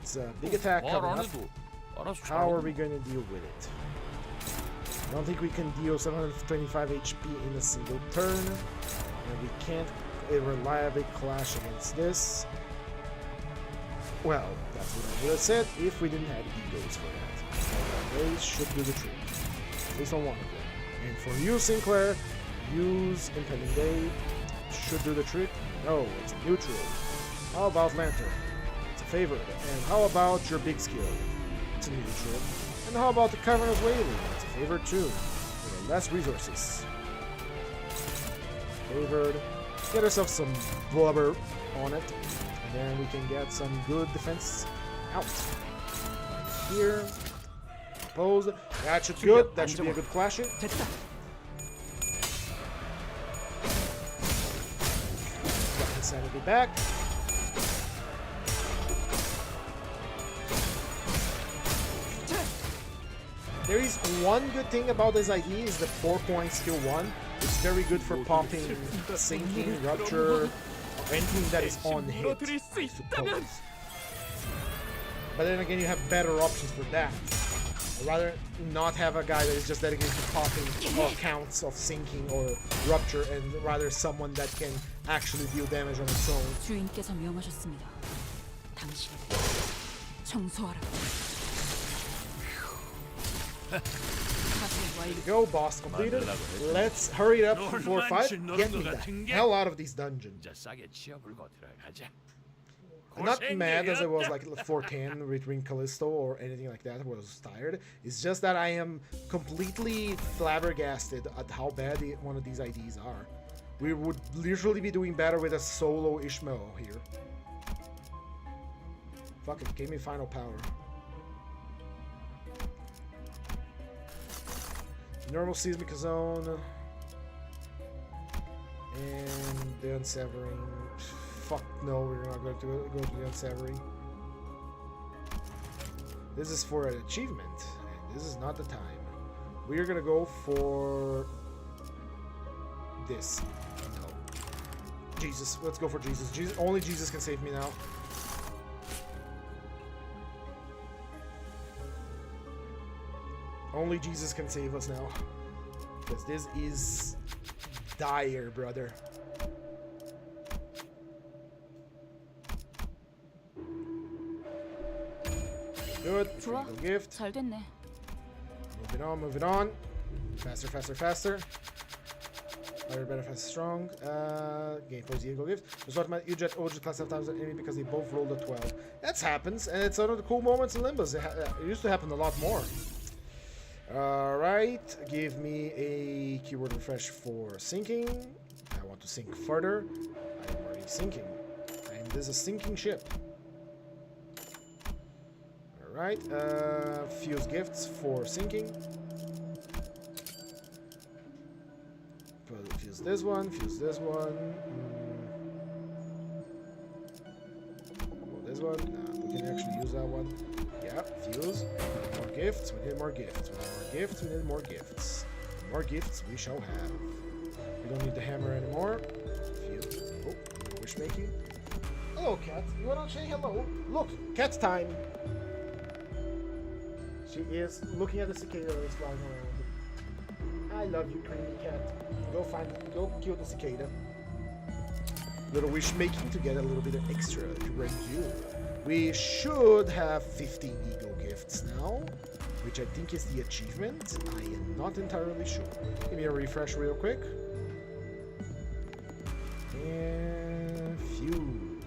It's a big attack 말 coming 안 up. 해도 알아서 How are 잘하고. we going to deal with it? I don't think we can deal 725 HP in a single turn. And we can't reliably clash against this. Well, that's what I would have said if we didn't have egos for that. They should do the trick. At least on one of them. And for you, Sinclair, use Impending Day. Should do the trick. No, it's a neutral. How about Lantern? It's a favorite. And how about your big skill? It's a neutral. And how about the Cavernous Wailing? It's a favorite too. With less resources. Favored. Get ourselves some blubber on it. And then we can get some good defense out. Here. Opposed. That should be good. That should be a good clashing. 됐다. Got insanity back. There is one good thing about this ID is the 4-point skill 1. It's very good for popping, sinking, rupture, or anything that is on hit, I suppose. But then again, you have better options for that. I'd rather not have a guy that is just dedicated to popping or counts of sinking or rupture, and rather someone that can actually deal damage on its own. 주인께서 명하셨습니다. 당신을 청소하라. There you go, boss completed. Let's hurry it up before fight. Get me the hell out of these dungeons. 진짜 싸게 치워불고 들어가자. I'm not mad as I was like 410 with Ring Callisto or anything like that. I was tired. It's just that I am completely flabbergasted at how bad one of these IDs are. We would literally be doing better with a solo Ishmael here. Fuck it, gave me final power. Normal Seismic Zone. And the Unsevering. Fuck no, we're not going to go to the Unsevering. This is for an achievement, and this is not the time. We're gonna go for this. No. Jesus, let's go for Jesus. Only Jesus can save me now. Only Jesus can save us now. Because this is dire, brother. Good. 좋아. Gift. 잘 됐네. Moving on. Faster. Better, fast, strong. Game for the Eagle Gift. Resort my Ujet Oji class 7 times the enemy because they both rolled a 12. That happens, and it's one of the cool moments in Limbus. It used to happen a lot more. Alright, give me a keyword refresh for sinking. I want to sink further. I am already sinking. And this is a sinking ship. Alright, fuse gifts for sinking. Fuse this one. This one. Nah, we can actually use that one. Yeah, fuse. More gifts. We need more gifts. We need more gifts. More gifts we shall have. We don't need the hammer anymore. Fuse. Oh, wish making. Hello, cat. You wanna say hello? Look, cat time. She is looking at the cicada that is flying around. I love you, creamy cat. Go kill the cicada. Little wish making to get a little bit of extra revenue. We should have 15 ego gifts now, which I think is the achievement. I am not entirely sure. Give me a refresh real quick. And fuse.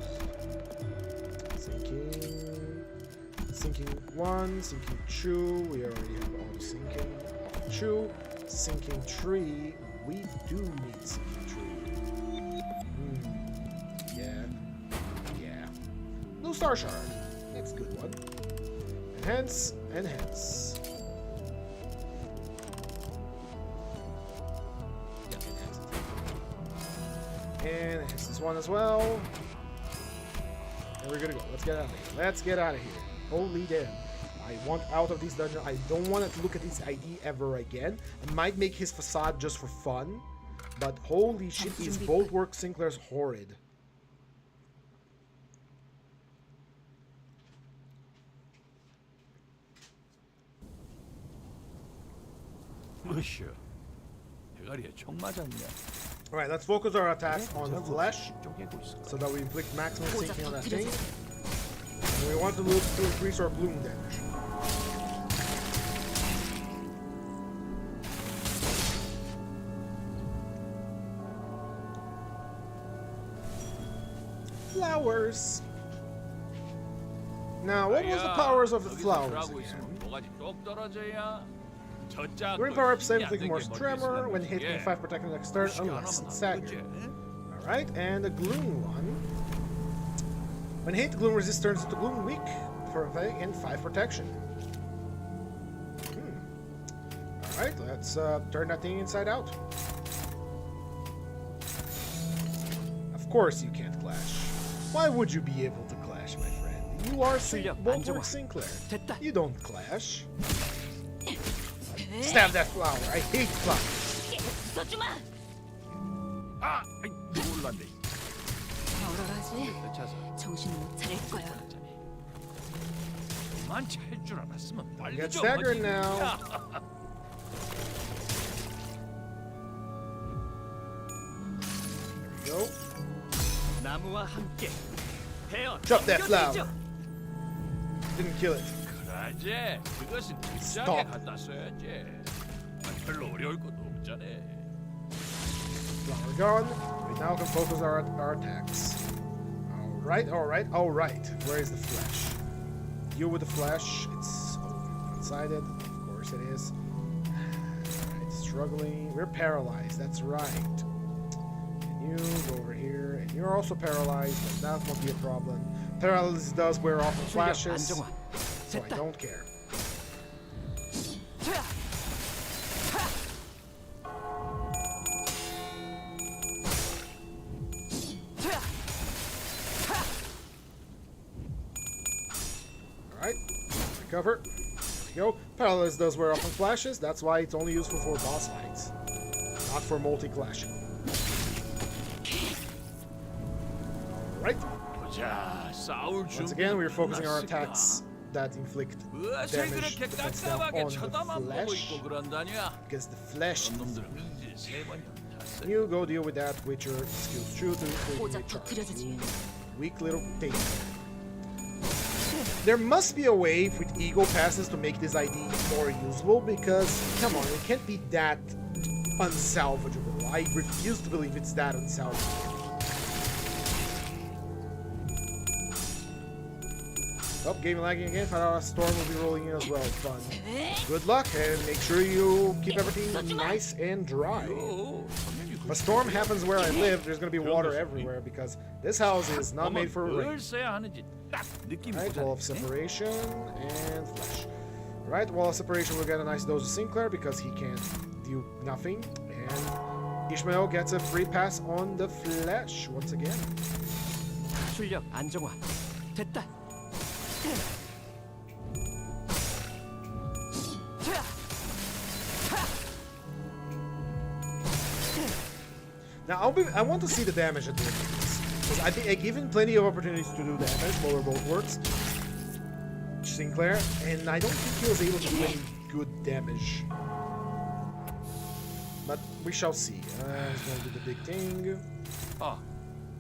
Sinking 1, sinking 2. We already have all the sinking. 2. Sinking 3. We do need sinking 3. Yeah. Blue Star Shard. That's a good one. Enhance. And enhance this one as well. And we're gonna go. Let's get out of here. Holy damn. I want out of this dungeon. I don't want to look at his ID ever again. I might make his facade just for fun. But holy shit, his Boatworks Sinclair's horrid. 으쌰. 대가리에 총 맞았냐? Alright, let's focus our attacks on the flesh so that we inflict maximum sinking on that thing. And we want to increase our bloom damage. Flowers. Now, what was the powers of the flowers again? Green power up 7 more tremor when hit in 5 protecting next turn unless it's staggered. Alright, and the gloom one. When hit, gloom resist turns into gloom weak for and 5 protection. Alright, let's turn that thing inside out. Of course you can't clash. Why would you be able to clash, my friend? You are Boatworks Sinclair. You don't clash. Stab that flower. I hate flowers. 아, 놀랐네. 얼얼하지? 정신 못 차릴 거야. 그만 찰 줄 알았으면 빨리 Get 좀 staggered 하지. now. 야, Go. 나무와 함께 베어 Drop that flower. 넘겨주죠. Didn't kill it. 그러지. 그것은 뒷장에 Stop. 갖다 써야지. 별로 어려울 것도 없잖아. Flower gone. We now can focus our attacks. Alright, alright, alright. Where is the flesh? Deal with the flesh. It's one-sided. Of course it is. Alright, struggling. We're paralyzed. That's right. And you go over here. And you're also paralyzed, but that won't be a problem. Paralysis does wear off in flashes, so I don't care. Alright, recover. There we go. Paralysis does wear off in flashes, that's why it's only useful for boss fights, not for multi-clashing. Alright. 보자. 싸울 Once 준비 again, we're focusing our 끝났을까? attacks that inflict 무엇을 damage 그렇게 defense down 깝깝하게 on the 쳐다만 보고 flesh, 있고 그런다냐? because the flesh. 전 놈들은 이제 세 번이나 탔어. You go deal with that with your skills true to 오작 charge. 터뜨려주지. Weak little thing. There must be a way with Eagle passes to make this ID more usable because, come on, it can't be that unsalvageable. I refuse to believe it's that unsalvageable. Oh, game lagging again. Find out a storm will be rolling in as well. Fun. Good luck and make sure you keep everything nice and dry. If a storm happens where I live, there's gonna be water everywhere because this house is not made for rain. 뭘 써야 하는지 딱 느낌이 Right, wall of 오잖아. separation and flesh. Right, wall of separation will get a nice dose of Sinclair because he can't do nothing. And Ishmael gets a free pass on the flesh once again. 출력 안정화 됐다. Now I want to see the damage at the end of this because I think I given plenty of opportunities to do damage. Molar Boatworks, Sinclair, and I don't think he was able to do any good damage. But we shall see. He's going to do the big thing. 아,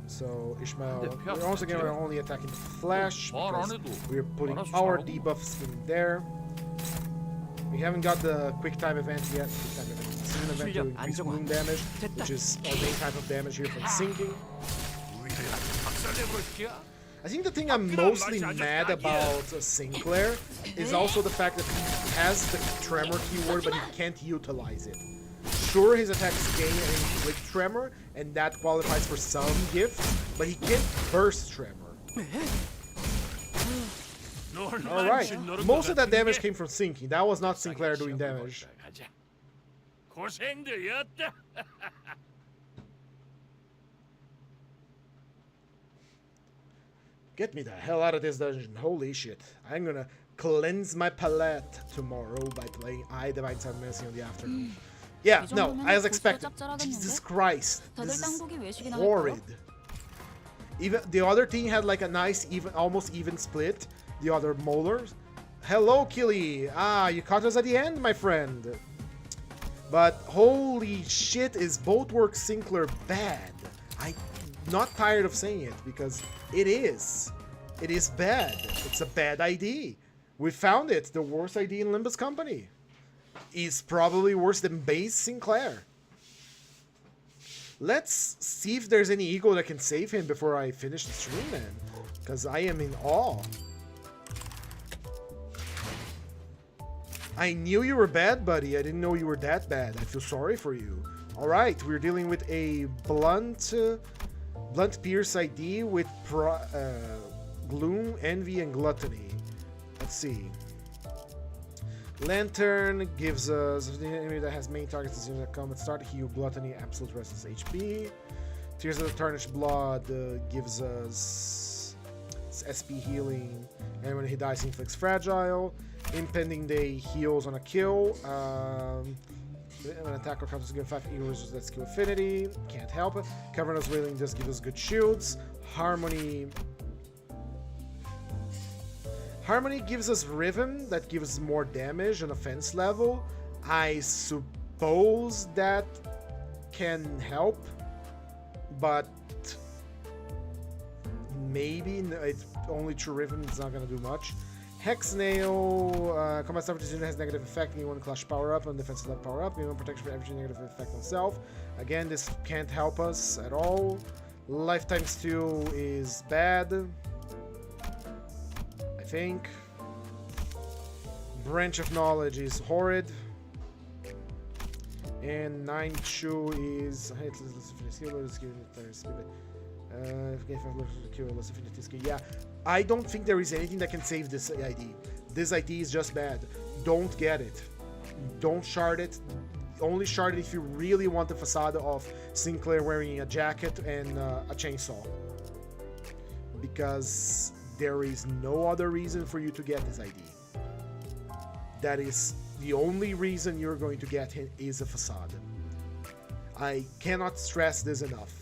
So Ishmael, 근데 we're once again we're only attacking the flesh 말 안 because 해도 we're putting 알아서 our 잘하고. debuffs in there. We haven't got the quick time event yet. Quick time event. Season event to increase wound damage, which is our main type of damage here from sinking. 박살내버릴게야. I think the thing I'm mostly mad about Sinclair is also the fact that he has the tremor keyword, but he can't utilize it. Sure, his attacks gain and inflict tremor, and that qualifies for some gift, but he can't burst tremor. Alright, most of that damage came from sinking. That was not Sinclair doing damage. 가자. 고생들이었다. Get me the hell out of this dungeon. Holy shit. I'm gonna cleanse my palate tomorrow by playing I Divine Supremacy in the afternoon. Yeah, no, as expected. Jesus Christ. This is horrid. Even the other team had like a nice, even, almost even split. The other Molars. Hello, Killy. Ah, you caught us at the end, my friend. But holy shit, is Boatworks Sinclair bad? I'm not tired of saying it because it is. It is bad. It's a bad ID. We found it. The worst ID in Limbus Company. Is probably worse than base Sinclair. Let's see if there's any eagle that can save him before I finish the stream, man. Because I am in awe. I knew you were bad, buddy. I didn't know you were that bad. I feel sorry for you. Alright, we're dealing with a blunt pierce ID with gloom, envy, and gluttony. Let's see. Lantern gives us the enemy that has main targets as that combat start, heal, gluttony, absolute restless HP. Tears of the Tarnished Blood gives us SP healing, and when he dies, he inflicts fragile. Impending Day heals on a kill. When an attacker comes to give 5 equals that skill affinity. Can't help it. Cavernous Wailing does give us good shields. Harmony gives us Rhythm, that gives more damage on offense level. I suppose that can help, but maybe it's only true Rhythm, it's not gonna do much. Hex Nail, combat stuff unit has negative effect, anyone clash power up, and defensive level power up, anyone protection for every negative effect on self. Again, this can't help us at all. Lifetime Steal is bad, I think. Branch of Knowledge is horrid. And 9 Chu is yeah, I don't think there is anything that can save this ID. This ID is just bad. Don't get it. Don't shard it. Only shard it if you really want the facade of Sinclair wearing a jacket and a chainsaw. Because there is no other reason for you to get this ID. That is the only reason you're going to get him is a facade. I cannot stress this enough.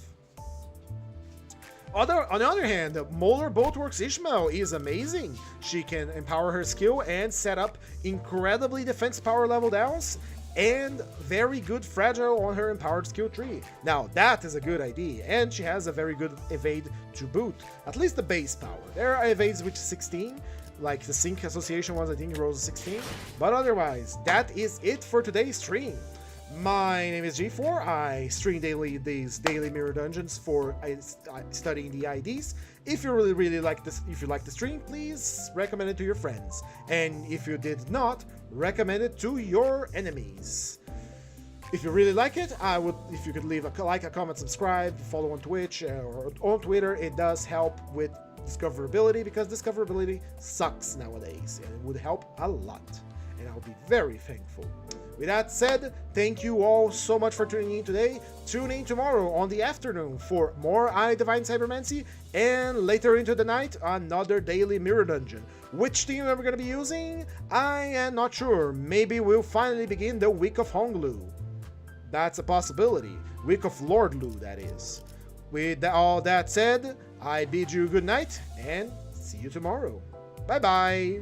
On the other hand, Molar Boatworks Ishmael is amazing. She can empower her skill and set up incredibly defense power level downs and very good fragile on her empowered skill tree. Now that is a good ID, and she has a very good evade to boot. At least the base power. There are evades which is 16, like the Sync Association was, I think, rolls 16. But otherwise, that is it for today's stream. My name is G4. I stream daily these daily mirror dungeons for studying the IDs. If you really like this, if you like the stream, please recommend it to your friends. And if you did not, recommend it to your enemies. If you really like it, I would, if you could leave a like, a comment, subscribe, follow on Twitch or on Twitter. It does help with discoverability, because discoverability sucks nowadays, and it would help a lot, and I'll be very thankful. With that said, thank you all so much for tuning in today. Tune in tomorrow on the afternoon for more I Divine Cybermancy, and later into the night, another daily mirror dungeon. Which team are we going to be using? I am not sure. Maybe we'll finally begin the Week of Honglu. That's a possibility. Week of Lord Lu, that is. With all that said, I bid you good night, and see you tomorrow. Bye-bye.